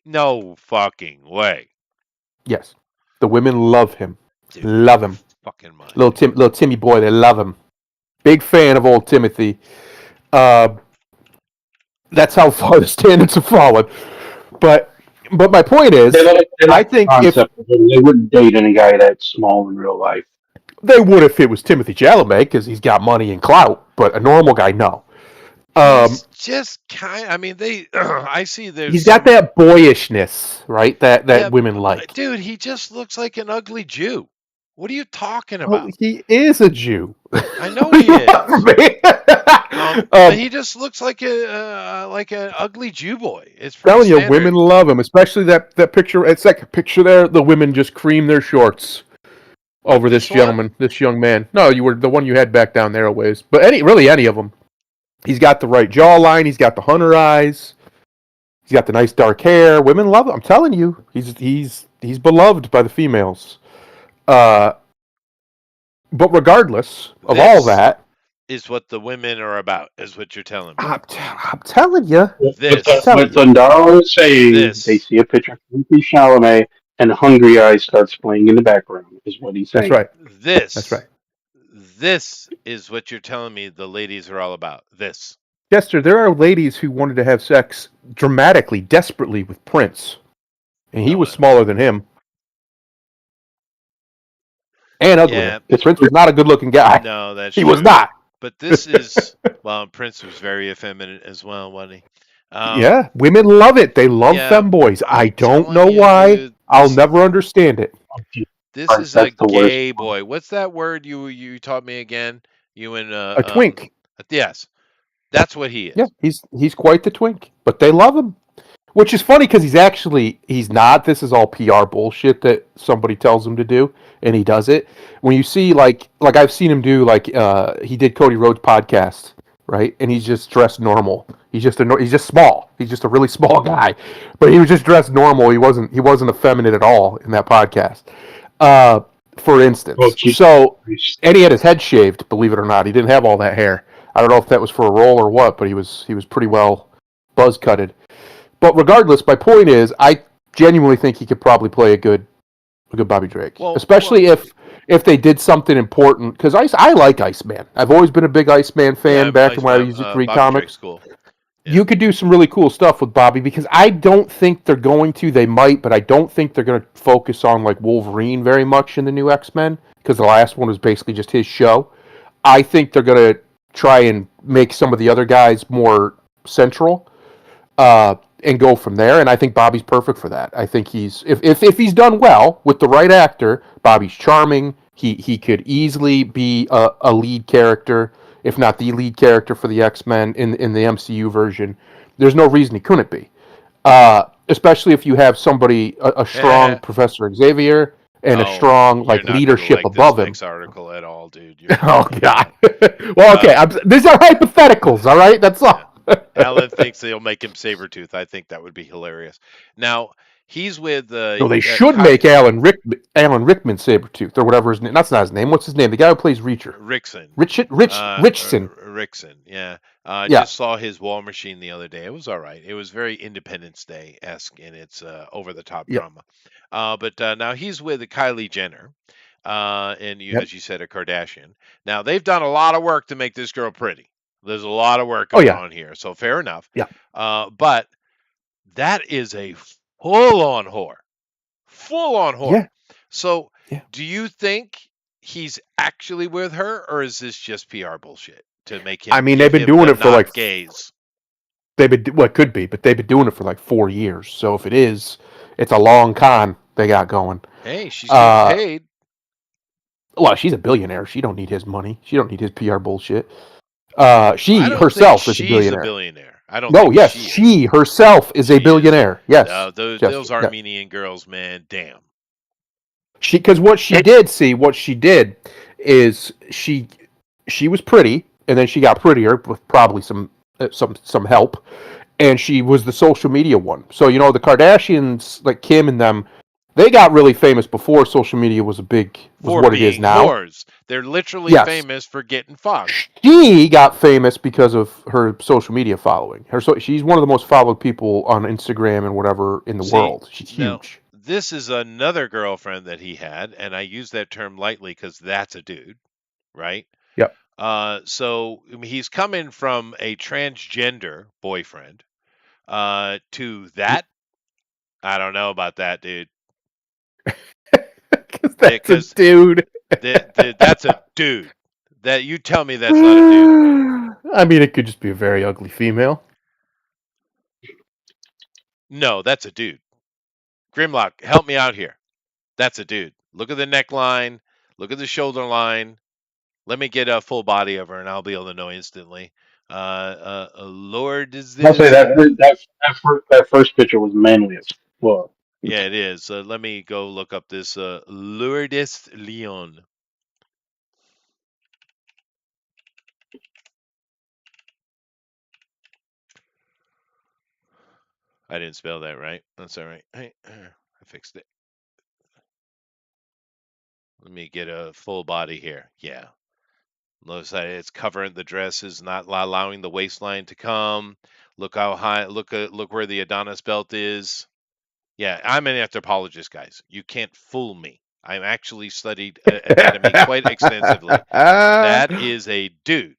No fucking way. Yes, the women love him. Dude, Love him. fucking mind. Little Timmy boy, they love him. Big fan of old Timothy. That's how far the standards have fallen. But my point is, I think if they wouldn't date any guy that's small in real life. they would if it was Timothy Chalamet because he's got money and clout, but a normal guy, no. He's just kind. I mean, they. I see there's. He's got that boyishness, right? That Yeah, women like. Dude, he just looks like an ugly Jew. What are you talking Oh, about? he is a Jew. I know he is. But he just looks like an ugly Jew boy. It's pretty telling you, standard. women love him, especially that picture. It's like a picture there. The women just cream their shorts over this gentleman, this young man. No, you were the one you had back down there a ways. But any of them. He's got the right jawline. He's got the hunter eyes. He's got the nice dark hair. Women love him. I'm telling you, he's beloved by the females. But regardless of all that, is what the women are about. Is what you're telling me. I'm telling you. What Thundaro is saying, they see a picture of Timothy Chalamet, and Hungry Eyes starts playing in the background. Is what he's saying. That's right. That's right. This is what you're telling me the ladies are all about. This. Chester, there are ladies who wanted to have sex dramatically, desperately with Prince. And he was smaller than him. And ugly. Yeah. Prince was not a good-looking guy. No, that's he true. was not. But this is... Well, Prince was very effeminate as well, wasn't he? Yeah, women love it. They love femboys. I don't know why. Dude, I'll never understand it. This is a gay boy. What's that word you taught me again? You and a twink. Yes, that's what he is. Yeah, he's quite the twink, but they love him, which is funny because he's not. This is all PR bullshit that somebody tells him to do, and he does it. When you see like I've seen him do he did Cody Rhodes' podcast, right? And he's just dressed normal. He's just small. He's just a really small guy, but he was just dressed normal. He wasn't effeminate at all in that podcast. For instance. And he had his head shaved, believe it or not. He didn't have all that hair. I don't know if that was for a role or what, but he was pretty well buzz cutted. But regardless, my point is, I genuinely think he could probably play a good Bobby Drake, especially if they did something important. Because I like Iceman. I've always been a big Iceman fan back when I used to read comics. Cool. Yeah. You could do some really cool stuff with Bobby because I don't think they're going to. They might, but I don't think they're going to focus on like Wolverine very much in the new X-Men because the last one was basically just his show. I think they're going to try and make some of the other guys more central and go from there. And I think Bobby's perfect for that. I think if he's done well with the right actor, Bobby's charming. He could easily be a lead character. If not the lead character for the X-Men in the MCU version. There's no reason he couldn't be. Especially if you have somebody, a strong Professor Xavier and a strong leadership above him. This article at all, dude. Oh, God. Well, okay. These are hypotheticals, all right? That's all. Alan thinks they'll make him Sabretooth. I think that would be hilarious. Now, he's with... no, they should make Alan Rickman Sabretooth, or whatever his name. That's not his name. What's his name? The guy who plays Reacher. Rickson. Rickson. Rickson, yeah. I just saw his War Machine the other day. It was all right. It was very Independence Day-esque in its over-the-top drama. But now he's with Kylie Jenner, and as you said, a Kardashian. Now, they've done a lot of work to make this girl pretty. There's a lot of work going on here, so fair enough. Yeah. But that is a full-on whore. Full-on whore. Yeah. So, do you think he's actually with her, or is this just PR bullshit to make him? I mean, they've been doing it for like gays. It could be, but they've been doing it for like 4 years. So if it is, it's a long con they got going. Hey, she's getting paid. Well, she's a billionaire. She don't need his money. She don't need his PR bullshit. She herself is a billionaire. I don't. No, yes, she herself is a billionaire. Yes, those Armenian girls, man, damn. because what she did is she was pretty, and then she got prettier with probably some help, and she was the social media one. So the Kardashians, like Kim and them, they got really famous before social media was For what it is being now. whores. They're literally Yes, famous for getting fucked. she got famous because of her social media following. She's one of the most followed people on Instagram and whatever in the See, world. She's now huge. this is another girlfriend that he had, and I use that term lightly because that's a dude, right? Yep. So he's coming from a transgender boyfriend to that. I don't know about that, dude. Because that's a Because dude. that's a dude. That you tell me that's not a dude. I mean, it could just be a very ugly female. No, that's a dude. Grimlock, help me out here. That's a dude. Look at the neckline. Look at the shoulder line. Let me get a full body of her, and I'll be able to know instantly. Lord, is I'll say this? that first picture was manly as well. Yeah, it is. Let me go look up this Lourdes Leon. I didn't spell that right. That's all right. Hey, I fixed it. Let me get a full body here. Yeah. Notice that it's covering the dress is not allowing the waistline to come. Look how high. Look where the Adonis belt is. Yeah, I'm an anthropologist, guys. You can't fool me. I've actually studied anatomy quite extensively. That is a dude.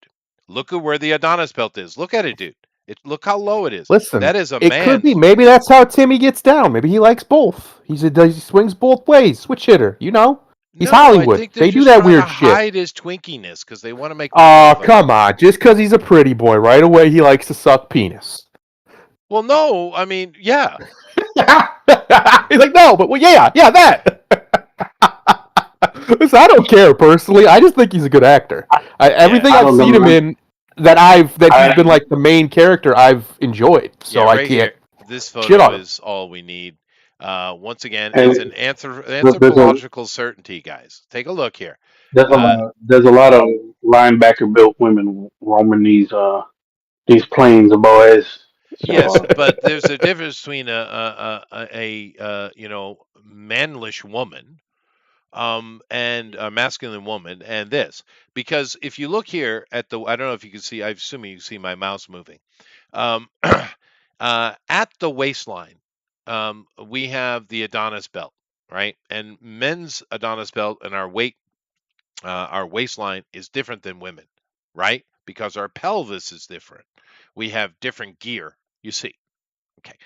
Look at where the Adonis belt is. Look at it, dude. Look how low it is. Listen, That is a it could be. man's. Maybe that's how Timmy gets down. Maybe he likes both. He swings both ways. Switch hitter. He's No, I Hollywood. think they're They do just that trying to weird shit. hide his twinkiness because they want to make money Oh, off of him. come on. Just because he's a pretty boy, right away he likes to suck penis. Well, no, I mean, yeah. He's like, no, but yeah, that. Listen, I don't care personally. I just think he's a good actor. Everything I I've don't know, seen him man. in he's been like the main character, I've enjoyed. So Yeah, I right can't here. This shit photo on him. is all we need. Once again, And it's an there's a anthropological certainty, guys. Take a look here. there's a lot of linebacker built women roaming these plains, boys. So Yes, but there's a difference between manlish woman, and a masculine woman, and this. Because if you look here at I don't know if you can see. I'm assuming you see my mouse moving. Um, at the waistline, we have the Adonis belt, right? And men's Adonis belt and our waistline is different than women, right? Because our pelvis is different. We have different gear, you see. Okay.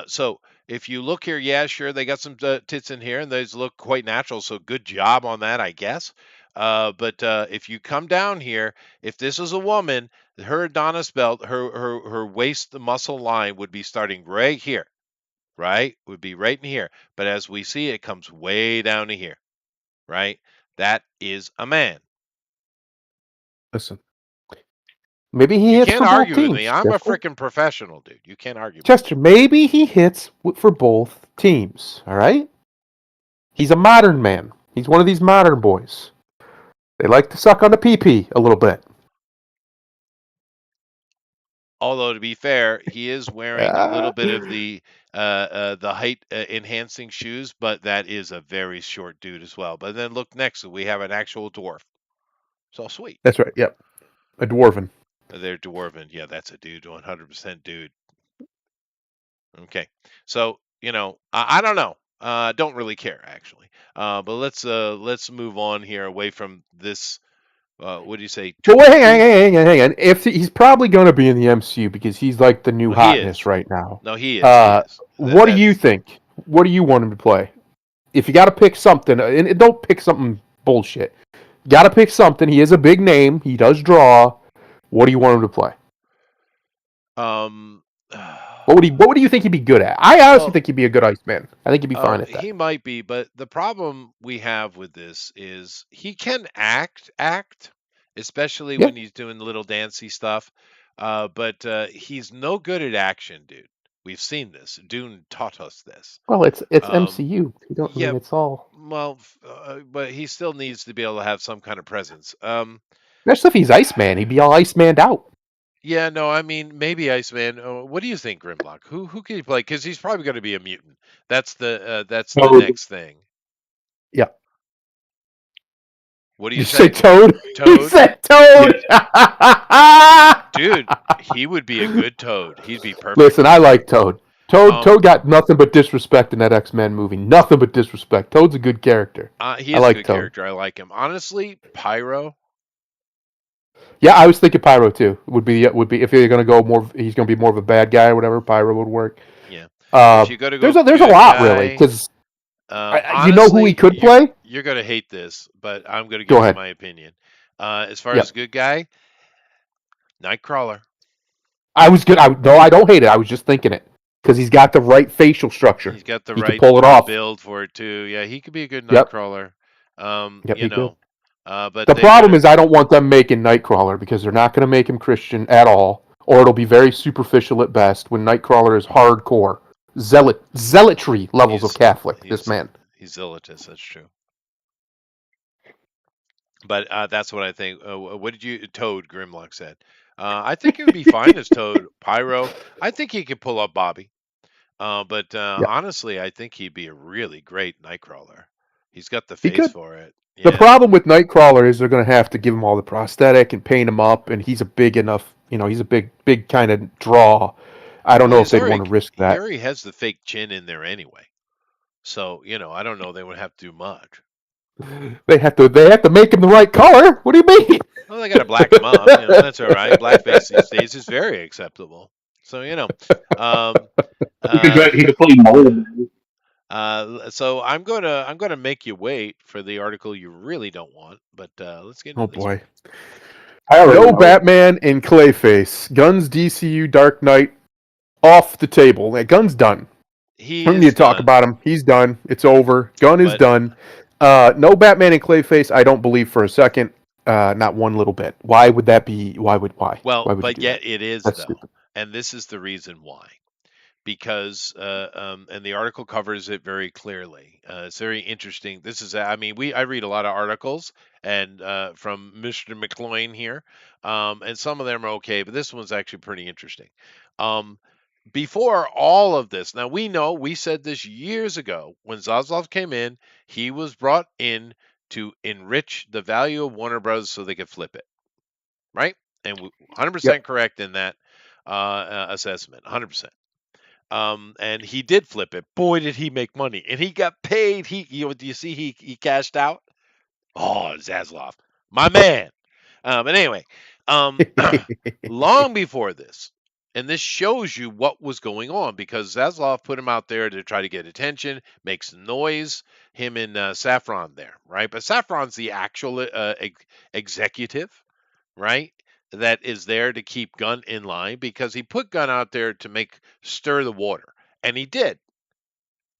So if you look here, yeah, sure, they got some tits in here, and those look quite natural. So good job on that, I guess. But if you come down here, if this is a woman, her Adonis belt, her waist muscle line would be starting right here, right? Would be right in here. But as we see, it comes way down to here, right? That is a man. Listen. Maybe he You hits can't for both argue with teams. me. I'm a Chester. freaking professional, dude. You can't argue with me. Chester, maybe he hits for both teams. All right. He's a modern man. He's one of these modern boys. They like to suck on the pee a little bit. Although to be fair, he is wearing a little bit of the height enhancing shoes, but that is a very short dude as well. But then look next, we have an actual dwarf. So sweet. That's right. Yep. A dwarven. They're dwarven. Yeah, that's a dude, 100% dude. Okay, so I don't know. Don't really care actually. But let's move on here away from this. What do you say? But wait, hang on. If he's probably going to be in the MCU because he's like the new Well, he hotness is. right now. No, he is. He is. What do you think? What do you want him to play? If you got to pick something, and don't pick something bullshit. Got to pick something. He is a big name. He does draw. What do you want him to play? Um. What do you think he'd be good at? I honestly think he'd be a good Iceman. I think he'd be fine at that. He might be, but the problem we have with this is he can act, especially when he's doing little dancey stuff. But he's no good at action, dude. We've seen this. Dune taught us this. Well, it's Um, MCU. You don't. I yeah, mean, it's all. well, but he still needs to be able to have some kind of presence. Especially if he's Iceman, he'd be all Iceman'd out. Yeah, no, I mean maybe Iceman. What do you think, Grimlock? Who can he play? Because he's probably going to be a mutant. That's the So next thing. Yeah. What do You you say say? Toad? You Toad? said Toad. Dude, he would be a good Toad. He'd be perfect. Listen, I like Toad. Um, Toad got nothing but disrespect in that X-Men movie. Nothing but disrespect. Toad's a good character. he I is a like good Toad. character. I like him. Honestly, Pyro. Yeah, I was thinking Pyro too. Would be if you're gonna go more. He's gonna be more of a bad guy or whatever. Pyro would work. Yeah. If you got to go There's a good lot guy, really because you know who he honestly, could play. You're gonna hate this, but I'm gonna Go give you ahead. my opinion. As far Yep. as good guy, Nightcrawler. I was good. No, I don't hate it. I was just thinking it because he's got the right facial structure. He's got the He right could pull it off. build for it too. Yeah, he could be a good Yep. Nightcrawler. Yep, You he know, could. but The problem is I don't want them making Nightcrawler because they're not going to make him Christian at all, or it'll be very superficial at best. When Nightcrawler is hardcore zealotry levels of Catholic. This man. He's zealotous. That's true. But that's what I think. What did you Toad Grimlock said? I think it would be fine as Toad. Pyro. I think he could pull up Bobby. But honestly, I think he'd be a really great Nightcrawler. He's got the face for it. Yeah. The problem with Nightcrawler is they're going to have to give him all the prosthetic and paint him up, and he's a big enough, he's a big kind of draw. I don't know if they'd want to risk that. He already has the fake chin in there anyway. So, I don't know they would have to do much. They have to make him the right color. What do you mean? Well, they got to black him up. That's all right. Blackface these days is very acceptable. So, he could play Mole. So I'm gonna make you wait for the article you really don't want, but let's get into this. Oh boy. No Batman and Clayface. Gunn's DCU Dark Knight off the table. That Gunn's done. We don't need to talk about him. He's done. It's over. Gunn is done. No Batman and Clayface, I don't believe for a second. Not one little bit. Why would that be? Why? Well, why would but yet it is That's though, stupid. And this is the reason why. Because and the article covers it very clearly. It's very interesting. This is, I read a lot of articles and from Mr. McCloyne here, and some of them are okay, but this one's actually pretty interesting. Before all of this, now we said this years ago when Zaslav came in, he was brought in to enrich the value of Warner Bros. So they could flip it, right? And 100% correct in that assessment, 100%. And he did flip it. Boy, did he make money, and he got paid. Do you see he cashed out? Oh, Zaslav, my man. But anyway, long before this, and this shows you what was going on because Zaslav put him out there to try to get attention, make some noise. Him and Saffron there, right? But Saffron's the actual executive, right? That is there to keep Gunn in line because he put Gunn out there to stir the water, and he did.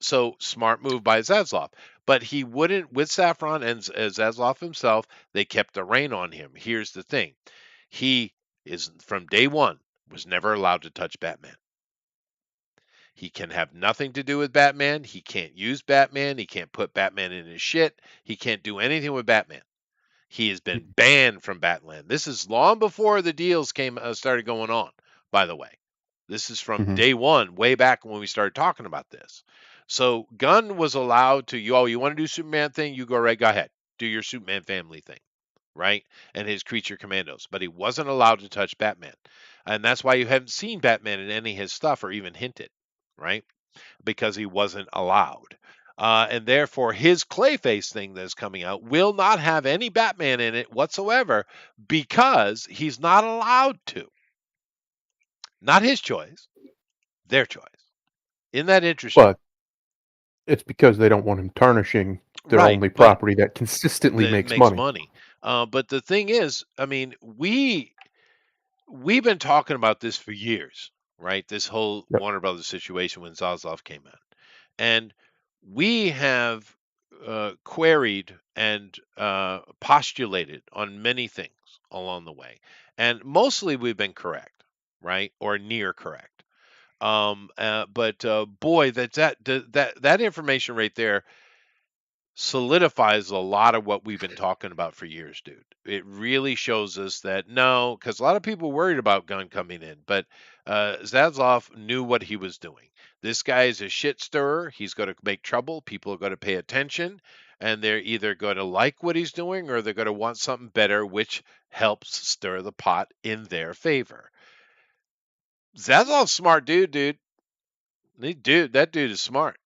So smart move by Zaslav, but he wouldn't with Saffron and Zaslav himself. They kept the rein on him. Here's the thing: he is from day one was never allowed to touch Batman. He can have nothing to do with Batman. He can't use Batman. He can't put Batman in his shit. He can't do anything with Batman. He has been banned from Batland. This is long before the deals started going on, by the way. This is from day one, way back when we started talking about this. So Gunn was allowed to, you want to do Superman thing? You go ahead. Do your Superman family thing, right? And his creature commandos. But he wasn't allowed to touch Batman. And that's why you haven't seen Batman in any of his stuff or even hinted, right? Because he wasn't allowed. And therefore, his Clayface thing that's coming out will not have any Batman in it whatsoever because he's not allowed to. Not his choice, their choice. Isn't that interesting? But it's because they don't want him tarnishing their only property that consistently makes money. But the thing is, we've been talking about this for years, right? This whole Warner Brothers situation when Zaslav came out. And we have queried and postulated on many things along the way. And mostly we've been correct, right? Or near correct. But boy, that information right there solidifies a lot of what we've been talking about for years, dude. It really shows us that no, because a lot of people worried about Gunn coming in, but Zaslav knew what he was doing. This guy is a shit stirrer. He's going to make trouble. People are going to pay attention, and they're either going to like what he's doing or they're going to want something better, which helps stir the pot in their favor. Zaslav's smart dude. That dude is smart.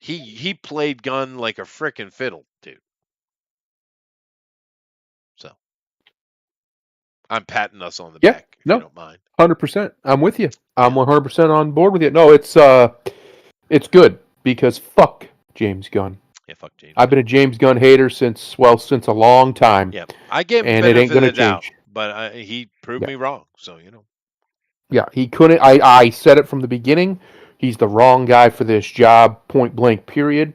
He played Gunn like a frickin' fiddle, dude. So I'm patting us on the Yeah, back, if no. you don't mind. 100%. I'm with you. I'm 100% on board with you. No, it's good because fuck James Gunn. Yeah, fuck James. I've been a James Gunn hater since a long time. Yeah, I gave him and it ain't benefit of gonna the doubt, change. but he proved me wrong. So Yeah, he couldn't. I said it from the beginning. He's the wrong guy for this job, point blank, period.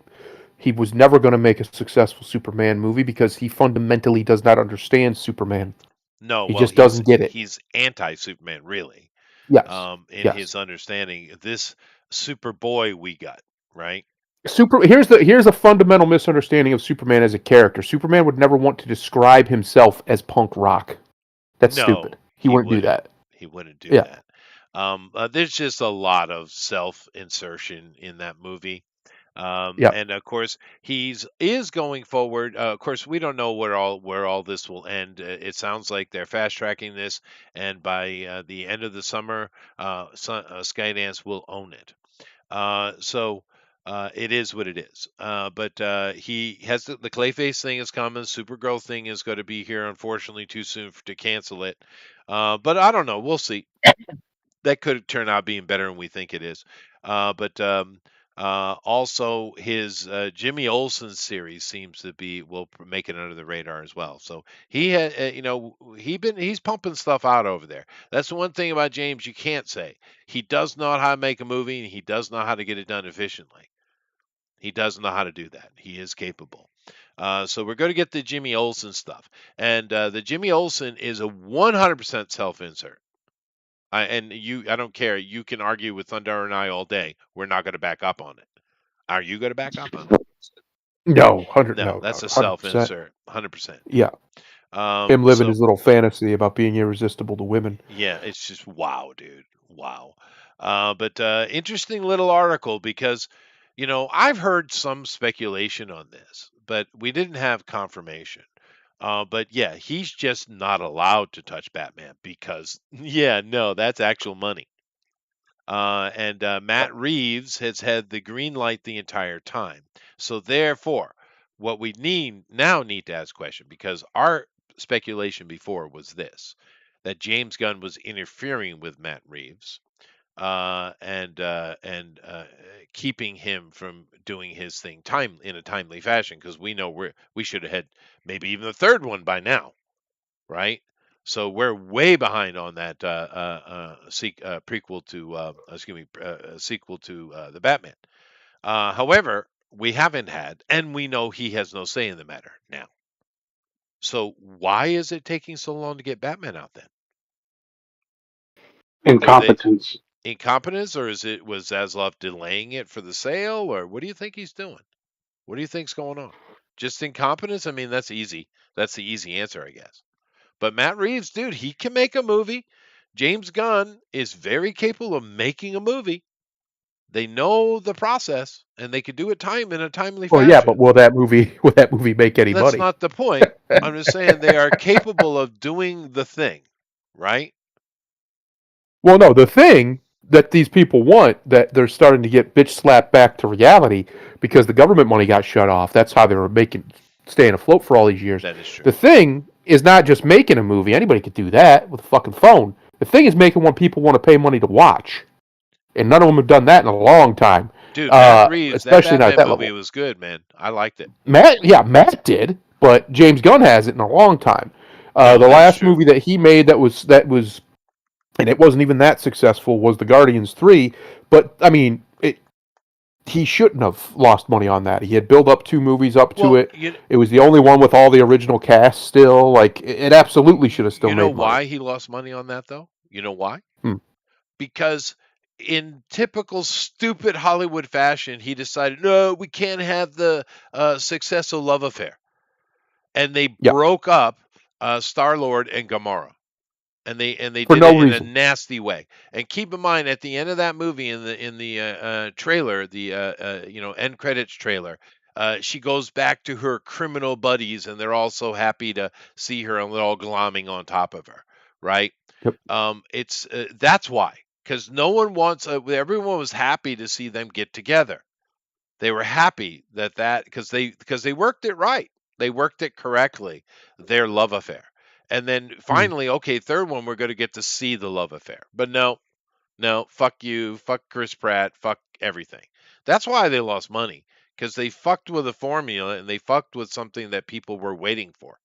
He was never going to make a successful Superman movie because he fundamentally does not understand Superman. No, he just doesn't get it. He's anti-Superman, really. Yes. In his understanding, this Superboy we got, right? Here's a fundamental misunderstanding of Superman as a character. Superman would never want to describe himself as punk rock. That's stupid. He wouldn't do that. He wouldn't do that. There's just a lot of self-insertion in that movie. And of course, is going forward. Of course, we don't know where all this will end. It sounds like they're fast tracking this, and by the end of the summer, Skydance will own it. So it is what it is. But he has the Clayface thing is coming. Supergirl thing is going to be here, unfortunately, too soon to cancel it. But I don't know. We'll see. That could turn out being better than we think it is. But also his Jimmy Olsen series seems to will make it under the radar as well. So he had, he's pumping stuff out over there. That's the one thing about James you can't say. He does know how to make a movie, and he does know how to get it done efficiently. He does know how to do that. He is capable. So we're going to get the Jimmy Olsen stuff, and the Jimmy Olsen is a 100% self-insert. I don't care. You can argue with Thunder and I all day. We're not going to back up on it. Are you going to back up on it? No, that's a self-insert, 100%. Yeah. Him living his little fantasy about being irresistible to women. Yeah, it's just wow, dude. Wow. But interesting little article because, I've heard some speculation on this, but we didn't have confirmation. But yeah, he's just not allowed to touch Batman because, that's actual money. And Matt Reeves has had the green light the entire time. So therefore, what we now need to ask a question, because our speculation before was this, that James Gunn was interfering with Matt Reeves and keeping him from doing his thing in a timely fashion, because we know we should have had maybe even the third one by now, right? So we're way behind on that prequel to sequel to the Batman. However, we haven't had, and we know he has no say in the matter now. So why is it taking so long to get Batman out then? Incompetence. Incompetence, or was Zaslav delaying it for the sale, or what do you think he's doing? What do you think's going on? Just incompetence? I mean, that's easy. That's the easy answer, I guess. But Matt Reeves, dude, he can make a movie. James Gunn is very capable of making a movie. They know the process, and they could do it in a timely fashion. Well, yeah, but will that movie make any money? That's not the point. I'm just saying they are capable of doing the thing, right? Well, no, the thing that these people want, that they're starting to get bitch slapped back to reality because the government money got shut off. That's how they were staying afloat for all these years. That is true. The thing is not just making a movie. Anybody could do that with a fucking phone. The thing is making what people want to pay money to watch. And none of them have done that in a long time. Dude, Matt Reeves, especially that Batman movie was good, man. I liked it. Matt did, but James Gunn hasn't in a long time. The last movie that he made that was, and it wasn't even that successful, was The Guardians 3. But I mean, he shouldn't have lost money on that. He had built up 2 movies up to it. It was the only one with all the original cast still. Like, it absolutely should have still made money. You know why he lost money on that, though? You know why? because in typical stupid Hollywood fashion, he decided, no, we can't have the successful love affair. And they Yep. broke up Star-Lord and Gamora. And they For did no it in a reason. nasty way. And keep in mind, at the end of that movie, in the trailer, the end credits trailer, she goes back to her criminal buddies, and they're all so happy to see her, and they're all glomming on top of her, right? Yep. It's that's why, because no one wants. Everyone was happy to see them get together. They were happy that because they worked it right. They worked it correctly. Their love affair. And then finally, okay, third one, we're going to get to see the love affair. But no, fuck you, fuck Chris Pratt, fuck everything. That's why they lost money, because they fucked with a formula and they fucked with something that people were waiting for.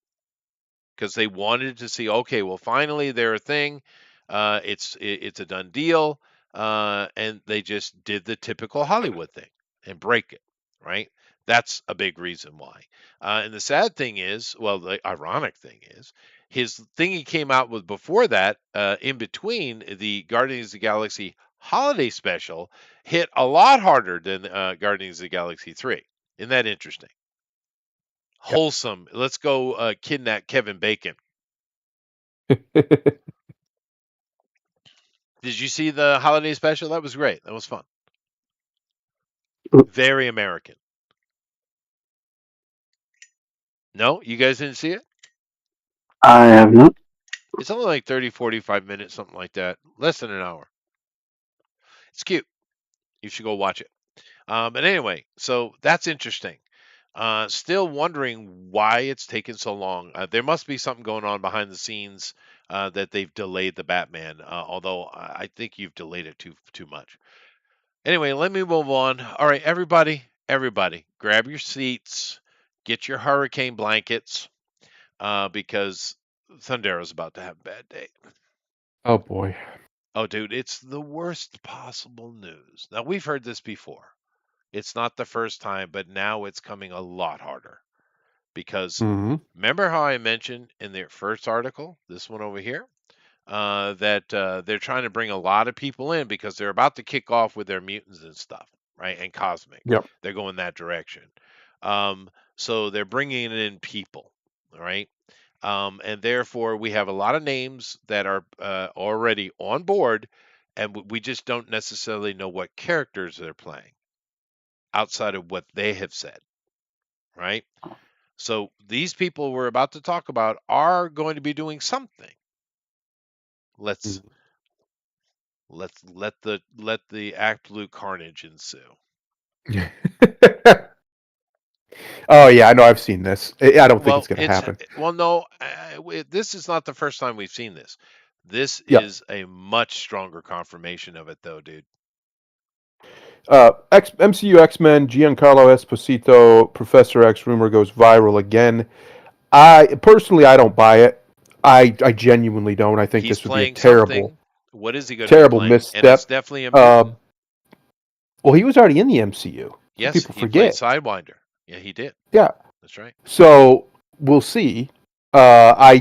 Because they wanted to see, okay, well, finally they're a thing. It's a done deal, and they just did the typical Hollywood thing and break it, right? That's a big reason why. And the sad thing is, well, the ironic thing is, his thing he came out with before that, in between the Guardians of the Galaxy holiday special, hit a lot harder than Guardians of the Galaxy 3. Isn't that interesting? Wholesome. Let's go kidnap Kevin Bacon. Did you see the holiday special? That was great. That was fun. Very American. No, you guys didn't see it? I have not. It's only like 30, 45 minutes, something like that. Less than an hour. It's cute. You should go watch it. But anyway, so that's interesting. Still wondering why it's taken so long. There must be something going on behind the scenes that they've delayed the Batman. Although I think you've delayed it too much. Anyway, let me move on. All right, everybody, grab your seats, get your hurricane blankets, because Thundero's about to have a bad day. Oh boy. Oh, dude, it's the worst possible news. Now, we've heard this before. It's not the first time, but now it's coming a lot harder. Because remember how I mentioned in their first article, this one over here, that they're trying to bring a lot of people in because they're about to kick off with their mutants and stuff, right? And cosmic. Yep. They're going that direction. So they're bringing in people, right? And therefore, we have a lot of names that are already on board, and we just don't necessarily know what characters they're playing outside of what they have said, right? So these people we're about to talk about are going to be doing something. Let's let the absolute carnage ensue. Oh yeah, I know. I've seen this. I don't think it's going to happen. Well, no, this is not the first time we've seen this. This is a much stronger confirmation of it, though, dude. MCU X-Men, Giancarlo Esposito, Professor X rumor goes viral again. I don't buy it. I genuinely don't. I think this would be a terrible. Something. What is he going terrible to be misstep? And it's definitely a mutant. Well, he was already in the MCU. Yes, people he forget. played Sidewinder. Yeah, he did. Yeah, that's right. So we'll see. I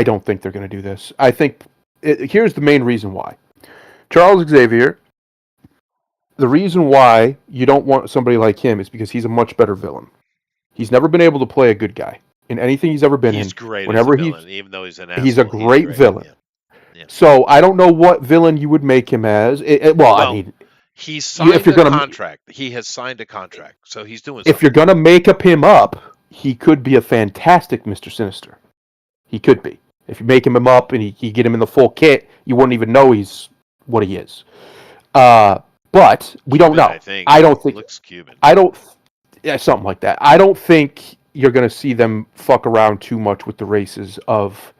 don't think they're going to do this. I think here's the main reason why. Charles Xavier. The reason why you don't want somebody like him is because he's a much better villain. He's never been able to play a good guy in anything he's ever been in. He's great whenever as a villain, even though he's an asshole. He's a great villain. Yeah. So I don't know what villain you would make him as. I mean, he's signed a contract. He has signed a contract, so he's doing something. If you're going to make him up, he could be a fantastic Mr. Sinister. He could be. If you make him up and you get him in the full kit, you wouldn't even know he's what he is. But we don't know. I don't think. Looks Cuban. Something like that. I don't think you're going to see them fuck around too much with the races of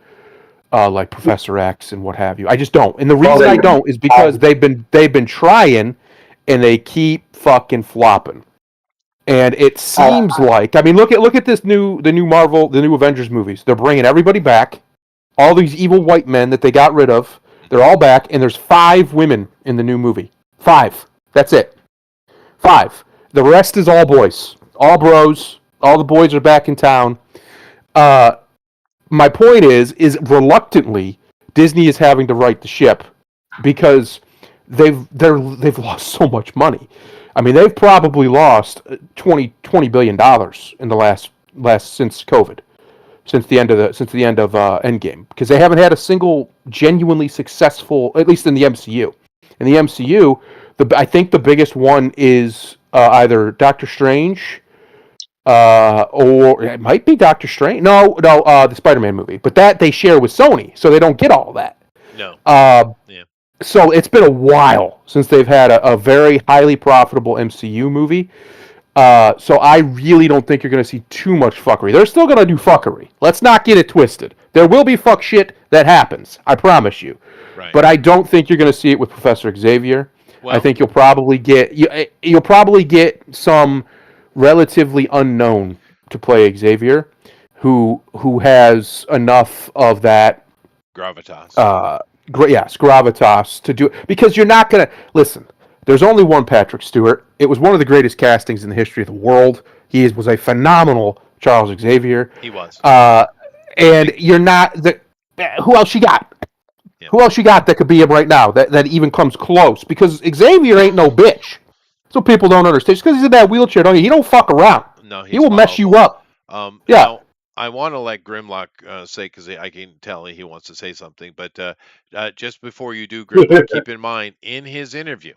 like Professor X and what have you. I just don't. And the reason I don't is because they've been trying and they keep fucking flopping. And it seems like, I mean, look at the new Marvel, the new Avengers movies. They're bringing everybody back. All these evil white men that they got rid of, they're all back, and there's 5 women in the new movie. 5. That's it. 5. The rest is all boys. All bros. All the boys are back in town. My point is reluctantly, Disney is having to right the ship because they've lost so much money. I mean, they've probably lost $20 billion in the last since COVID, since the end of Endgame, because they haven't had a single genuinely successful, at least in the MCU. In the MCU, I think the biggest one is either Doctor Strange, or it might be Doctor Strange. No, the Spider-Man movie, but that they share with Sony, so they don't get all that. No. Yeah. So it's been a while since they've had a very highly profitable MCU movie. So I really don't think you're going to see too much fuckery. They're still going to do fuckery. Let's not get it twisted. There will be fuck shit that happens. I promise you. Right. But I don't think you're going to see it with Professor Xavier. Well, I think you'll probably get some relatively unknown to play Xavier, who has enough of that gravitas. Yes, gravitas to do it, because you're not going to listen. There's only one Patrick Stewart. It was one of the greatest castings in the history of the world. He was a phenomenal Charles Xavier. He was. And you're not who else you got? Yeah. Who else you got that could be him right now that even comes close? Because Xavier ain't no bitch. So people don't understand. Just because he's in that wheelchair, he don't fuck around. No, he will mess you up. Yeah. Now, I want to let Grimlock say, because I can tell he wants to say something. But just before you do, Grimlock, keep in mind, in his interview,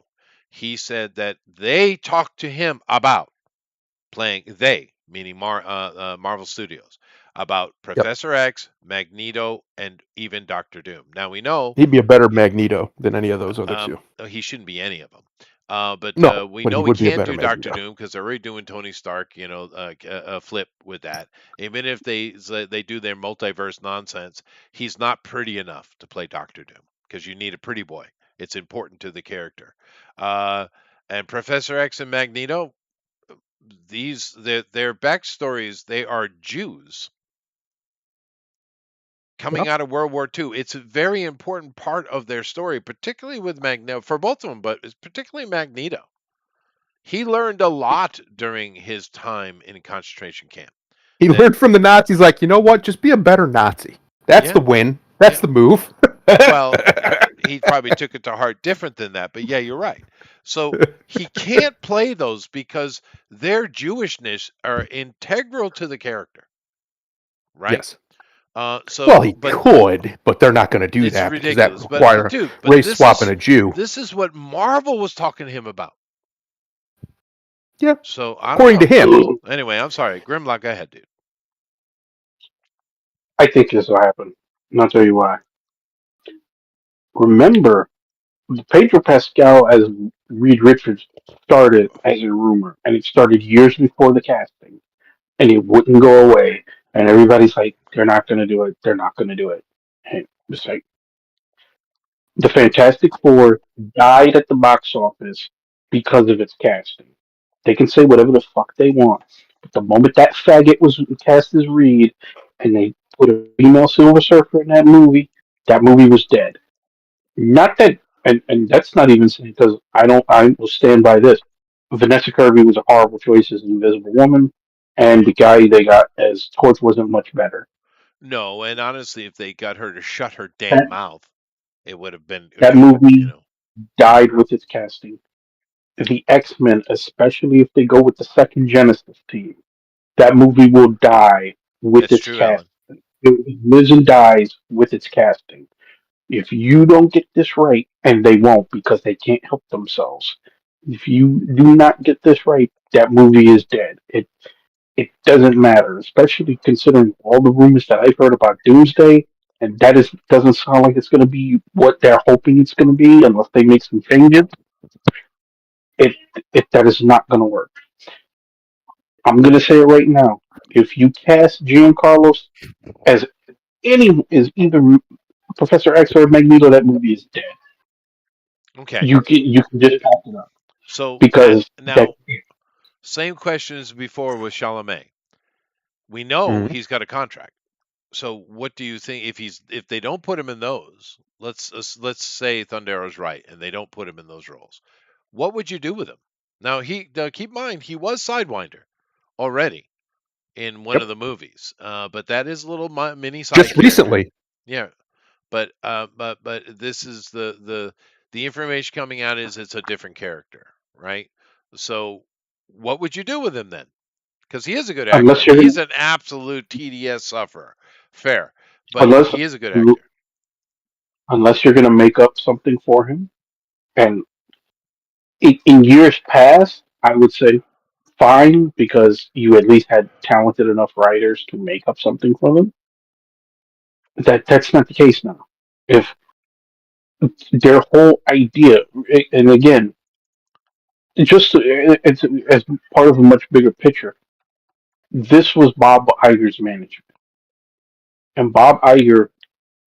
he said that they talked to him about playing, they, meaning Marvel Studios, about Professor X, Magneto, and even Doctor Doom. Now, we know he'd be a better Magneto than any of those other two. He shouldn't be any of them. We know we can't do Doctor Doom because they're already doing Tony Stark, a flip with that. Even if they do their multiverse nonsense, he's not pretty enough to play Doctor Doom because you need a pretty boy. It's important to the character. And Professor X and Magneto, their backstories, they are Jews coming out of World War II. It's a very important part of their story, particularly with Magneto, for both of them, but it's particularly Magneto. He learned a lot during his time in a concentration camp. He learned from the Nazis, like, you know what? Just be a better Nazi. That's the win. That's the move. Well, he probably took it to heart different than that, but yeah, you're right. So he can't play those because their Jewishness are integral to the character, right? Yes. He could, but they're not going to do that because that requires race swapping a Jew. This is what Marvel was talking to him about. Yeah. So according to him. Anyway, I'm sorry. Grimlock, go ahead, dude. I think this will happen. And I'll tell you why. Remember, Pedro Pascal as Reed Richards started as a rumor, and it started years before the casting, and it wouldn't go away. And everybody's like, they're not going to do it. They're not going to do it. And it's like, the Fantastic Four died at the box office because of its casting. They can say whatever the fuck they want, but the moment that faggot was cast as Reed, and they put a female Silver Surfer in that movie was dead. Not that, and that's not even saying, because I will stand by this. Vanessa Kirby was a horrible choice as an Invisible Woman, and the guy they got as Torch wasn't much better. No, and honestly, if they got her to shut her damn mouth, it would have been... That movie died with its casting. The X-Men, especially if they go with the second Genesis team, that movie will die with its casting. It lives and dies with its casting. If you don't get this right, and they won't because they can't help themselves, if you do not get this right, that movie is dead. It doesn't matter, especially considering all the rumors that I've heard about Doomsday, and that doesn't sound like it's going to be what they're hoping it's going to be unless they make some changes. That is not going to work. I'm going to say it right now. If you cast Giancarlo as either Professor X or Magneto, that movie is dead. Okay. You can just pass it up. So because now same question as before with Chalamet. We know he's got a contract. So what do you think if they don't put him in those? Let's say Thundero's right and they don't put him in those roles. What would you do with him? Now keep in mind he was Sidewinder already in one of the movies, but that is a little mini side just recently. Yeah, but this is the the information coming out is it's a different character, right? So what would you do with him then? Because he is a good actor. Unless you're He's an absolute TDS sufferer. Fair. But unless he is a good actor. unless you're gonna make up something for him, and in years past, I would say fine because you at least had talented enough writers to make up something for them. That's not the case now. If their whole idea, and again, it's as part of a much bigger picture. This was Bob Iger's management, and Bob Iger,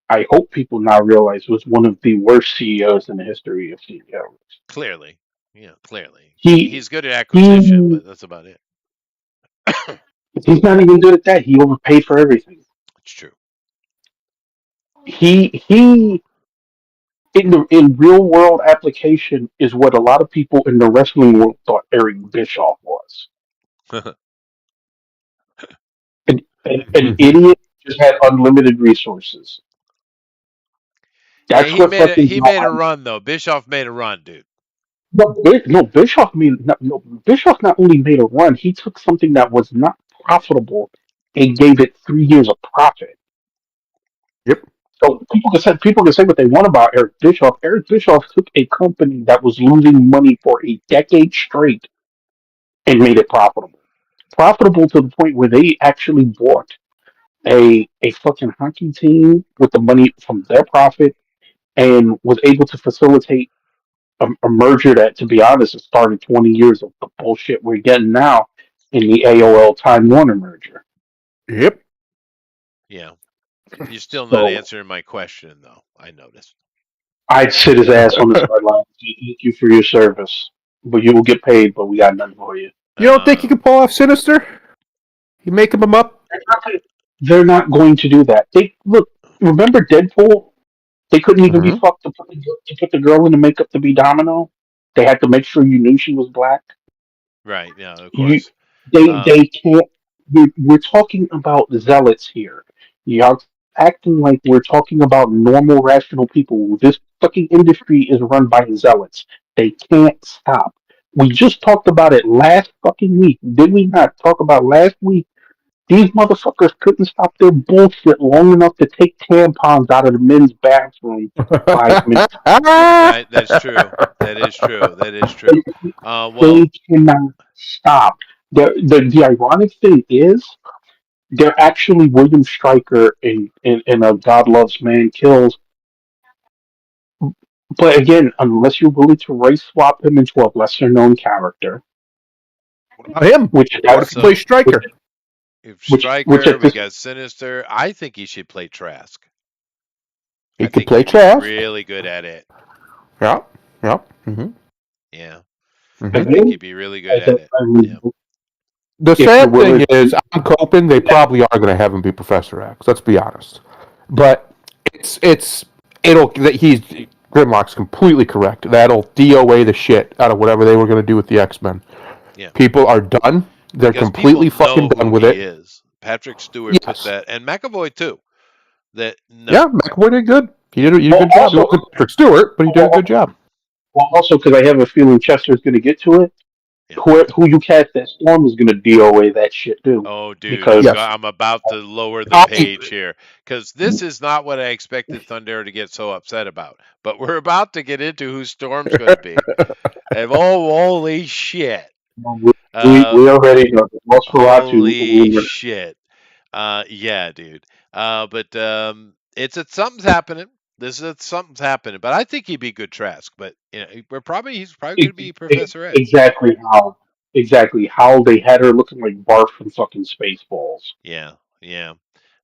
I hope people now realize, was one of the worst CEOs in the history of CEOs. Clearly. Yeah, clearly. He He's good at acquisition, he but that's about it. he's not even good at that. He overpaid for everything. It's true. He in real world application is what a lot of people in the wrestling world thought Eric Bischoff was. An idiot just had unlimited resources. That's he what made fucking a run though. Bischoff made a run, dude. no Bischoff Bischoff not only made a run, he took something that was not profitable and gave it 3 years of profit. Yep. So people can say what they want about Eric Bischoff. Eric Bischoff took a company that was losing money for a decade straight and made it profitable. Profitable to the point where they actually bought a fucking hockey team with the money from their profit and was able to facilitate a merger that, to be honest, has started 20 years of the bullshit we're getting now in the AOL Time Warner merger. Yep. Yeah. You're still So- not answering my question though, I noticed. I'd sit his ass on the sideline. Thank you for your service, but you will get paid. But we got nothing for you. You don't think you can pull off Sinister? You making them up? They're not going to do that. They look. Remember Deadpool? They couldn't even be Mhm. fucked to put the girl in the makeup to be Domino. They had to make sure you knew she was black. Right, yeah, of You, course. they can't. We're talking about zealots here. Y'all acting like we're talking about normal, rational people. This fucking industry is run by zealots. They can't stop. We just talked about it last fucking week. Did we not talk about last week? These motherfuckers couldn't stop their bullshit long enough to take tampons out of the men's bathroom 5 minutes. Right, that's true. That is true. That is true. Well, They cannot stop. The ironic thing is, they're actually William Stryker in a God Loves Man Kills. But again, unless you're willing to race swap him into a lesser known character, Him. which What if he So- plays Striker? if which Stryker, at we this- got Sinister. I think he should play Trask. He I could think play he'd be Trask. really good at it. Yeah. Yeah. Mm-hmm. Yeah, Mm-hmm. I think he'd be really good at it. Yeah. The If sad you're thing willing- is, I'm hoping they probably are going to have him be Professor X. Let's be honest. But he's Grimlock's completely correct. That'll DOA the shit out of whatever they were going to do with the X-Men. Yeah. People are done. They're Because completely people fucking know done who with he it. is. Patrick Stewart put Yes. that, and McAvoy too. That no, Yeah, McAvoy did good. He did a good job. Also- He wasn't Patrick Stewart, but he did a good job. Well, also because I have a feeling Chester's going to get to it. Yeah. Who you cast that Storm is going to DOA that shit too. Oh, dude, Because- Yes. I'm about to lower the I- page here because this is not what I expected Thunder to get so upset about. But we're about to get into who Storm's going to be. And oh, holy shit! We already know Nosferatu. Holy shit! Yeah, dude. But something's happening. Something's happening. But I think he'd be good Trask. But you know, he's probably going to be Professor X. Exactly how they had her looking like Bart from fucking Spaceballs. Yeah, yeah.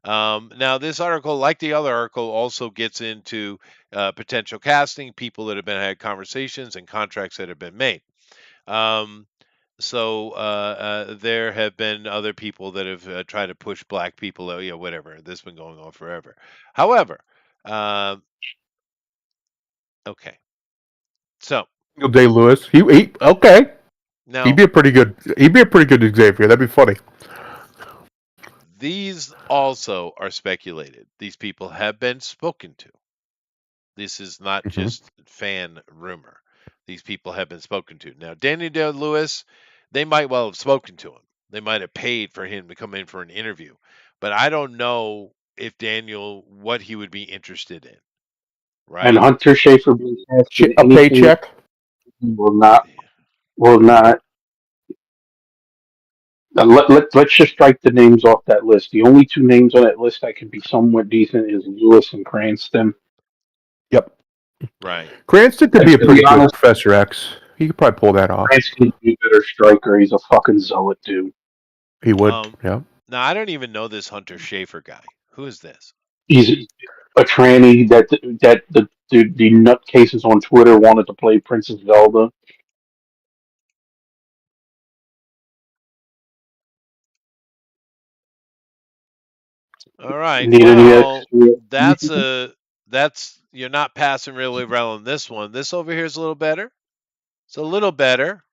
Now, this article, like the other article, also gets into potential casting, people that have had conversations, and contracts that have been made. So there have been other people that have tried to push black people, whatever. This has been going on forever. However, okay. So Day Lewis. He okay. now He'd be a pretty good Xavier. That'd be funny. these also are speculated. These people have been spoken to. This is not Mhm. just fan rumor. These people have been spoken to. Now, Daniel Day-Lewis, they might well have spoken to him. They might have paid for him to come in for an interview. But I don't know if Daniel, what he would be interested in, And right? Hunter Schafer being asked in A anything paycheck. will not. Let's just strike the names off that list. The only two names on that list that could be somewhat decent is Lewis and Cranston. Yep. Right. Cranston could And be a to be pretty good honest, Professor X. He could probably pull that off. Cranston would be a better striker. He's a fucking zealot, dude. He would. Um, Yeah. Now, I don't even know this Hunter Schafer guy. Who is this? He's a tranny that the nutcases on Twitter wanted to play Princess Zelda. All right. Need any Well, extra? that's you're not passing really well on this one. This over here is a little better. It's a little better.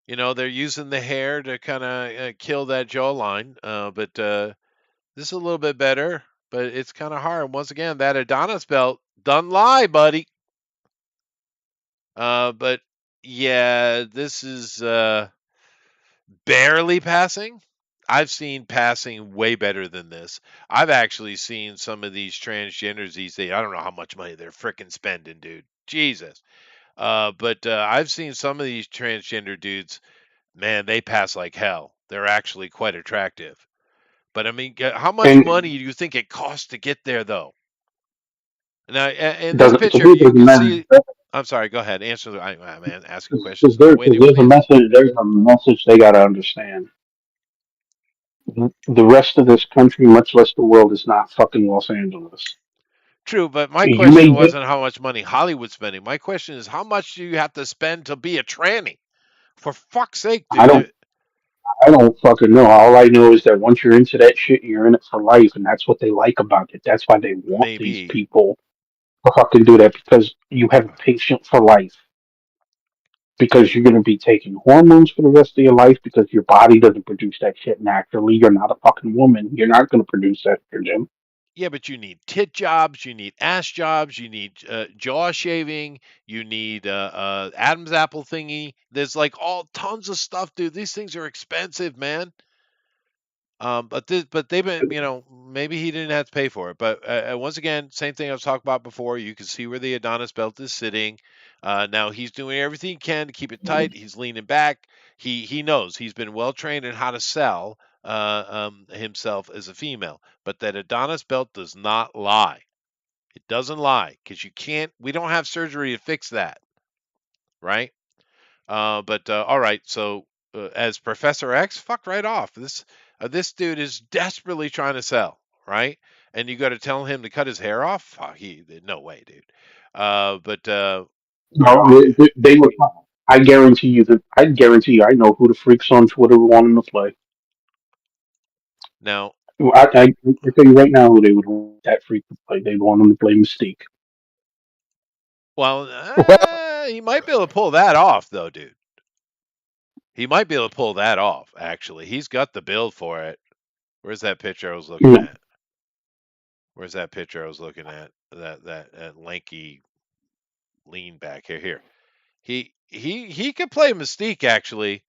You know, they're using the hair to kind of kill that jawline, but this is a little bit better. But it's kind of hard. Once again, that Adonis belt doesn't lie, buddy. But yeah, this is barely passing. I've seen passing way better than this. I've actually seen some of these transgenders these days. I don't know how much money they're freaking spending, dude. Jesus. But I've seen some of these transgender dudes, man, they pass like hell. They're actually quite attractive. But I mean, how much And money do you think it costs to get there, though? Now, in this doesn't to picture, me it you doesn't can matter. see. I'm sorry. Go ahead. Answer. Man, asking questions. Because I'm cause waiting with there's a you. message. There's a message they got to understand. The rest of this country, much less the world, is not fucking Los Angeles. True, but my You may question get. wasn't how much money Hollywood's spending. My question is how much do you have to spend to be a tranny? For fuck's sake, I dude. don't. I don't fucking know. All I know is that once you're into that shit, you're in it for life, and that's what they like about it. That's why they want these Maybe. people to fucking do that because you have a patient for life. Because you're going to be taking hormones for the rest of your life because your body doesn't produce that shit naturally. You're not a fucking woman. You're not going to produce estrogen. Yeah, but you need tit jobs, you need ass jobs, you need jaw shaving, you need Adam's apple thingy. There's like all tons of stuff, dude. These things are expensive, man. But they've been, maybe he didn't have to pay for it. But once again, same thing I was talking about before. You can see where the Adonis belt is sitting. Now he's doing everything he can to keep it tight. He's leaning back. He knows he's been well trained in how to sell himself as a female. But that Adonis belt does not lie. It doesn't lie because you can't. We don't have surgery to fix that, right? But all right, so as Professor X, fuck right off. This dude is desperately trying to sell, right? And you got to tell him to cut his hair off. Fuck, no way, dude. But where are No, we? they were. I guarantee you that. I guarantee you, I know who the freaks on Twitter want him to play. Now, I tell you right now who they would want that freak to play. They'd want him to play Mystique. well, Well, he might be able to pull that off, though, dude. He might be able to pull that off. Actually, he's got the build for it. Where's that picture I was looking No, at? Where's that picture I was looking at? That lanky lean back here. Here. He could play Mystique actually.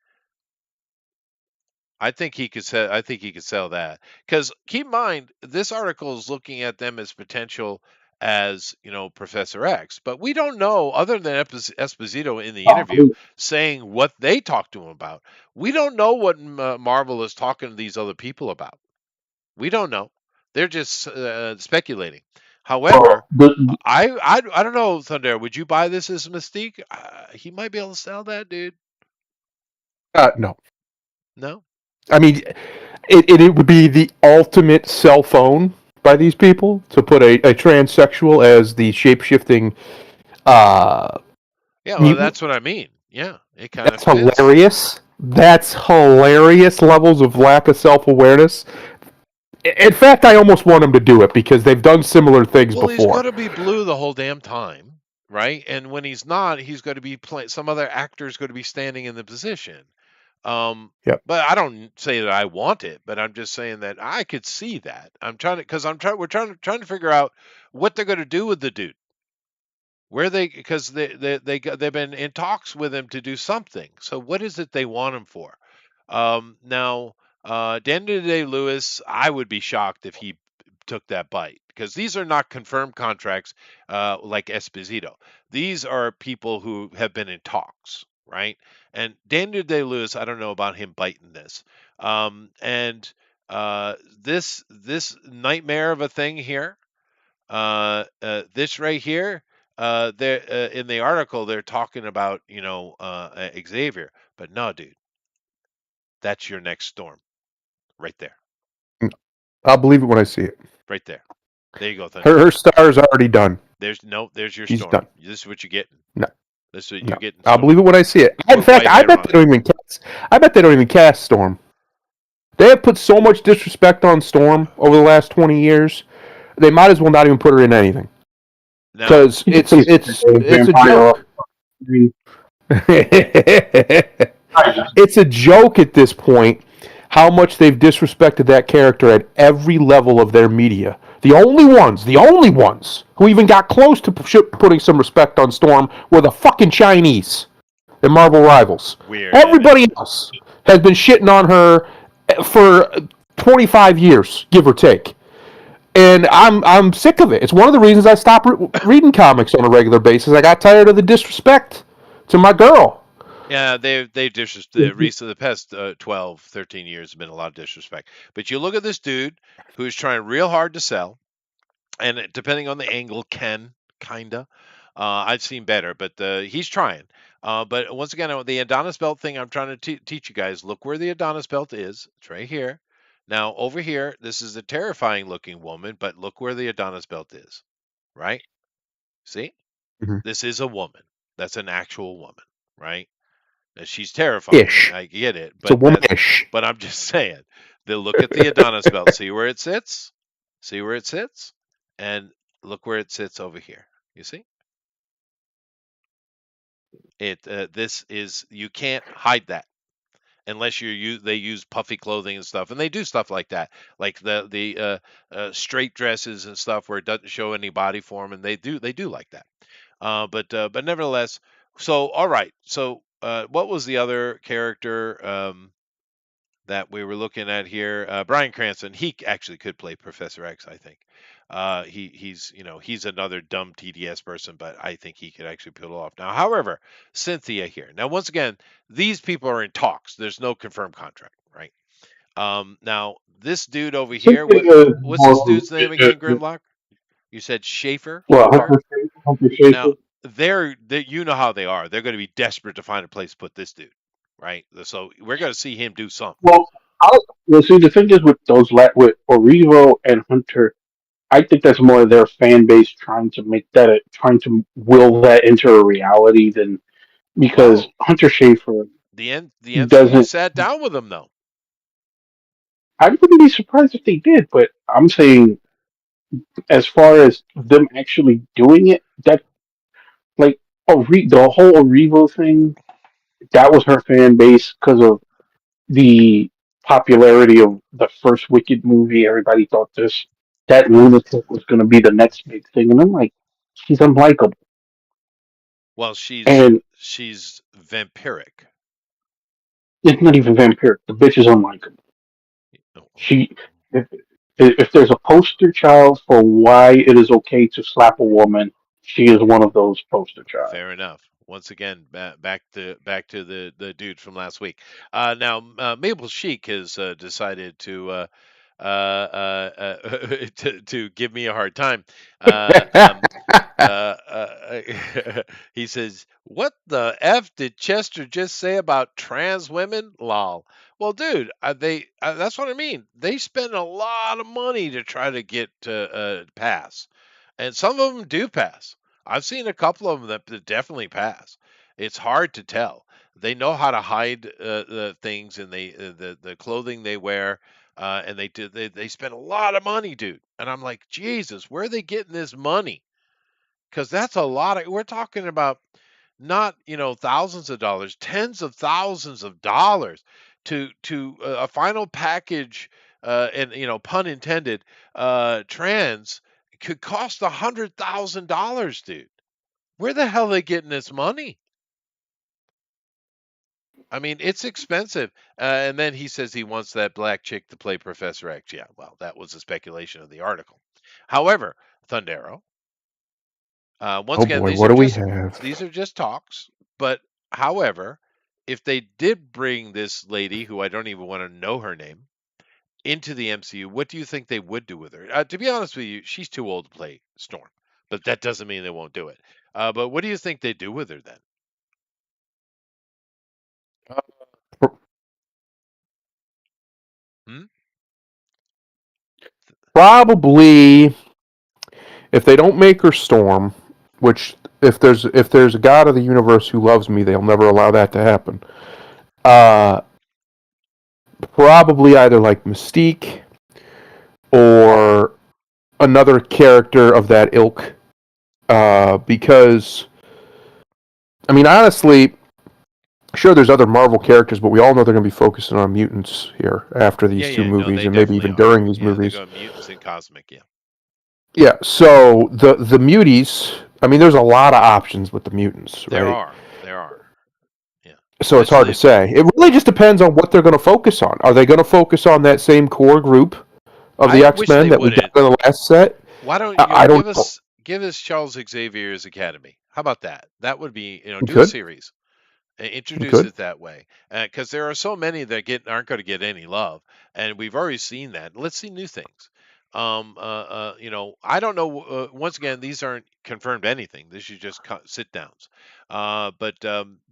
I think he could sell. I think he could sell that because keep in mind this article is looking at them as potential as Professor X, but we don't know other than Esposito in the interview saying what they talked to him about. We don't know what Marvel is talking to these other people about. We don't know. They're just speculating. However, the, I don't know, Thunder. Would you buy this as Mystique? He might be able to sell that, dude. no. No. I mean, it would be the ultimate cell phone by these people to put a transsexual as the shape shifting Yeah, well, mutant. that's what I mean. Yeah, it kind of That's fits. hilarious. That's hilarious levels of lack of self awareness. In fact, I almost want them to do it because they've done similar things Well, he's got before. to be blue the whole damn time, right? And when he's not, he's going to be playing. Some other actor's going to be standing in the position. Yep. But I don't say that I want it, but I'm just saying that I could see that. I'm trying to because we're trying to figure out what they're going to do with the dude. Where they because they've been in talks with him to do something. So what is it they want him for? Now, Daniel Day Lewis, I would be shocked if he took that bite because these are not confirmed contracts like Esposito. These are people who have been in talks, right? And Daniel Day Lewis, I don't know about him biting this. And this nightmare of a thing here, this right here, there in the article they're talking about Xavier, but no, dude, that's your next Storm, right there, I'll believe it when I see it. right there. There you go. Thunder. Her star's already done. There's your She's Storm. done. This is what you're getting. No. This is what No. you're getting. I'll Storm. believe it when I see it. In We're fact, quite I bet they don't even cast. I bet they don't even cast Storm. They have put so much disrespect on Storm over the last 20 years. They might as well not even put her in anything Now, because it's a joke. It's a joke at this point how much they've disrespected that character at every level of their media. The only ones who even got close to putting some respect on Storm were the fucking Chinese, the Marvel rivals. weird. Everybody else has been shitting on her for 25 years, give or take. And I'm sick of it. It's one of the reasons I stopped reading comics on a regular basis. I got tired of the disrespect to my girl. Yeah, they the past 12, 13 years have been a lot of disrespect. But you look at this dude who's trying real hard to sell, and depending on the angle, kinda. I've seen better, but he's trying. But once again, the Adonis belt thing, I'm trying to teach you guys. Look where the Adonis belt is. It's right here. Now over here, this is a terrifying looking woman, but look where the Adonis belt is. Right? See? Mhm. This is a woman. That's an actual woman, right? Now, she's terrifying. Ish. I get it, It's a but womanish. but I'm just saying. Look at the Adonis belt. See where it sits? See where it sits? And look where it sits over here. You see? This is you can't hide that unless they use puffy clothing and stuff, and they do stuff like that, like the straight dresses and stuff where it doesn't show any body form, and they do like that. But nevertheless, so all right. So what was the other character that we were looking at here? Bryan Cranston. He actually could play Professor X, I think. He's another dumb TDS person, but I think he could actually pull it off. Now, however, Cynthia here. Now, once again, these people are in talks. There's no confirmed contract, right? Now this dude over here, what's this dude's name again, Grimlock? You said Schaefer? Well, Hunter Schaefer. Now they're you know how they are. They're going to be desperate to find a place to put this dude, right? So we're going to see him do something. Well, see, the thing is with with Orivo and Hunter, I think that's more of their fan base trying to trying to will that into a reality than because No, Hunter Schaefer the MCU doesn't. sat down with him though. I wouldn't be surprised if they did, but I'm saying as far as them actually doing it, that like the whole Orivo thing, that was her fan base because of the popularity of the first Wicked movie. Everybody thought that lunatic was going to be the next big thing, and I'm like, she's unlikable. Well, And she's vampiric. it's not even vampiric. The bitch is unlikable. Oh, She, if, if there's a poster child for why it is okay to slap a woman, she is one of those poster child. fair enough. Once again, back to the dude from last week. Now Mabel Sheik has decided to to give me a hard time. He says, "What the f did Chester just say about trans women?" Lol. Well, dude, that's what I mean. They spend a lot of money to try to get to pass, and some of them do pass. I've seen a couple of them that definitely pass. It's hard to tell. They know how to hide the things and the clothing they wear, and they spend a lot of money, dude. And I'm like, Jesus, where are they getting this money? Because that's a lot of. We're talking about not thousands of dollars, tens of thousands of dollars to a final package, and pun intended, trans could cost $100,000, dude. Where the hell are they getting this money? I mean, it's expensive. And then he says he wants that black chick to play Professor X. Yeah, well, that was a speculation of the article. However, Thundero, once Oh again, boy, what do we have? these are just talks. But however, if they did bring this lady, who I don't even want to know her name, into the MCU, what do you think they would do with her? To be honest with you, she's too old to play Storm, but that doesn't mean they won't do it. But what do you think they do with her then? Hmm? Probably, if they don't make her Storm, which if there's a God of the universe who loves me, they'll never allow that to happen. Probably either like Mystique or another character of that ilk. Because, I mean, honestly, sure, there's other Marvel characters, but we all know they're going to be focusing on mutants here after these two No, movies, they and maybe definitely even are. during these Yeah, they're movies. going mutants and cosmic. Yeah. Yeah, so the muties, I mean, there's a lot of options with the mutants, There right? are. There are. Yeah. So it's hard to say. It really just depends on what they're going to focus on. Are they going to focus on that same core group of the I wish X-Men they that we got wouldn't. in the last set? Why don't I don't know. give us Charles Xavier's Academy? How about that? That would be, We do a could. series. We Introduce could. it that way, because there are so many that aren't going to get any love, and we've already seen that. Let's see new things. I don't know. Once again, these aren't confirmed anything. This is just sit downs. But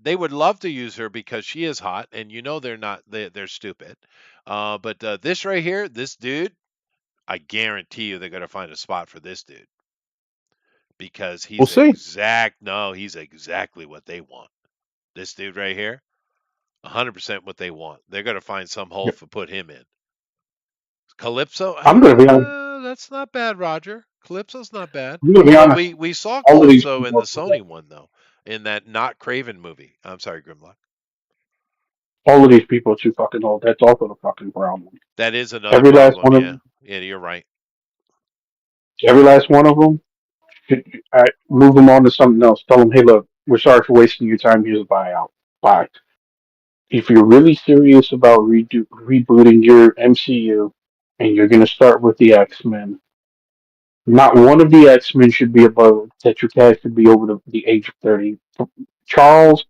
they would love to use her because she is hot, and they're not. They're stupid. But this right here, this dude, I guarantee you they're going to find a spot for this dude because We'll see. he's exactly what they want. This dude right here. 100% what they want. They're going to find some hole to put him in. Calypso, I'm gonna be honest. that's not bad, Roger. Calypso's not bad. I'm gonna be Although honest. we saw All of these Calypso in the people, Sony one though, in that Not Craven movie. I'm sorry, Grimlock. all of these people are too fucking old. That's also the fucking problem. That is another Every last problem. one of Yeah, them. yeah, you're right. Every last one of them. I move them on to something else. Tell them, hey, look, we're sorry for wasting your time. Here's a buyout. Bye. If you're really serious about rebooting your MCU, and you're gonna start with the X-Men, not one of the X-Men should be above that your cast should be over the age of 30. Charles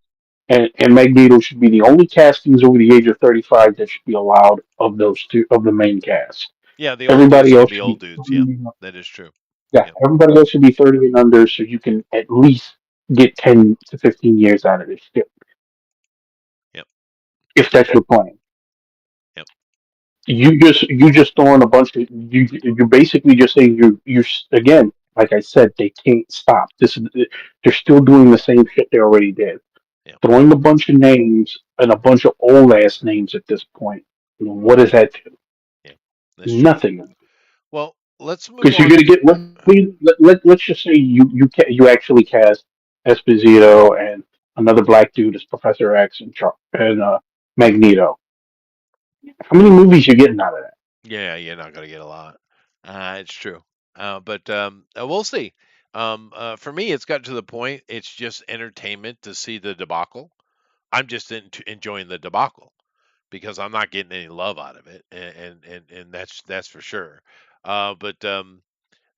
and Magneto should be the only castings over the age of 35 that should be allowed of those two of the main cast. Yeah, the old dudes Everybody can else be should old be dudes. Yeah, that is true. yeah, Yeah, everybody else should be 30 and under, so you can at least get 10 to 15 years out of this shit, yep, if that's your plan. yep. You just throwing a bunch of you basically just saying you again, like I said, they can't stop. They're still doing the same shit they already did. Yeah, Throwing a bunch of names and a bunch of old ass names at this point. What does that do? yeah, that's true. Nothing. Well, let's move Because you're on gonna to. get let's just say you actually cast Esposito and another black dude as Professor X and Magneto. How many movies you getting out of that? Yeah, you're not going to get a lot. It's true. But we'll see. For me, it's gotten to the point, it's just entertainment to see the debacle. I'm just enjoying the debacle because I'm not getting any love out of it, and that's for sure. But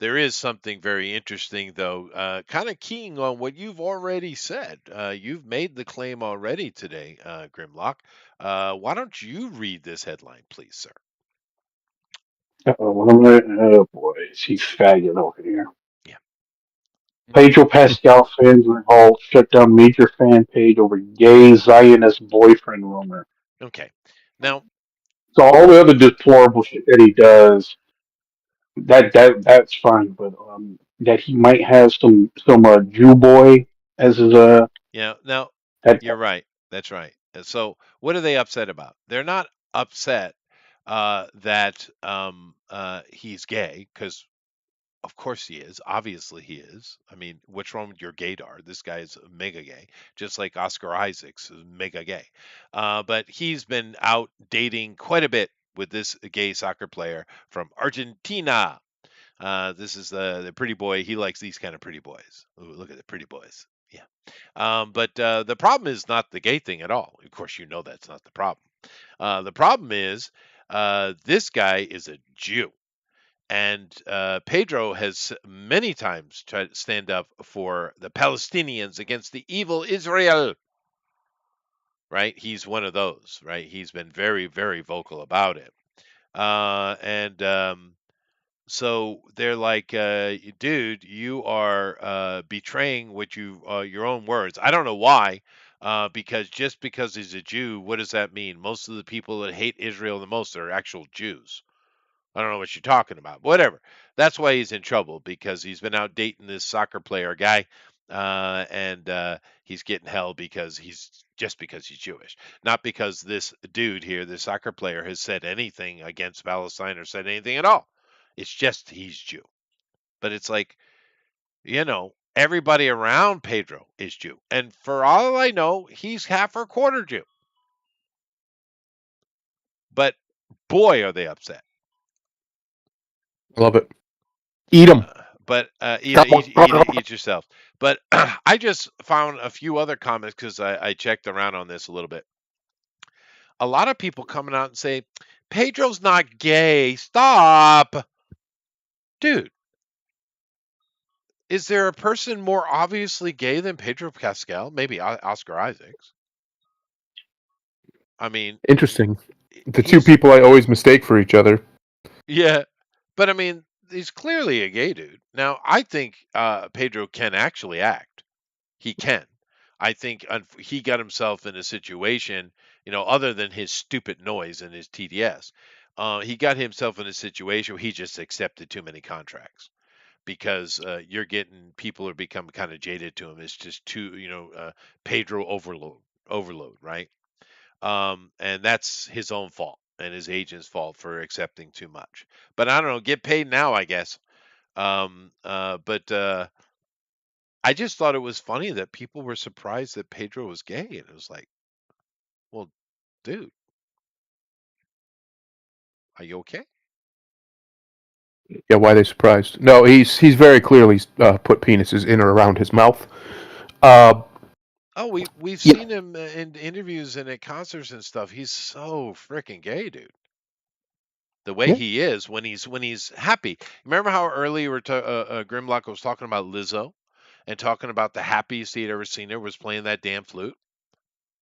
there is something very interesting, though, kind of keying on what you've already said. You've made the claim already today, Grimlock. Why don't you read this headline, please, sir? Oh boy, she's faggot over here. Yeah. Pedro Pascal fans revolt, shut down major fan page over gay Zionist boyfriend rumor. Okay. Now, So all the other deplorable shit that he does, that's fine, but that he might have some Jew boy as his now that you're right. That's right. And so, what are they upset about? They're not upset that he's gay, because of course he is. Obviously he is. I mean, what's wrong with your gaydar? This guy's mega gay, just like Oscar Isaacs is mega gay. But he's been out dating quite a bit with this gay soccer player from Argentina. This is the pretty boy. He likes these kind of pretty boys. Ooh, look at the pretty boys. But the problem is not the gay thing at all. Of course, you know that's not the problem. The problem is this guy is a Jew. And Pedro has many times tried to stand up for the Palestinians against the evil Israel. Right? He's one of those, right? He's been very, very vocal about it. And so they're like, dude, you are betraying what your own words. I don't know why, because just because he's a Jew, what does that mean? Most of the people that hate Israel the most are actual Jews. I don't know what you're talking about. Whatever. That's why he's in trouble, because he's been out dating this soccer player guy, and he's getting hell because he's Jewish, not because this dude here, this soccer player, has said anything against Palestine or said anything at all. It's just he's Jew. But it's like, everybody around Pedro is Jew, and for all I know, he's half or quarter Jew. But boy, are they upset. Love it. Eat them. But eat yourself. But I just found a few other comments because I checked around on this a little bit. A lot of people coming out and say, Pedro's not gay. Stop. Dude, is there a person more obviously gay than Pedro Pascal? Maybe Oscar Isaacs. I mean, interesting. The two people I always mistake for each other. Yeah, but I mean, he's clearly a gay dude. Now, I think Pedro can actually act. He can. I think he got himself in a situation, other than his stupid noise and his TDS. He got himself in a situation where he just accepted too many contracts because you're getting people are becoming kind of jaded to him. It's just too, Pedro overload, right? And that's his own fault and his agent's fault for accepting too much. But I don't know, get paid now, I guess. But I just thought it was funny that people were surprised that Pedro was gay, and it was like, well, dude, are you okay? Yeah, why are they surprised? No, he's very clearly put penises in or around his mouth. Oh, we've seen him in interviews and at concerts and stuff. He's so freaking gay, dude. The way he is when he's happy. Remember how early Grimlock was talking about Lizzo and talking about the happiest he'd ever seen her was playing that damn flute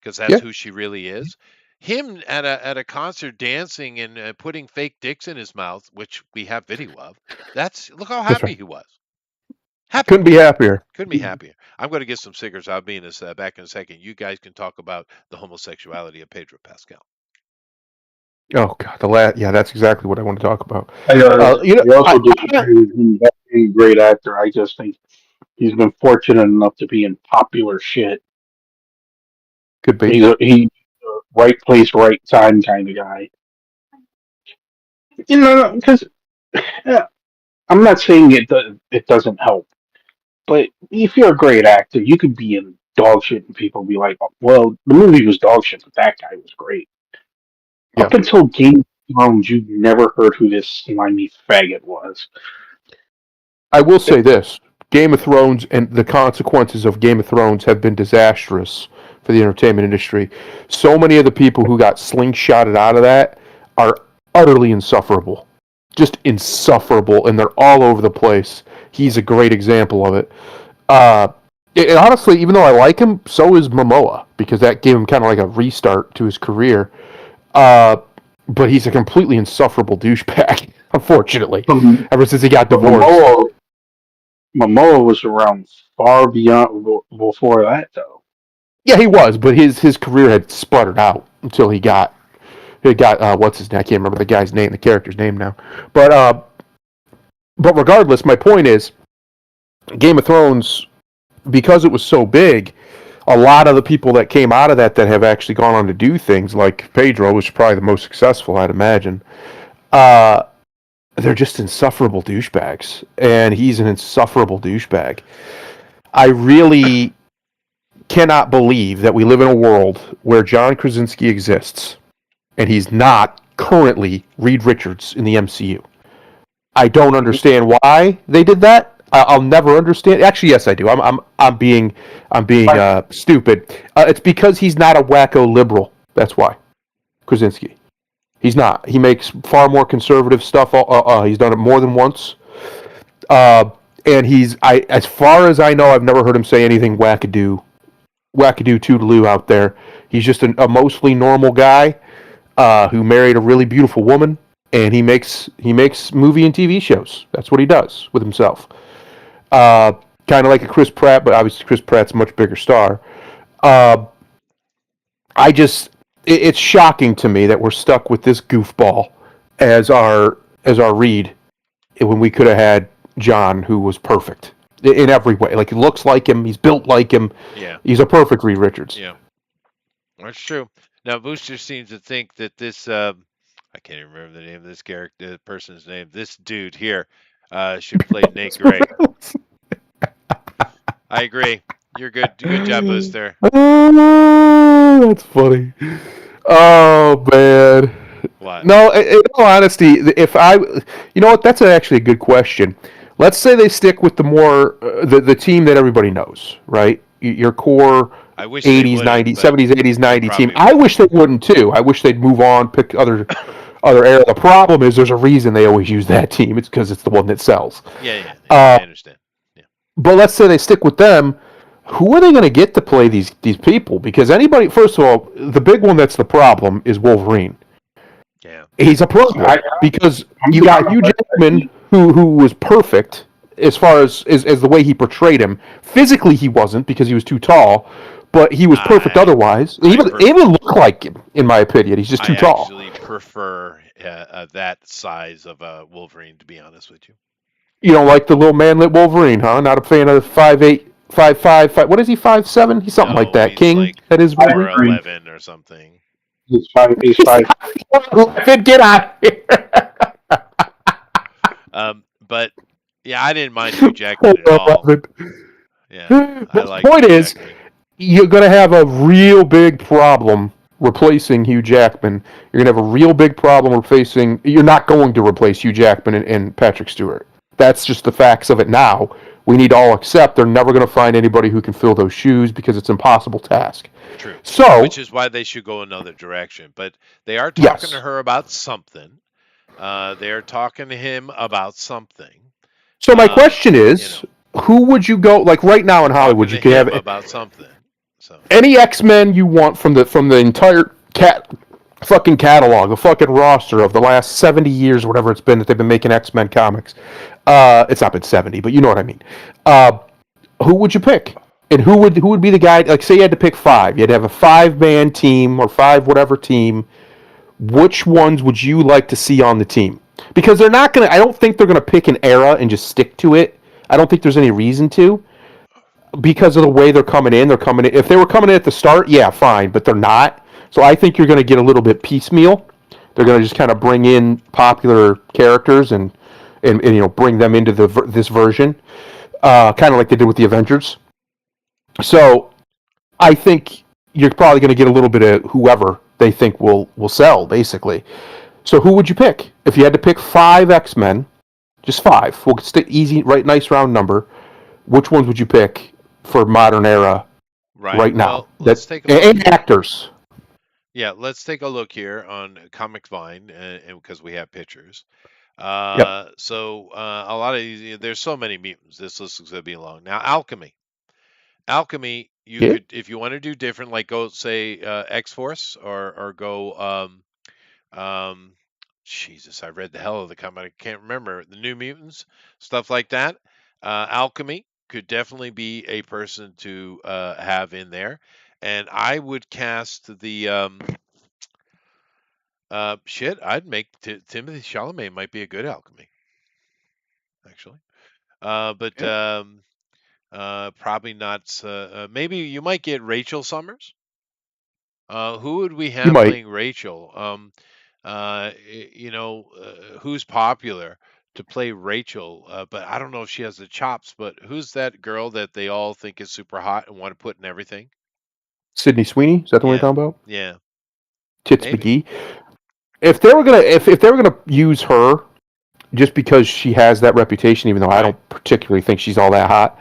because that's who she really is. Him at a concert dancing and putting fake dicks in his mouth, which we have video of. Look how happy he was. Happy. Couldn't be happier. Couldn't be happier. I'm going to get some cigarettes. I'll be back in a second. You guys can talk about the homosexuality of Pedro Pascal. Oh God, that's exactly what I want to talk about. I also disagree with him being a great actor. I just think he's been fortunate enough to be in popular shit. Could be. He's a right place, right time kind of guy. Because I'm not saying it doesn't help, but if you're a great actor, you could be in dog shit and people be like, well, the movie was dog shit, but that guy was great. Yeah. Up until Game of Thrones, you never heard who this slimy faggot was. I will say this. Game of Thrones and the consequences of Game of Thrones have been disastrous for the entertainment industry. So many of the people who got slingshotted out of that are utterly insufferable. Just insufferable, and they're all over the place. He's a great example of it. And honestly, even though I like him, so is Momoa, because that gave him kind of like a restart to his career. But he's a completely insufferable douchebag, unfortunately, ever since he got divorced. Momoa was around far beyond before that, though. Yeah, he was, but his career had sputtered out until he got what's his name? I can't remember the guy's name, the character's name now. But regardless, my point is, Game of Thrones, because it was so big, a lot of the people that came out of that have actually gone on to do things, like Pedro, which is probably the most successful, I'd imagine. They're just insufferable douchebags, and he's an insufferable douchebag. I really cannot believe that we live in a world where John Krasinski exists, and he's not currently Reed Richards in the MCU. I don't understand why they did that. I'll never understand. Actually, yes, I do. I'm being stupid. It's because he's not a wacko liberal. That's why. Krasinski. He's not. He makes far more conservative stuff. He's done it more than once. And as far as I know, I've never heard him say anything wackadoo toodaloo out there. He's just a mostly normal guy who married a really beautiful woman, and he makes movie and TV shows. That's what he does with himself. Kind of like a Chris Pratt, but obviously Chris Pratt's a much bigger star. It's shocking to me that we're stuck with this goofball as our Reed when we could have had John, who was perfect in every way. Like, he looks like him, he's built like him. Yeah. He's a perfect Reed Richards. Yeah. That's true. Now, Booster seems to think that this, I can't even remember the name of this character, the person's name, this dude here, should play Nate Gray. I agree. You're good. Good job, Booster. Oh, that's funny. Oh, man. What? No, in all honesty, you know what? That's actually a good question. Let's say they stick with the more the team that everybody knows, right? Your core I wish 80s, 90s, 70s, 80s, 90s team. I wish they wouldn't too. I wish they'd move on, pick other era. The problem is there's a reason they always use that team. It's because it's the one that sells. Yeah, I understand. Yeah. But let's say they stick with them. Who are they going to get to play these people? Because anybody, first of all, the big one that's the problem is Wolverine. Yeah. He's a problem because you got Hugh Jackman, who was perfect as far as the way he portrayed him. Physically, he wasn't because he was too tall, but he was perfect otherwise. He even looked like him, in my opinion. He's just too tall. I actually prefer that size of a Wolverine, to be honest with you. You don't like the little manlet Wolverine, huh? Not a fan of 5'8", 5'5", what is he, 5'7"? He's something like that. King, like that is Wolverine. 11 or something. He's 5'11". Get out of here. But yeah, I didn't mind Hugh Jackman at all. Yeah, The point is, you're going to have a real big problem replacing Hugh Jackman. You're going to have a real big problem you're not going to replace Hugh Jackman and Patrick Stewart. That's just the facts of it now. We need to all accept they're never going to find anybody who can fill those shoes because it's an impossible task. True. So, which is why they should go another direction. But they are talking to her about something. They are talking to him about something. So my question is, who would you go, like right now in Hollywood, you could have about something. So any X-Men you want from the entire fucking catalog, the fucking roster of the last 70 years, whatever it's been that they've been making X-Men comics. It's not been 70, but you know what I mean. Who would you pick? And who would be the guy? Like, say you had to pick 5. You had to have a 5-man team or 5 whatever team. Which ones would you like to see on the team? Because they're not going to... I don't think they're going to pick an era and just stick to it. I don't think there's any reason to. Because of the way they're coming in. If they were coming in at the start, yeah, fine. But they're not. So I think you're going to get a little bit piecemeal. They're going to just kind of bring in popular characters and bring them into this version. Kind of like they did with the Avengers. So I think you're probably going to get a little bit of whoever they think will sell, basically. So who would you pick? If you had to pick 5 X-Men, just 5, we'll stay easy, right, nice round number, which ones would you pick for modern era right now? Well, let's take a look. And actors. Yeah, let's take a look here on Comic Vine, and because we have pictures. So a lot of these, there's so many mutants. This list is going to be long. Now, Alchemy, you could, if you want to do different, like go say X-Force or go Jesus, I read the hell of the comic. I can't remember the New Mutants, stuff like that. Alchemy could definitely be a person to have in there, and I would cast the I'd make Timothy Chalamet might be a good Alchemy, actually, but probably not. Maybe you might get Rachel Summers. Who would we have playing Rachel? Who's popular to play Rachel? But I don't know if she has the chops. But who's that girl that they all think is super hot and want to put in everything? Sydney Sweeney, is that the one you're talking about? Yeah. Tits McGee. If they were gonna use her just because she has that reputation, even though I Right. don't particularly think she's all that hot.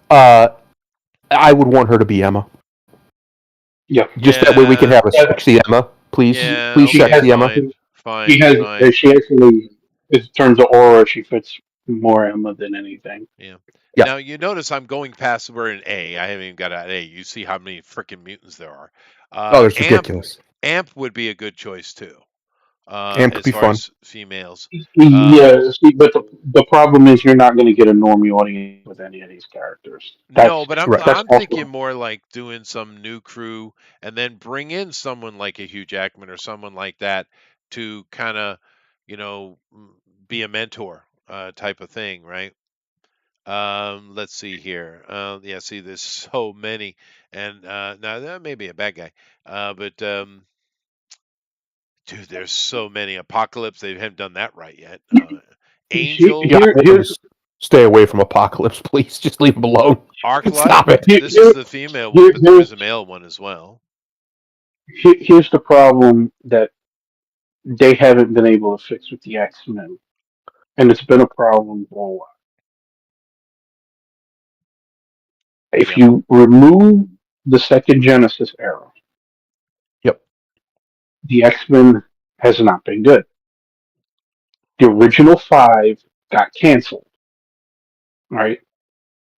Uh, I would want her to be Emma. Yeah. Just that way we can Yeah. have a sexy Emma, please, Yeah. please, She Okay. has sexy Emma. Fine. she Fine. has Fine. she actually, in terms of aura, she fits more Emma than anything. Yeah. Yeah. Now you notice I'm going past. We're in A. I haven't even got an A. You see how many freaking mutants there are. Oh, that's Amp. ridiculous. Amp would be a good choice too. And could As be far fun. as females. Yeah, see, but the problem is you're not going to get a normie audience with any of these characters. No, but I'm Right. That's I'm thinking also more like doing some new crew and then bring in someone like a Hugh Jackman or someone like that to kind of, you know, be a mentor type of thing, right? Let's see here. Yeah, see, there's so many, and now that may be a bad guy, but dude, there's so many. Apocalypse, they haven't done that right yet. Angel, here's Stay away from Apocalypse, please. Just leave him alone. Arclight. Stop it. This is the female one, but there is a male one as well. here's the problem that they haven't been able to fix with the X-Men, and it's been a problem for a while. If Yep. you remove the second Genesis era, Yep. the X-Men has not been good. The original five got canceled, right?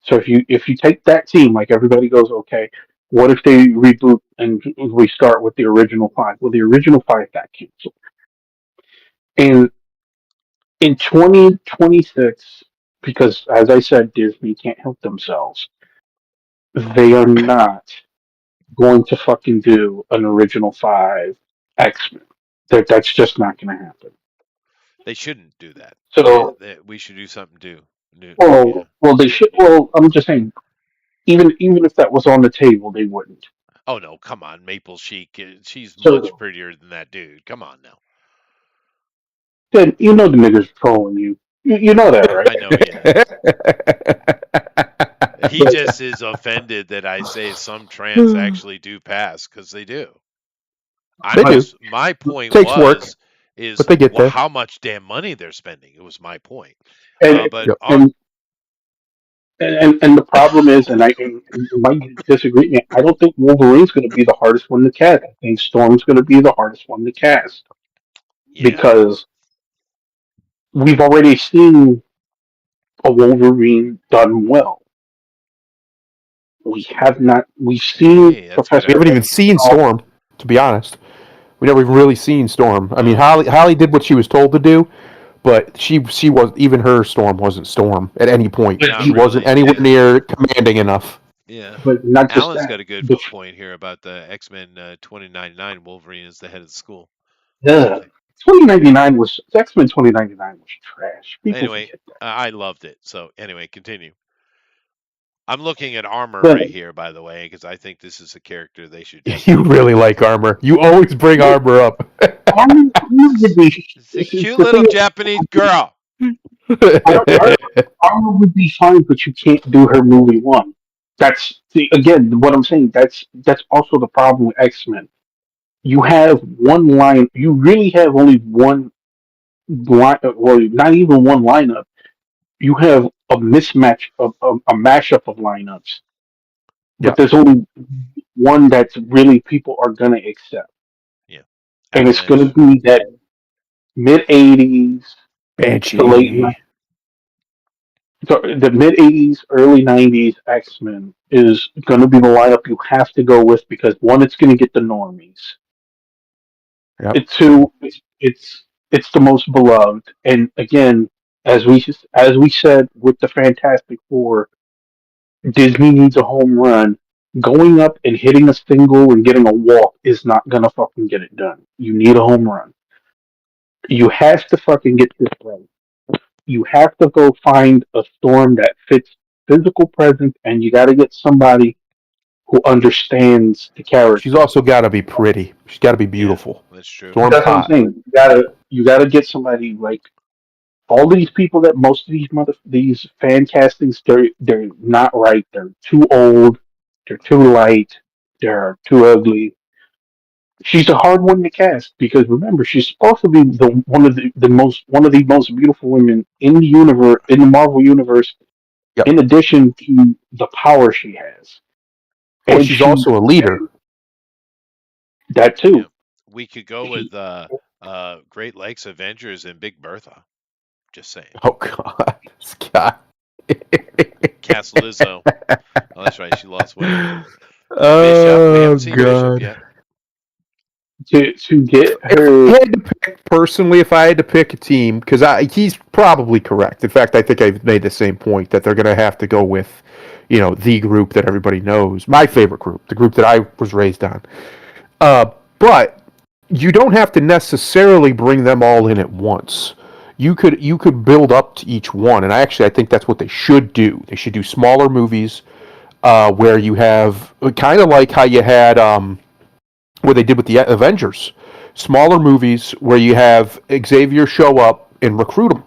So if you take that team, like everybody goes, okay, what if they reboot and we start with the original five? Well, the original five got canceled, and in 2026, because as I said, Disney can't help themselves. They are not going to fucking do an original five X Men. That's just not going to happen. They shouldn't do that. So, We should do something new. Yeah. well, they should. Well, I'm just saying, even if that was on the table, they wouldn't. Oh no, come on, Maple Chic. She's much So prettier than that dude. Come on now. then you know the niggas trolling you. You know that, right? I know he is. He But just is offended that I say some trans actually do pass because they do. They do. My point Takes work, is but they get there. how much damn money they're spending. It was my point. and But Yep. and the problem is, and you might disagree. I don't think Wolverine's going to be the hardest one to cast. I think Storm's going to be the hardest one to cast yeah, because we've already seen a Wolverine done well. We have not. We've seen hey, that's Professor. We haven't good. even seen Storm, to be honest. We never even really seen Storm. I mean, Holly did what she was told to do, but she was, even her Storm wasn't Storm at any point. Not She wasn't really, anywhere yeah. near commanding enough. Yeah. But not just Alan's that. got a good The, point here about the X-Men 2099. Wolverine is the head of the school. yeah, 2099 was X-Men 2099 was trash. People Anyway, forget that. I loved it. So anyway, continue. I'm looking at Armor But right here, by the way, because I think this is a character they should. You really like Armor. You always bring Armor up. Armor would be. It's a cute The little thing is, Japanese girl. Armor would be fine, but you can't do her movie one. That's again what I'm saying. That's also the problem with X-Men. You have one line. You really have only one line. Well, not even one lineup. You have a mismatch of a mashup of lineups, Yeah. but there's only one that's really people are gonna accept, Yeah. and it's gonna Avalanche. be that mid '80s Banshee. to the mid '80s, early '90s X Men is gonna be the lineup you have to go with because one, it's gonna get the normies. Yep. Two, it's the most beloved, and again, as we said with the Fantastic Four, Disney needs a home run. Going up and hitting a single and getting a walk is not gonna fucking get it done. You need a home run. You have to fucking get this right. You have to go find a storm that fits physical presence, and you got to get somebody who understands the character. She's also got to be pretty. She's got to be beautiful. That's true. Storm's That's what I'm hot. saying. You gotta get somebody like all these people that most of these fan castings they're not right. They're too old. They're too light. They're too ugly. she's a hard one to cast because remember she's supposed to be one of the most beautiful women in the universe, in the Marvel universe. Yep. In addition to the power she has, Well, and she's also a leader. that too. Yeah. We could go with Great Lakes Avengers and Big Bertha. Just saying. Oh God, this guy. Cast Lizzo. Oh, that's right. She lost weight. Bishop. We Oh haven't seen Bishop God. yet. To get If her, I had to pick personally, if I had to pick a team, because he's probably correct. In fact, I think I've made the same point that they're going to have to go with, the group that everybody knows, my favorite group, the group that I was raised on. But you don't have to necessarily bring them all in at once. You could build up to each one, and I think that's what they should do. They should do smaller movies where you have kind of like how you had what they did with the Avengers, smaller movies where you have Xavier show up and recruit them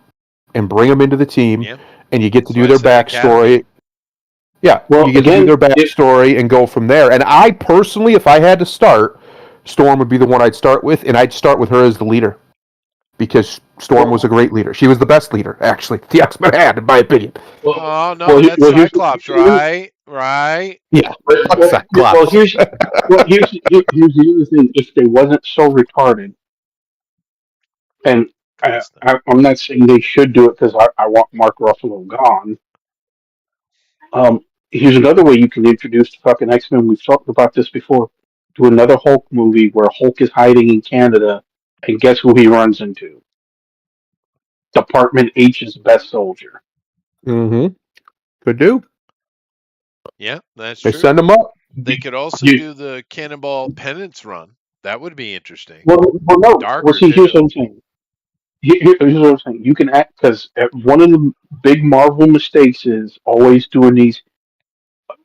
and bring them into the team, and you get to do their backstory. Yeah, well, you get to do their backstory and go from there. And I personally, if I had to start, Storm would be the one I'd start with, and I'd start with her as the leader because Storm was a great leader. She was the best leader, actually, the X-Men had, in my opinion. Oh no, that's Cyclops, right? Right. Yeah. Well, here's the other thing. If they wasn't so retarded, and I'm not saying they should do it because I want Mark Ruffalo gone. Here's another way you can introduce the fucking X-Men. We've talked about this before. Do another Hulk movie where Hulk is hiding in Canada, and guess who he runs into? Department H's best soldier. Mm-hmm. Could do. Yeah, that's They true. send them up. They could also do the Cannonball Penance run. That would be interesting. Well, no. Darker, well, see, here's what I'm saying. Here's what I'm saying. You can act because one of the big Marvel mistakes is always doing these.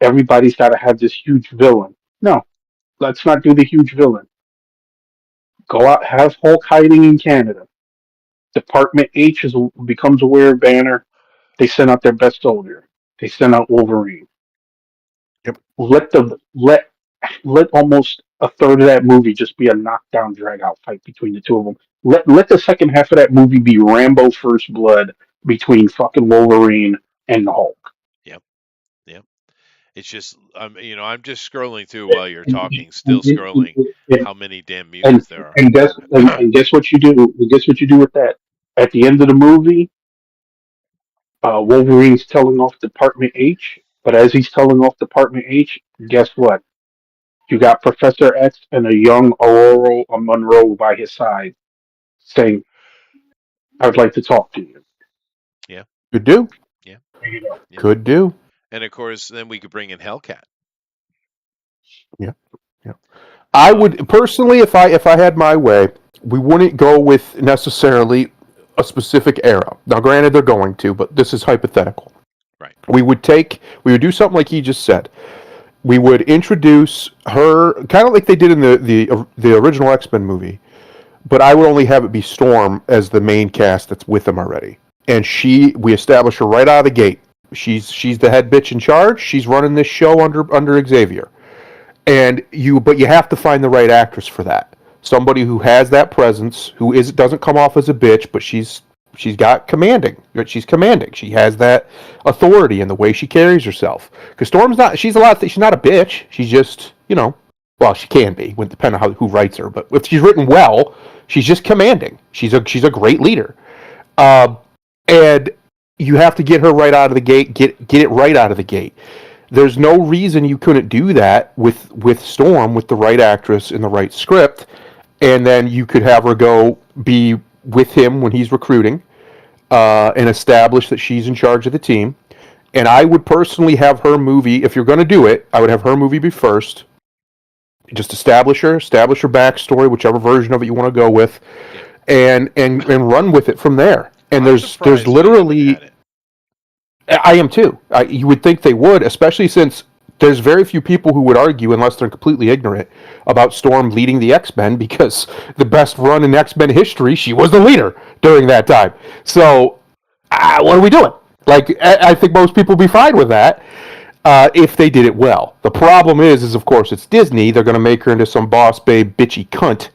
Everybody's got to have this huge villain. No, let's not do the huge villain. Go out, have Hulk hiding in Canada. Department H becomes aware of Banner. They send out their best soldier. They send out Wolverine. Yep. Let almost a third of that movie just be a knockdown, drag out fight between the two of them. Let the second half of that movie be Rambo First Blood between fucking Wolverine and the Hulk. Yep. It's just I'm just scrolling through while you're talking, still scrolling how many damn mutants there are. And guess what you do? Guess what you do with that? At the end of the movie, Wolverine's telling off Department H, but as he's telling off Department H, guess what? You got Professor X and a young Aurora Monroe by his side saying, I would like to talk to you. Yeah. Could do. Yeah. Could do. And of course, then we could bring in Hellcat. Yeah. I would personally, if I had my way, we wouldn't go with necessarily a specific era. Now, granted, they're going to, but this is hypothetical. Right. We would do something like he just said. We would introduce her kind of like they did in the original X-Men movie, but I would only have it be Storm as the main cast that's with them already, and we establish her right out of the gate. She's the head bitch in charge. She's running this show under Xavier, but you have to find the right actress for that. Somebody who has that presence, who doesn't come off as a bitch, but she's got commanding. She's commanding. She has that authority in the way she carries herself. Because Storm's not. She's not a bitch. She's just well, she can be, depending on who writes her. But if she's written well, she's just commanding. She's a great leader, and you have to get her right out of the gate. Get it right out of the gate. There's no reason you couldn't do that with Storm, with the right actress and the right script, and then you could have her go be with him when he's recruiting, and establish that she's in charge of the team. And I would personally have her movie, if you're going to do it, I would have her movie be first. Just establish her backstory, whichever version of it you want to go with, and run with it from there. And there's literally, I am too. You would think they would, especially since there's very few people who would argue, unless they're completely ignorant, about Storm leading the X-Men, because the best run in X-Men history, she was the leader during that time. So, what are we doing? I think most people would be fine with that. if they did it well. The problem is of course it's Disney. They're going to make her into some boss babe bitchy cunt,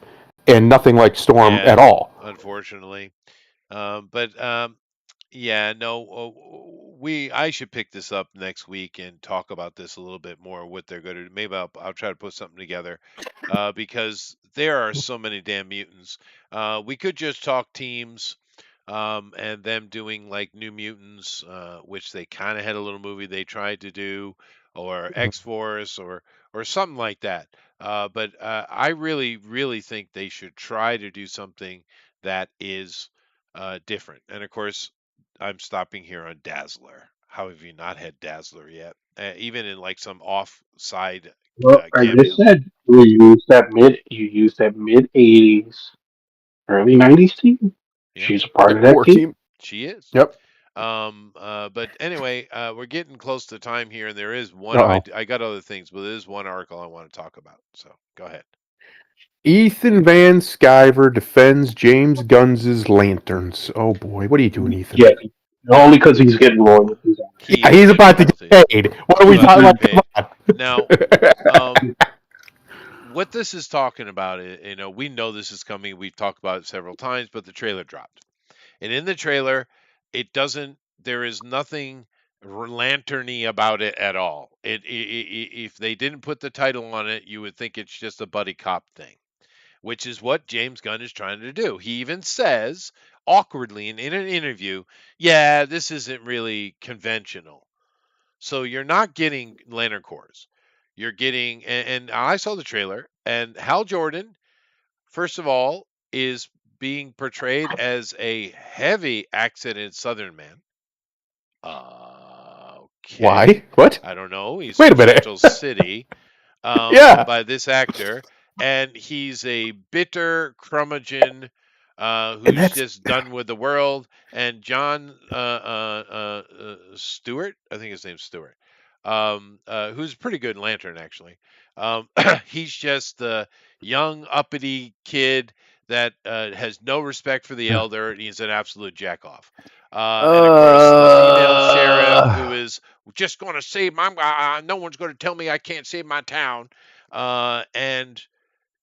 and nothing like Storm at all. Unfortunately, yeah, no, I should pick this up next week and talk about this a little bit more. What they're going to do. Maybe I'll try to put something together, because there are so many damn mutants. We could just talk teams. And them doing like New Mutants, which they kind of had a little movie they tried to do, or X-Force, or something like that. But I really, really think they should try to do something that is different. And of course, I'm stopping here on Dazzler. How have you not had Dazzler yet? Even in like some offside Well, I just cameos. said you use that mid '80s, early '90s team. Yeah, She's a part The of that core team. team. she is. Yep. But anyway, we're getting close to time here, and there is one. Uh-oh. I got other things, but there is one article I want to talk about. So go ahead. Ethan Van Sciver defends James Gunn's Lanterns. Oh boy, what are you doing, Ethan? Yeah, only because he's getting royalties. He's about to get paid. What are we talking about? Now, what this is talking about, we know this is coming. We've talked about it several times, but the trailer dropped. And in the trailer, there is nothing lanterny about it at all. If they didn't put the title on it, you would think it's just a buddy cop thing, which is what James Gunn is trying to do. He even says awkwardly in an interview, yeah, this isn't really conventional. So you're not getting Lantern Corps. You're getting, and I saw the trailer, and Hal Jordan, first of all, is being portrayed as a heavy accented Southern man. Okay. Why? What? I don't know. He's Wait a from minute. Central City. Yeah. By this actor, and he's a bitter curmudgeon who's just done with the world. And John Stewart, I think his name's Stewart, who's a pretty good Lantern actually. He's just the young uppity kid that has no respect for the elder, and he's an absolute jackoff. And of course, the female sheriff who is just going to save my. No one's going to tell me I can't save my town. And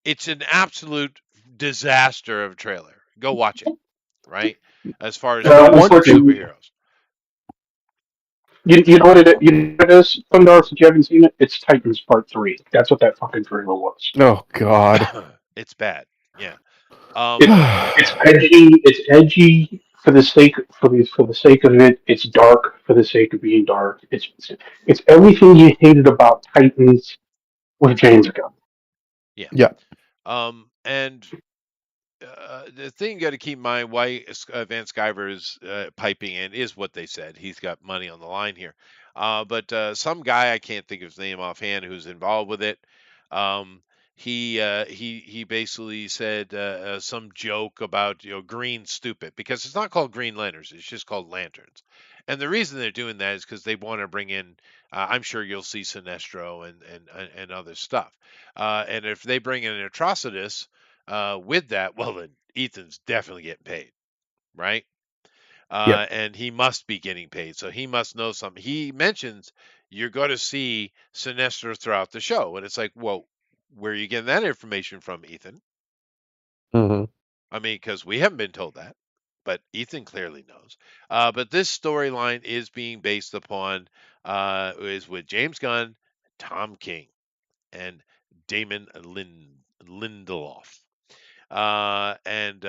it's an absolute disaster of a trailer. Go watch it. Right, as far as superheroes. You know what it is, Thundar, if you haven't seen it, it's Titans Part 3. That's what that fucking trailer was. Oh God. It's bad. Yeah. It's edgy for the sake of it. It's dark for the sake of being dark. It's everything you hated about Titans with James Gunn. Yeah. And the thing you got to keep in mind why Van Sciver is piping in is what they said. He's got money on the line here. But some guy, I can't think of his name offhand, who's involved with it. He basically said some joke about green stupid, because it's not called Green Lanterns, it's just called Lanterns. And the reason they're doing that is because they want to bring in, I'm sure you'll see Sinestro and other stuff. And if they bring in an Atrocitus with that, well, then Ethan's definitely getting paid, right? And he must be getting paid, so he must know something. He mentions you're going to see Sinestro throughout the show, and it's like, well, where are you getting that information from, Ethan? Mm-hmm. I mean, because we haven't been told that, but Ethan clearly knows. But this storyline is being based upon, is with James Gunn, Tom King, and Damon Lindelof. And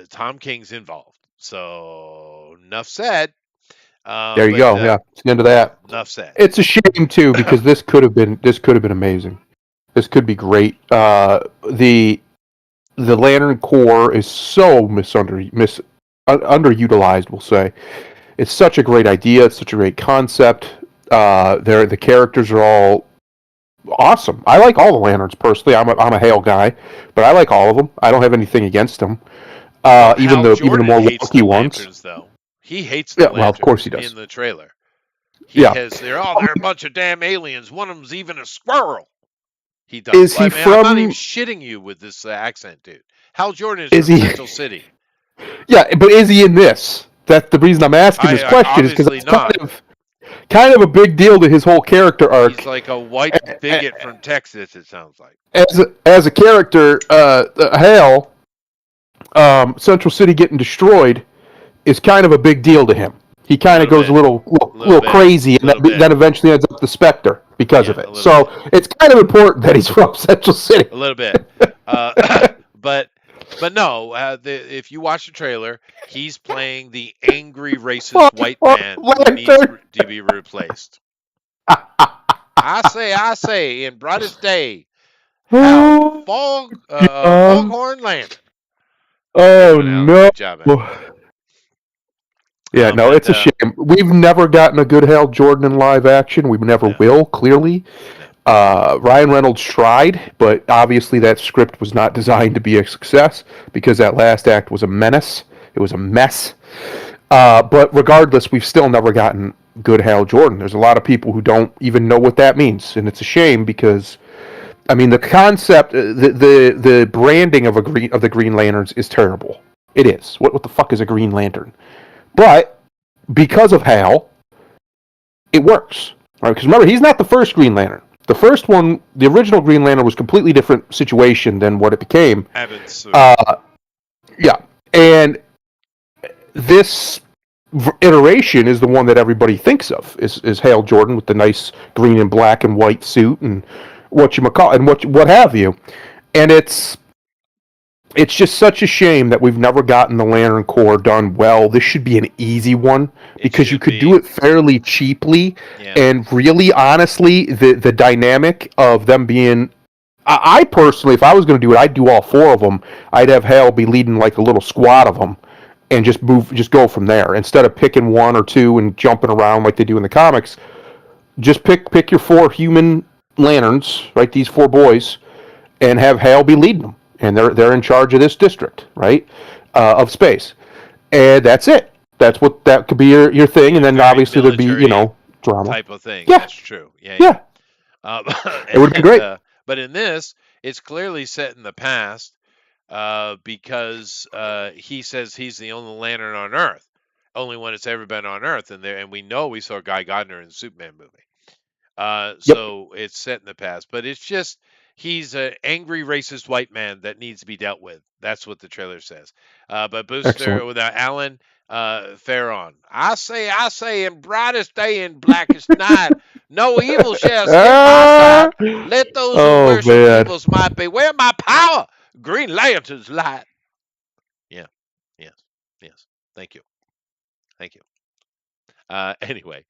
Tom King's involved. So enough said. There you go. Yeah, it's the end of that. Enough said. It's a shame too, because this could have been amazing. This could be great. The Lantern Corps is so underutilized. We'll say it's such a great idea. It's such a great concept. The characters are all awesome. I like all the Lanterns personally. I'm a Hale guy, but I like all of them. I don't have anything against them. Even the more wonky ones. Lanterns, though. He hates the Lanterns. Well, of course he does. In the trailer, they're a bunch of damn aliens. One of them's even a squirrel. He does. Is he from? I'm not even shitting you with this accent, dude. Hal Jordan is from Central City. Yeah, but is he in this? That's the reason I'm asking this question. Is because kind of a big deal to his whole character arc. He's like a white bigot from Texas. It sounds like. As a character, Hale, Central City getting destroyed is kind of a big deal to him. He kind of goes a little crazy, and then eventually ends up the Spectre because of it. So it's kind of important that he's from Central City. A little bit, but no. If you watch the trailer, he's playing the angry racist white man who needs to be replaced. I say, in brightest day, Foghorn Lantern. Oh no! Good job, man. Yeah, no, it's a shame. We've never gotten a good Hal Jordan in live action. We never will, clearly. Ryan Reynolds tried, but obviously that script was not designed to be a success because that last act was a menace. It was a mess. But regardless, we've still never gotten good Hal Jordan. There's a lot of people who don't even know what that means, and it's a shame because, I mean, the concept, the branding of the Green Lanterns is terrible. It is. What the fuck is a Green Lantern? But because of Hal, it works. Right? Because remember, he's not the first Green Lantern. The first one, the original Green Lantern, was a completely different situation than what it became. Yeah, and this iteration is the one that everybody thinks of is Hal Jordan with the nice green and black and white suit and what have you, and it's just such a shame that we've never gotten the Lantern Corps done well. This should be an easy one because you could do it fairly cheaply, and really, honestly, the dynamic of them being. I personally, if I was going to do it, I'd do all four of them. I'd have Hal be leading like a little squad of them, and just go from there instead of picking one or two and jumping around like they do in the comics. Just pick your four human lanterns, right? These four boys, and have Hal be leading them. And they're in charge of this district, right, of space, and that's it. That could be your thing, and then obviously there'd be drama type of thing. Yeah, that's true. Yeah. It would be great. But in this, it's clearly set in the past because he says he's the only Lantern on Earth, only one that's ever been on Earth, and we know we saw Guy Gardner in the Superman movie. So it's set in the past, but it's just. He's an angry, racist white man that needs to be dealt with. That's what the trailer says. But Booster with Alan Farron. I say, in brightest day and blackest night, no evil shall escape my sight. Let those who worship evils might beware my power. Green Lantern's light. Yeah. Yes. Thank you. Anyway,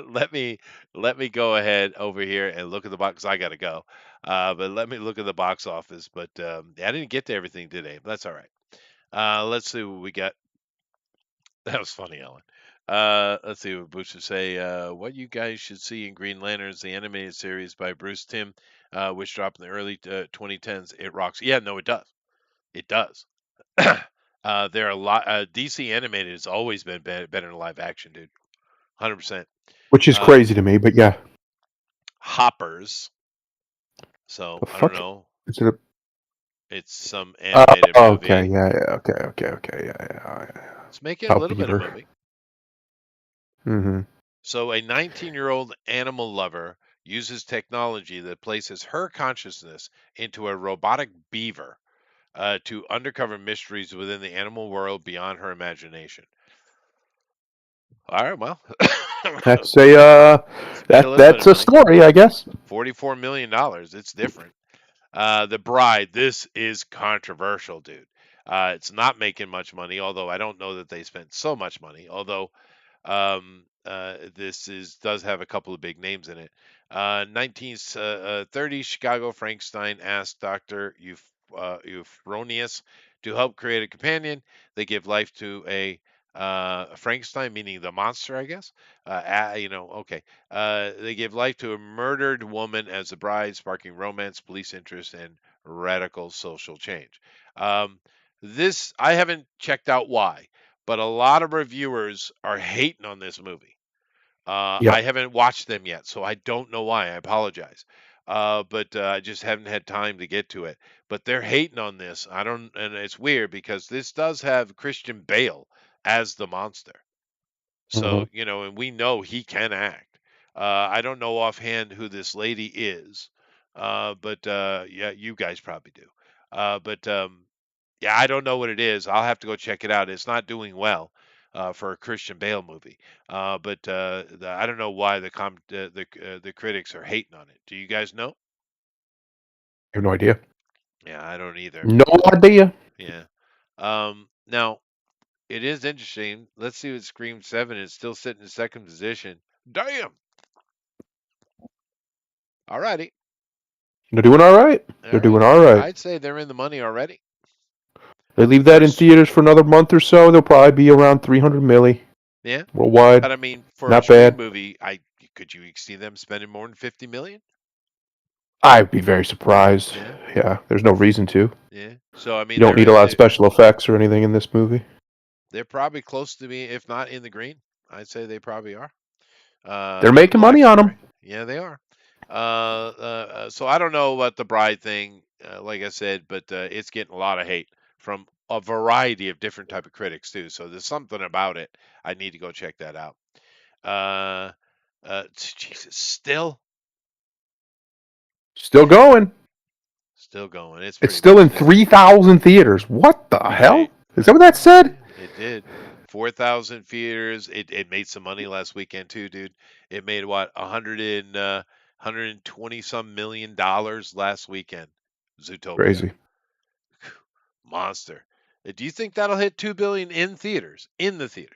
let me go ahead over here and look at the box. I gotta go, but let me look at the box office. But I didn't get to everything today, but that's all right. Let's see what we got. That was funny, Ellen. Let's see what Booster say. What you guys should see in Green Lanterns, the animated series by Bruce Timm, which dropped in the early 2010s. It rocks. Yeah, no, it does. It does. There are a lot. DC animated has always been better in live action, dude. 100%. Which is crazy to me, but yeah. Hoppers. So I don't know. Is it it's some animated movie. Okay, yeah. Let's make it a little bit of a movie. Mm-hmm. So a 19-year-old animal lover uses technology that places her consciousness into a robotic beaver to uncover mysteries within the animal world beyond her imagination. All right, well, that's a story, I guess. $44 million. It's different. The Bride. This is controversial, dude. It's not making much money, although I don't know that they spent so much money. Although this does have a couple of big names in it. 1930 Chicago, Frankenstein asked Dr. Euphronius to help create a companion. They give life to a Frankenstein, meaning the monster, I guess. Okay. They give life to a murdered woman as a bride, sparking romance, police interest, and radical social change. This I haven't checked out why, but a lot of reviewers are hating on this movie. I haven't watched them yet, so I don't know why. I apologize. But I just haven't had time to get to it. But they're hating on this. And it's weird because this does have Christian Bale as the monster. So, and we know he can act. I don't know offhand who this lady is, but yeah, you guys probably do. But yeah, I don't know what it is. I'll have to go check it out. It's not doing well for a Christian Bale movie, but I don't know why the critics are hating on it. Do you guys know? I have no idea. Yeah, I don't either. No idea. Yeah. Now it is interesting. Let's see what Scream 7 is still sitting in second position. Damn. Alrighty. They're doing all right. All They're right. doing all right. I'd say they're in the money already. They leave that in First, theaters for another month or so. They'll probably be around 300 milli yeah. worldwide. But I mean, for a Not Scream bad. movie, could you see them spending more than 50 million? I'd be very surprised. Yeah. Yeah, there's no reason to. Yeah. So I mean, You don't need a lot of special effects or anything in this movie. they're probably close to me, if not in the green. I'd say they probably are. They're making money on them. Yeah, they are. So I don't know about the Bride thing, like I said, but it's getting a lot of hate from a variety of different type of critics too. So there's something about it. I need to go check that out. Uh, Jesus, still Still going. going. It's It's still in 3,000 theaters. What the hell? Is that what that said? It did. 4,000 theaters. It made some money last weekend too, dude. It made what 120 some million dollars last weekend. Zootopia. Crazy. Monster. Do you think that'll hit 2 billion in theaters? In the theaters.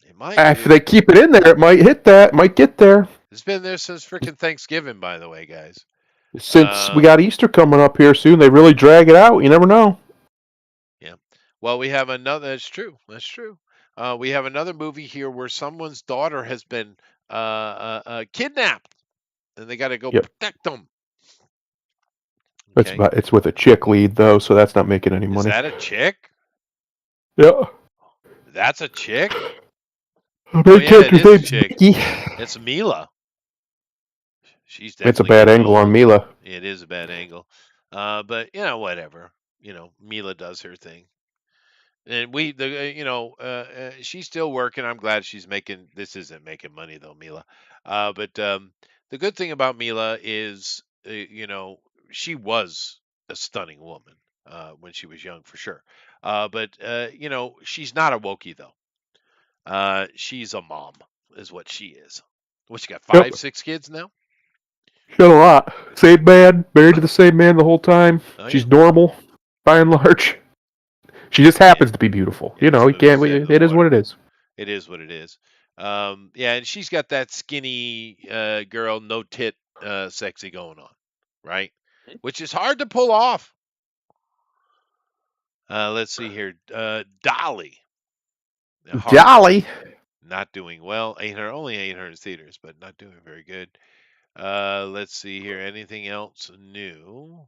It might. If they keep it in there, it might hit that. Might get there. It's been there since freaking Thanksgiving, by the way, guys. Since we got Easter coming up here soon, they really drag it out. You never know. Yeah. Well, we have another. That's true. That's true. We have another movie here where someone's daughter has been kidnapped, and they got to go protect them. Okay. It's with a chick lead though, so that's not making any money. Is that a chick? Yeah. That's a chick? Character's chick. Vicky. It's Mila. She's definitely. It's a bad angle on Mila. It is a bad angle. But you know, whatever. You know, Mila does her thing. And she's still working. I'm glad she's making. This isn't making money though, Mila. But the good thing about Mila is, she was a stunning woman when she was young, for sure. But she's not a Wookiee though. She's a mom, is what she is. What, she got 5, 6 kids now? She got a lot. Same man, married to the same man the whole time. She's normal, by and large. She just happens to be beautiful. You know, you can't. It is what it is. It is what it is. Yeah, and she's got that skinny girl, no tit, sexy going on, right? Which is hard to pull off. Let's see here. Dolly. Dolly. Not doing well. Only 800 theaters, but not doing very good. Let's see here. Anything else new?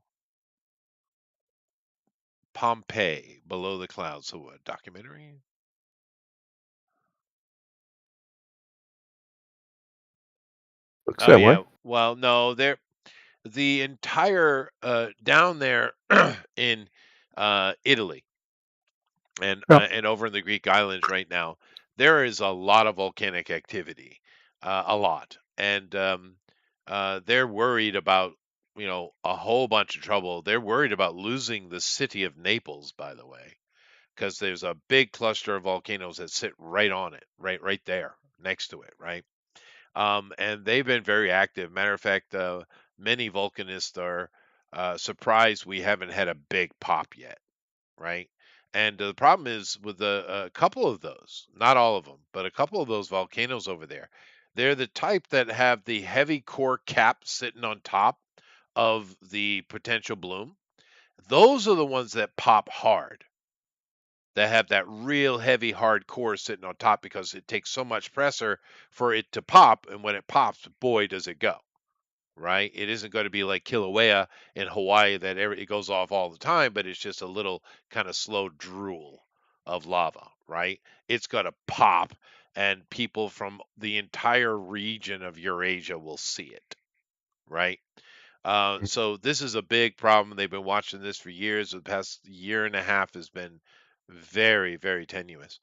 Pompeii, Below the Clouds. So what? Documentary? Looks that way. Well, no, the entire down there in Italy and over in the Greek islands right now, there is a lot of volcanic activity, a lot, and they're worried about a whole bunch of trouble. They're worried about losing the city of Naples, by the way, because there's a big cluster of volcanoes that sit right on it, right there next to it, right. And they've been very active. Matter of fact, many volcanists are surprised we haven't had a big pop yet, right? And the problem is with a couple of those, not all of them, but a couple of those volcanoes over there, they're the type that have the heavy core cap sitting on top of the potential bloom. Those are the ones that pop hard, that have that real heavy hard core sitting on top, because it takes so much pressure for it to pop, and when it pops, boy does it go, right? It isn't going to be like Kilauea in Hawaii that it goes off all the time, but it's just a little kind of slow drool of lava, right? It's going to pop, and people from the entire region of Eurasia will see it, right? So this is a big problem. They've been watching this for years. The past year and a half has been very, very tenuous.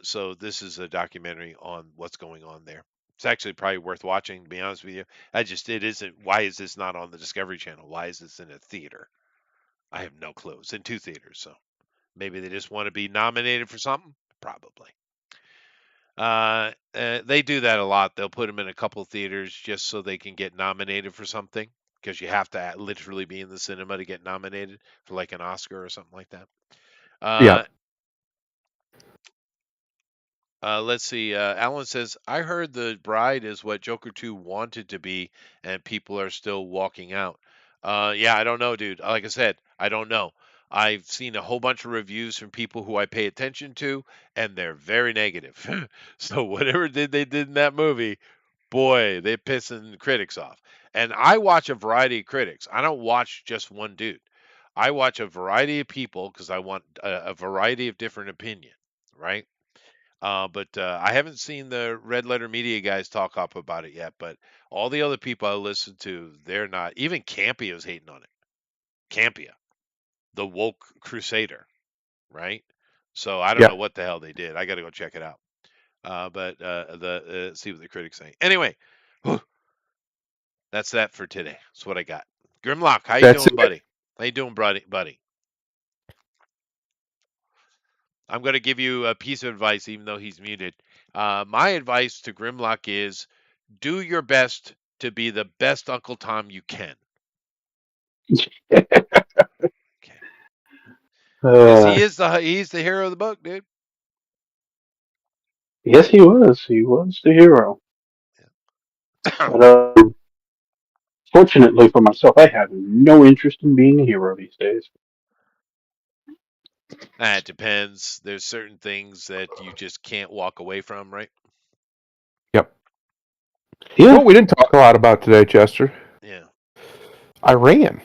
So this is a documentary on what's going on there. It's actually probably worth watching, to be honest with you. It isn't. Why is this not on the Discovery Channel? Why is this in a theater? I have no clue. It's in 2 theaters, so maybe they just want to be nominated for something. Probably. They do that a lot. They'll put them in a couple theaters just so they can get nominated for something, because you have to literally be in the cinema to get nominated for like an Oscar or something like that. Yeah. Let's see. Alan says, I heard The Bride is what Joker 2 wanted to be, and people are still walking out. Yeah, I don't know, dude. Like I said, I don't know. I've seen a whole bunch of reviews from people who I pay attention to, and they're very negative. So whatever they did in that movie, boy, they're pissing critics off. And I watch a variety of critics. I don't watch just one dude. I watch a variety of people because I want a variety of different opinion, right? But I haven't seen the Red Letter Media guys talk up about it yet. But all the other people I listen to, they're not. Even Campia was hating on it. Campia, the woke crusader, right? So I don't Yeah. know what the hell they did. I got to go check it out. But see what the critics say. Anyway, whew, that's that for today. That's what I got. Grimlock, how you That's doing, it. buddy? How you doing, buddy? I'm going to give you a piece of advice, even though he's muted. My advice to Grimlock is do your best to be the best Uncle Tom you can. Okay. Because he's the hero of the book, dude. Yes, he was. He was the hero. But fortunately for myself, I have no interest in being a hero these days. It depends. There's certain things that you just can't walk away from, right? Yep. Yeah. What we didn't talk a lot about today, Chester. Yeah. Iran.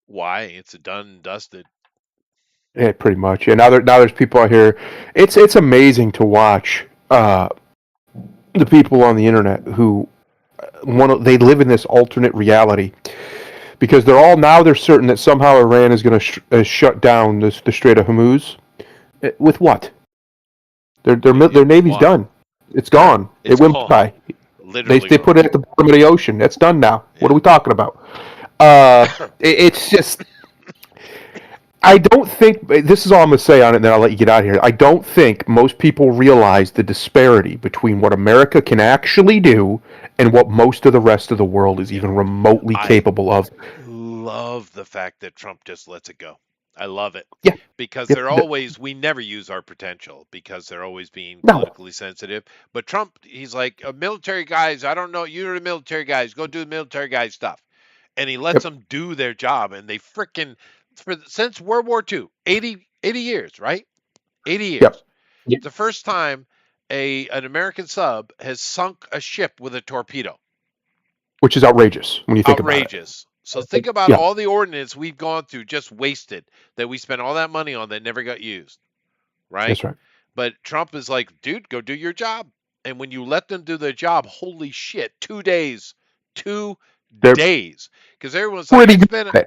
Why? It's a done and dusted. Yeah, pretty much. And now there's people out here. It's amazing to watch the people on the internet who they live in this alternate reality, because they're certain that somehow Iran is going to shut down the Strait of Hormuz. With what? Their navy's What? Done. It's gone. It's it went gone. by. Literally They gone. put it at the bottom of the ocean. It's done now. What Yeah. are we talking about? It's just. I don't think this is all I'm going to say on it, and then I'll let you get out of here. I don't think most people realize the disparity between what America can actually do and what most of the rest of the world is even remotely capable of. Love the fact that Trump just lets it go. I love it. Yeah. Because Yep. we never use our potential because they're always being No. politically sensitive. But Trump, he's like, military guys, I don't know, you're the military guys, go do the military guy stuff. And he lets them do their job. And they freaking, since World War II, 80 years, right? 80 years. Yep. The first time an American sub has sunk a ship with a torpedo. Which is outrageous when you think about it. Outrageous. So think about all the ordnance we've gone through, just wasted, that we spent all that money on that never got used. Right? That's right. But Trump is like, dude, go do your job. And when you let them do their job, holy shit, 2 days. 2 days. Because everyone's like,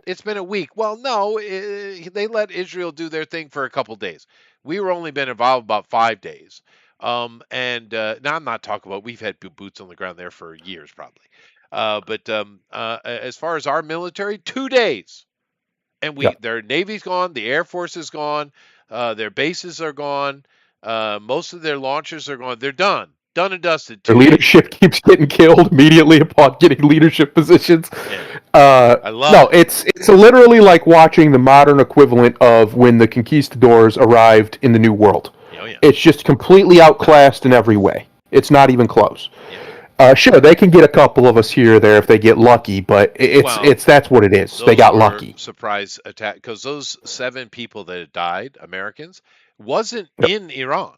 it's been a week. Well, no, they let Israel do their thing for a couple days. We were only been involved about 5 days. Now I'm not talking about, we've had boots on the ground there for years probably. But as far as our military, 2 days. And their Navy's gone, the Air Force is gone, their bases are gone, most of their launchers are gone. They're done and dusted. Their leadership keeps getting killed immediately upon getting leadership positions. I love it. It's literally like watching the modern equivalent of when the conquistadors arrived in the New World. Oh, yeah. It's just completely outclassed in every way. It's not even close. Sure, they can get a couple of us here or there if they get lucky, but that's what it is. They got lucky. Surprise attack, because those 7 people that had died, Americans, wasn't in Iran.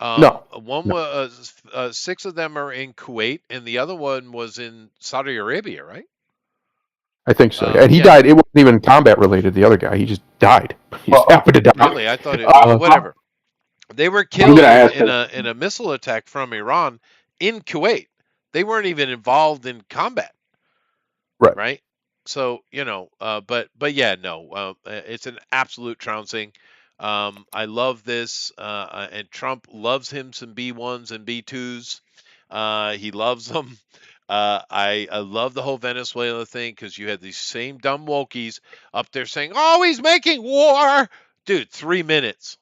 No. One was 6 of them are in Kuwait, and the other one was in Saudi Arabia, right? I think so. And he died. It wasn't even combat related. The other guy, he just died. He just happened to die. Really, I thought it was whatever. They were killed in a missile attack from Iran in Kuwait. They weren't even involved in combat. Right. So, but yeah, no, it's an absolute trouncing. I love this, and Trump loves him some B1s and B2s. He loves them. I love the whole Venezuela thing because you had these same dumb wokies up there saying, "Oh, he's making war." Dude, 3 minutes.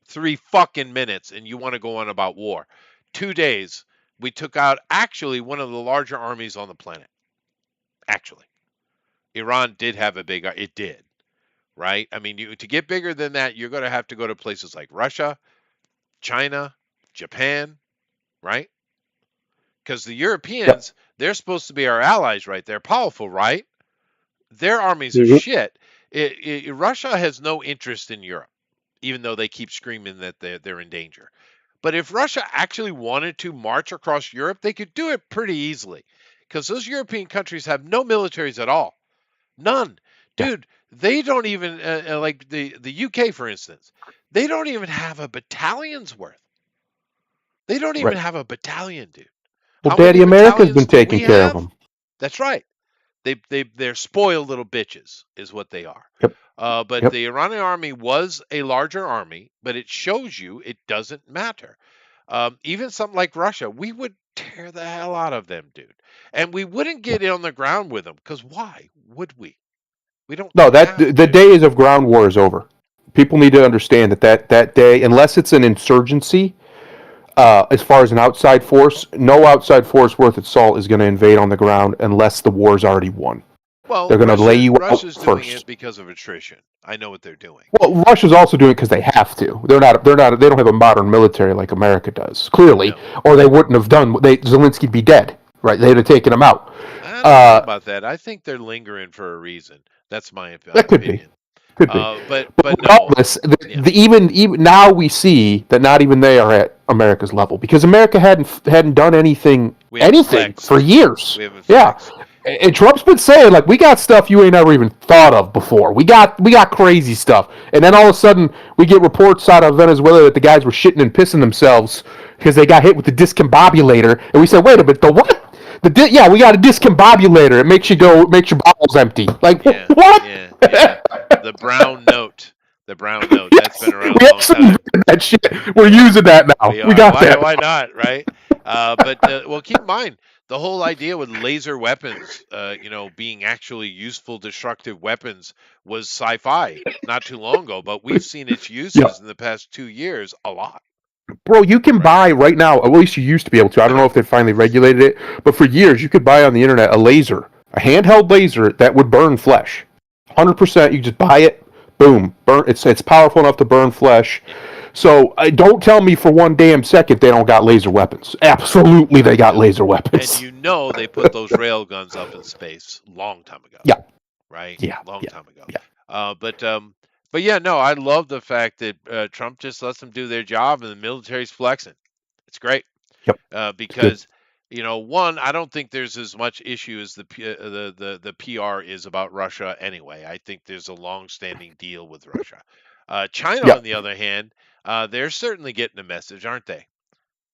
3 fucking minutes, and you want to go on about war. 2 days, we took out actually one of the larger armies on the planet. Actually, Iran did have a big, it did, right? I mean, to get bigger than that, you're going to have to go to places like Russia, China, Japan, right? Because the Yep. Europeans, they're supposed to be our allies, right? They're powerful, right? Their armies are Mhm. shit. Russia has no interest in Europe, even though they keep screaming that they're in danger. But if Russia actually wanted to march across Europe, they could do it pretty easily because those European countries have no militaries at all. None. Yeah. Dude, they don't even, like the UK, for instance, they don't even have a battalion's worth. They don't even Right. have a battalion, dude. Well, How many Daddy America's battalions been do taking we care of have? them. That's right. They're spoiled little bitches, is what they are. Yep. But Yep. the Iranian army was a larger army, but it shows you it doesn't matter. Even something like Russia, we would tear the hell out of them, dude. And we wouldn't get on the ground with them because why would we? We don't No, that have the to. days of ground war is over. People need to understand that day, unless it's an insurgency, as far as an outside force, no outside force worth its salt is going to invade on the ground unless the war's already won. Well, They're going to lay you out Russia's doing it first. because of attrition. I know what they're doing. Well, Russia's also doing it because they have to. They're not. They're not. They don't have a modern military like America does, clearly, No, or they wouldn't have done. Zelensky'd be dead, right? They'd have taken him out. I don't know Uh, about that. I think they're lingering for a reason. That's my that could be. opinion. Could be. But no, Regardless, yeah, even now we see that not even they are at America's level because America hadn't done anything we haven't for flexed. years. We haven't Yeah, flexed. and Trump's been saying like we got stuff you ain't never even thought of before. We got crazy stuff, and then all of a sudden we get reports out of Venezuela that the guys were shitting and pissing themselves because they got hit with the discombobulator, and we said, wait a minute, the what? Yeah, we got a discombobulator. It makes your bowels empty. Like Yeah, what? yeah. The brown note. The brown note. That's Yes, been around we a long actually time. invented that shit. We're using that now. We We are. got Why? that. Why not? Right? Well, keep in mind the whole idea with laser weapons, being actually useful destructive weapons was sci-fi not too long ago, but we've seen its Yeah, uses in the past 2 years a lot. bro, you can Right? buy right now. At least you used to be able to. I don't know if they finally regulated it, but for years you could buy on the internet a handheld laser that would burn flesh. 100%. You just buy it. Boom, burn. It's powerful enough to burn flesh. Yeah. So don't tell me for one damn second they don't got laser weapons. Absolutely, they got No. laser And weapons. they put those rail guns up in space long time ago. Yeah, Right? yeah, Long yeah, time ago. yeah. But yeah, no, I love the fact that Trump just lets them do their job and the military's flexing. It's great. Yep, it's good. Because one, I don't think there's as much issue as the PR is about Russia anyway. I think there's a long-standing deal with Russia. China, Yeah. on the other hand, they're certainly getting a message, aren't they?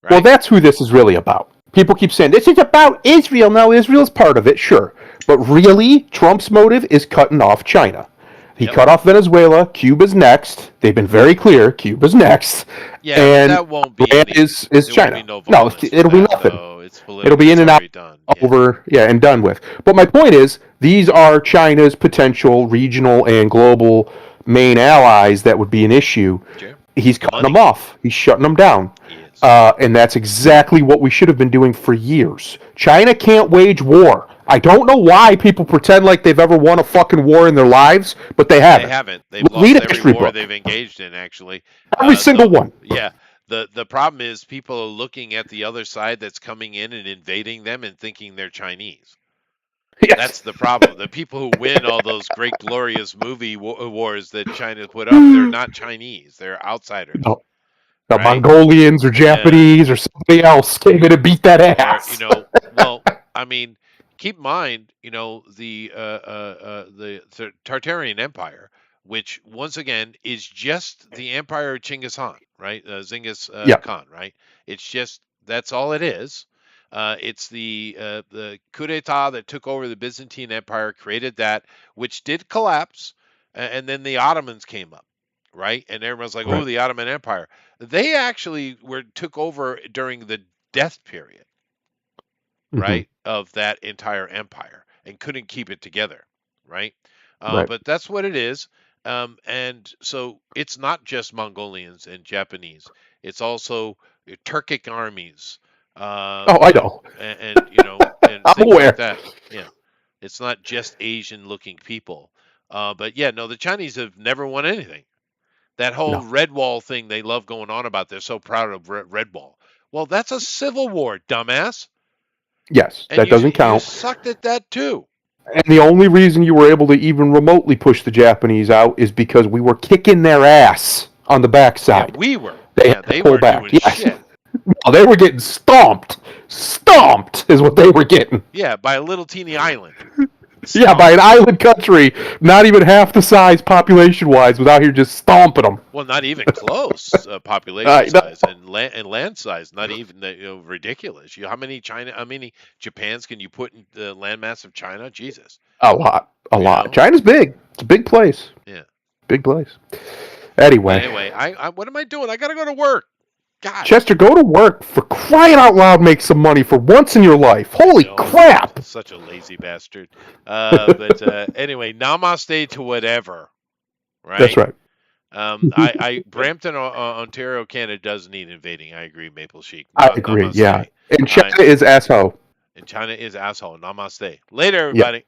Well, Right? that's who this is really about. People keep saying this is about Israel. No, Israel's part of it, sure. But really, Trump's motive is cutting off China. He Yep. cut off Venezuela. Cuba's next. They've been very clear. Cuba's next. Yeah, but And that won't be Iran any. is There won't China. be no No, violence with it'll be that, nothing. though. It's It'll be in and out already done. Yeah. over, yeah, and done with. But my point is, these are China's potential regional and global main allies that would be an issue. Sure. He's cutting Money. them off. He's shutting them down. He is. And that's exactly what we should have been doing for years. China can't wage war. I don't know why people pretend like they've ever won a fucking war in their lives, but they haven't. They haven't. They've Read lost a every history war book. they've engaged in, actually. Every single one. Yeah. The problem is people are looking at the other side that's coming in and invading them and thinking they're Chinese. Yes. That's the problem. The people who win all those great, glorious movie wars that China put up, they're not Chinese. They're outsiders. No. The right? Mongolians or Japanese or somebody else came in and beat that Or, ass. well, I mean, keep in mind, the Tartarian Empire, which once again is just the empire of Chinggis Khan, right? Genghis Yeah. Khan, right? It's just that's all it is. It's the coup d'état that took over the Byzantine Empire, created that, which did collapse, and then the Ottomans came up, right? And everyone's like, "Oh, Right. the Ottoman Empire." They actually took over during the death period. right, of that entire empire and couldn't keep it together, right? Right. But that's what it is. And so it's not just Mongolians and Japanese. It's also Turkic armies, Oh, I know. and and I'm things aware. like that. Yeah, it's not just Asian-looking people. But yeah, no, the Chinese have never won anything. That whole No. Red Wall thing they love going on about. They're so proud of Red Wall. Well, that's a civil war, dumbass. Yes, And that doesn't you count. sucked at that too. And the only reason you were able to even remotely push the Japanese out is because we were kicking their ass on the Yeah, backside. we were. They Yeah, had to they pull weren't back. doing Yes. shit. Oh, they were getting stomped. Stomped is what they were getting. Yeah, by a little teeny island. Yeah, by an island country, not even half the size population-wise, was out here just stomping them. Well, not even close population No. size and land size. Not even ridiculous. How many Japans can you put in the landmass of China? Jesus. A lot. A You lot. know? China's big. It's a big place. Yeah. Big place. Anyway. Anyway, I what am I doing? I gotta go to work. God. Chester, go to work. For crying out loud, make some money for once in your life. Holy No, crap. Such a lazy bastard. But anyway, namaste to whatever. Right? That's right. Brampton, Ontario, Canada does need invading. I agree, Maple Chic. I agree, Namaste. yeah. And China is asshole. And China is asshole. Namaste. Later, everybody.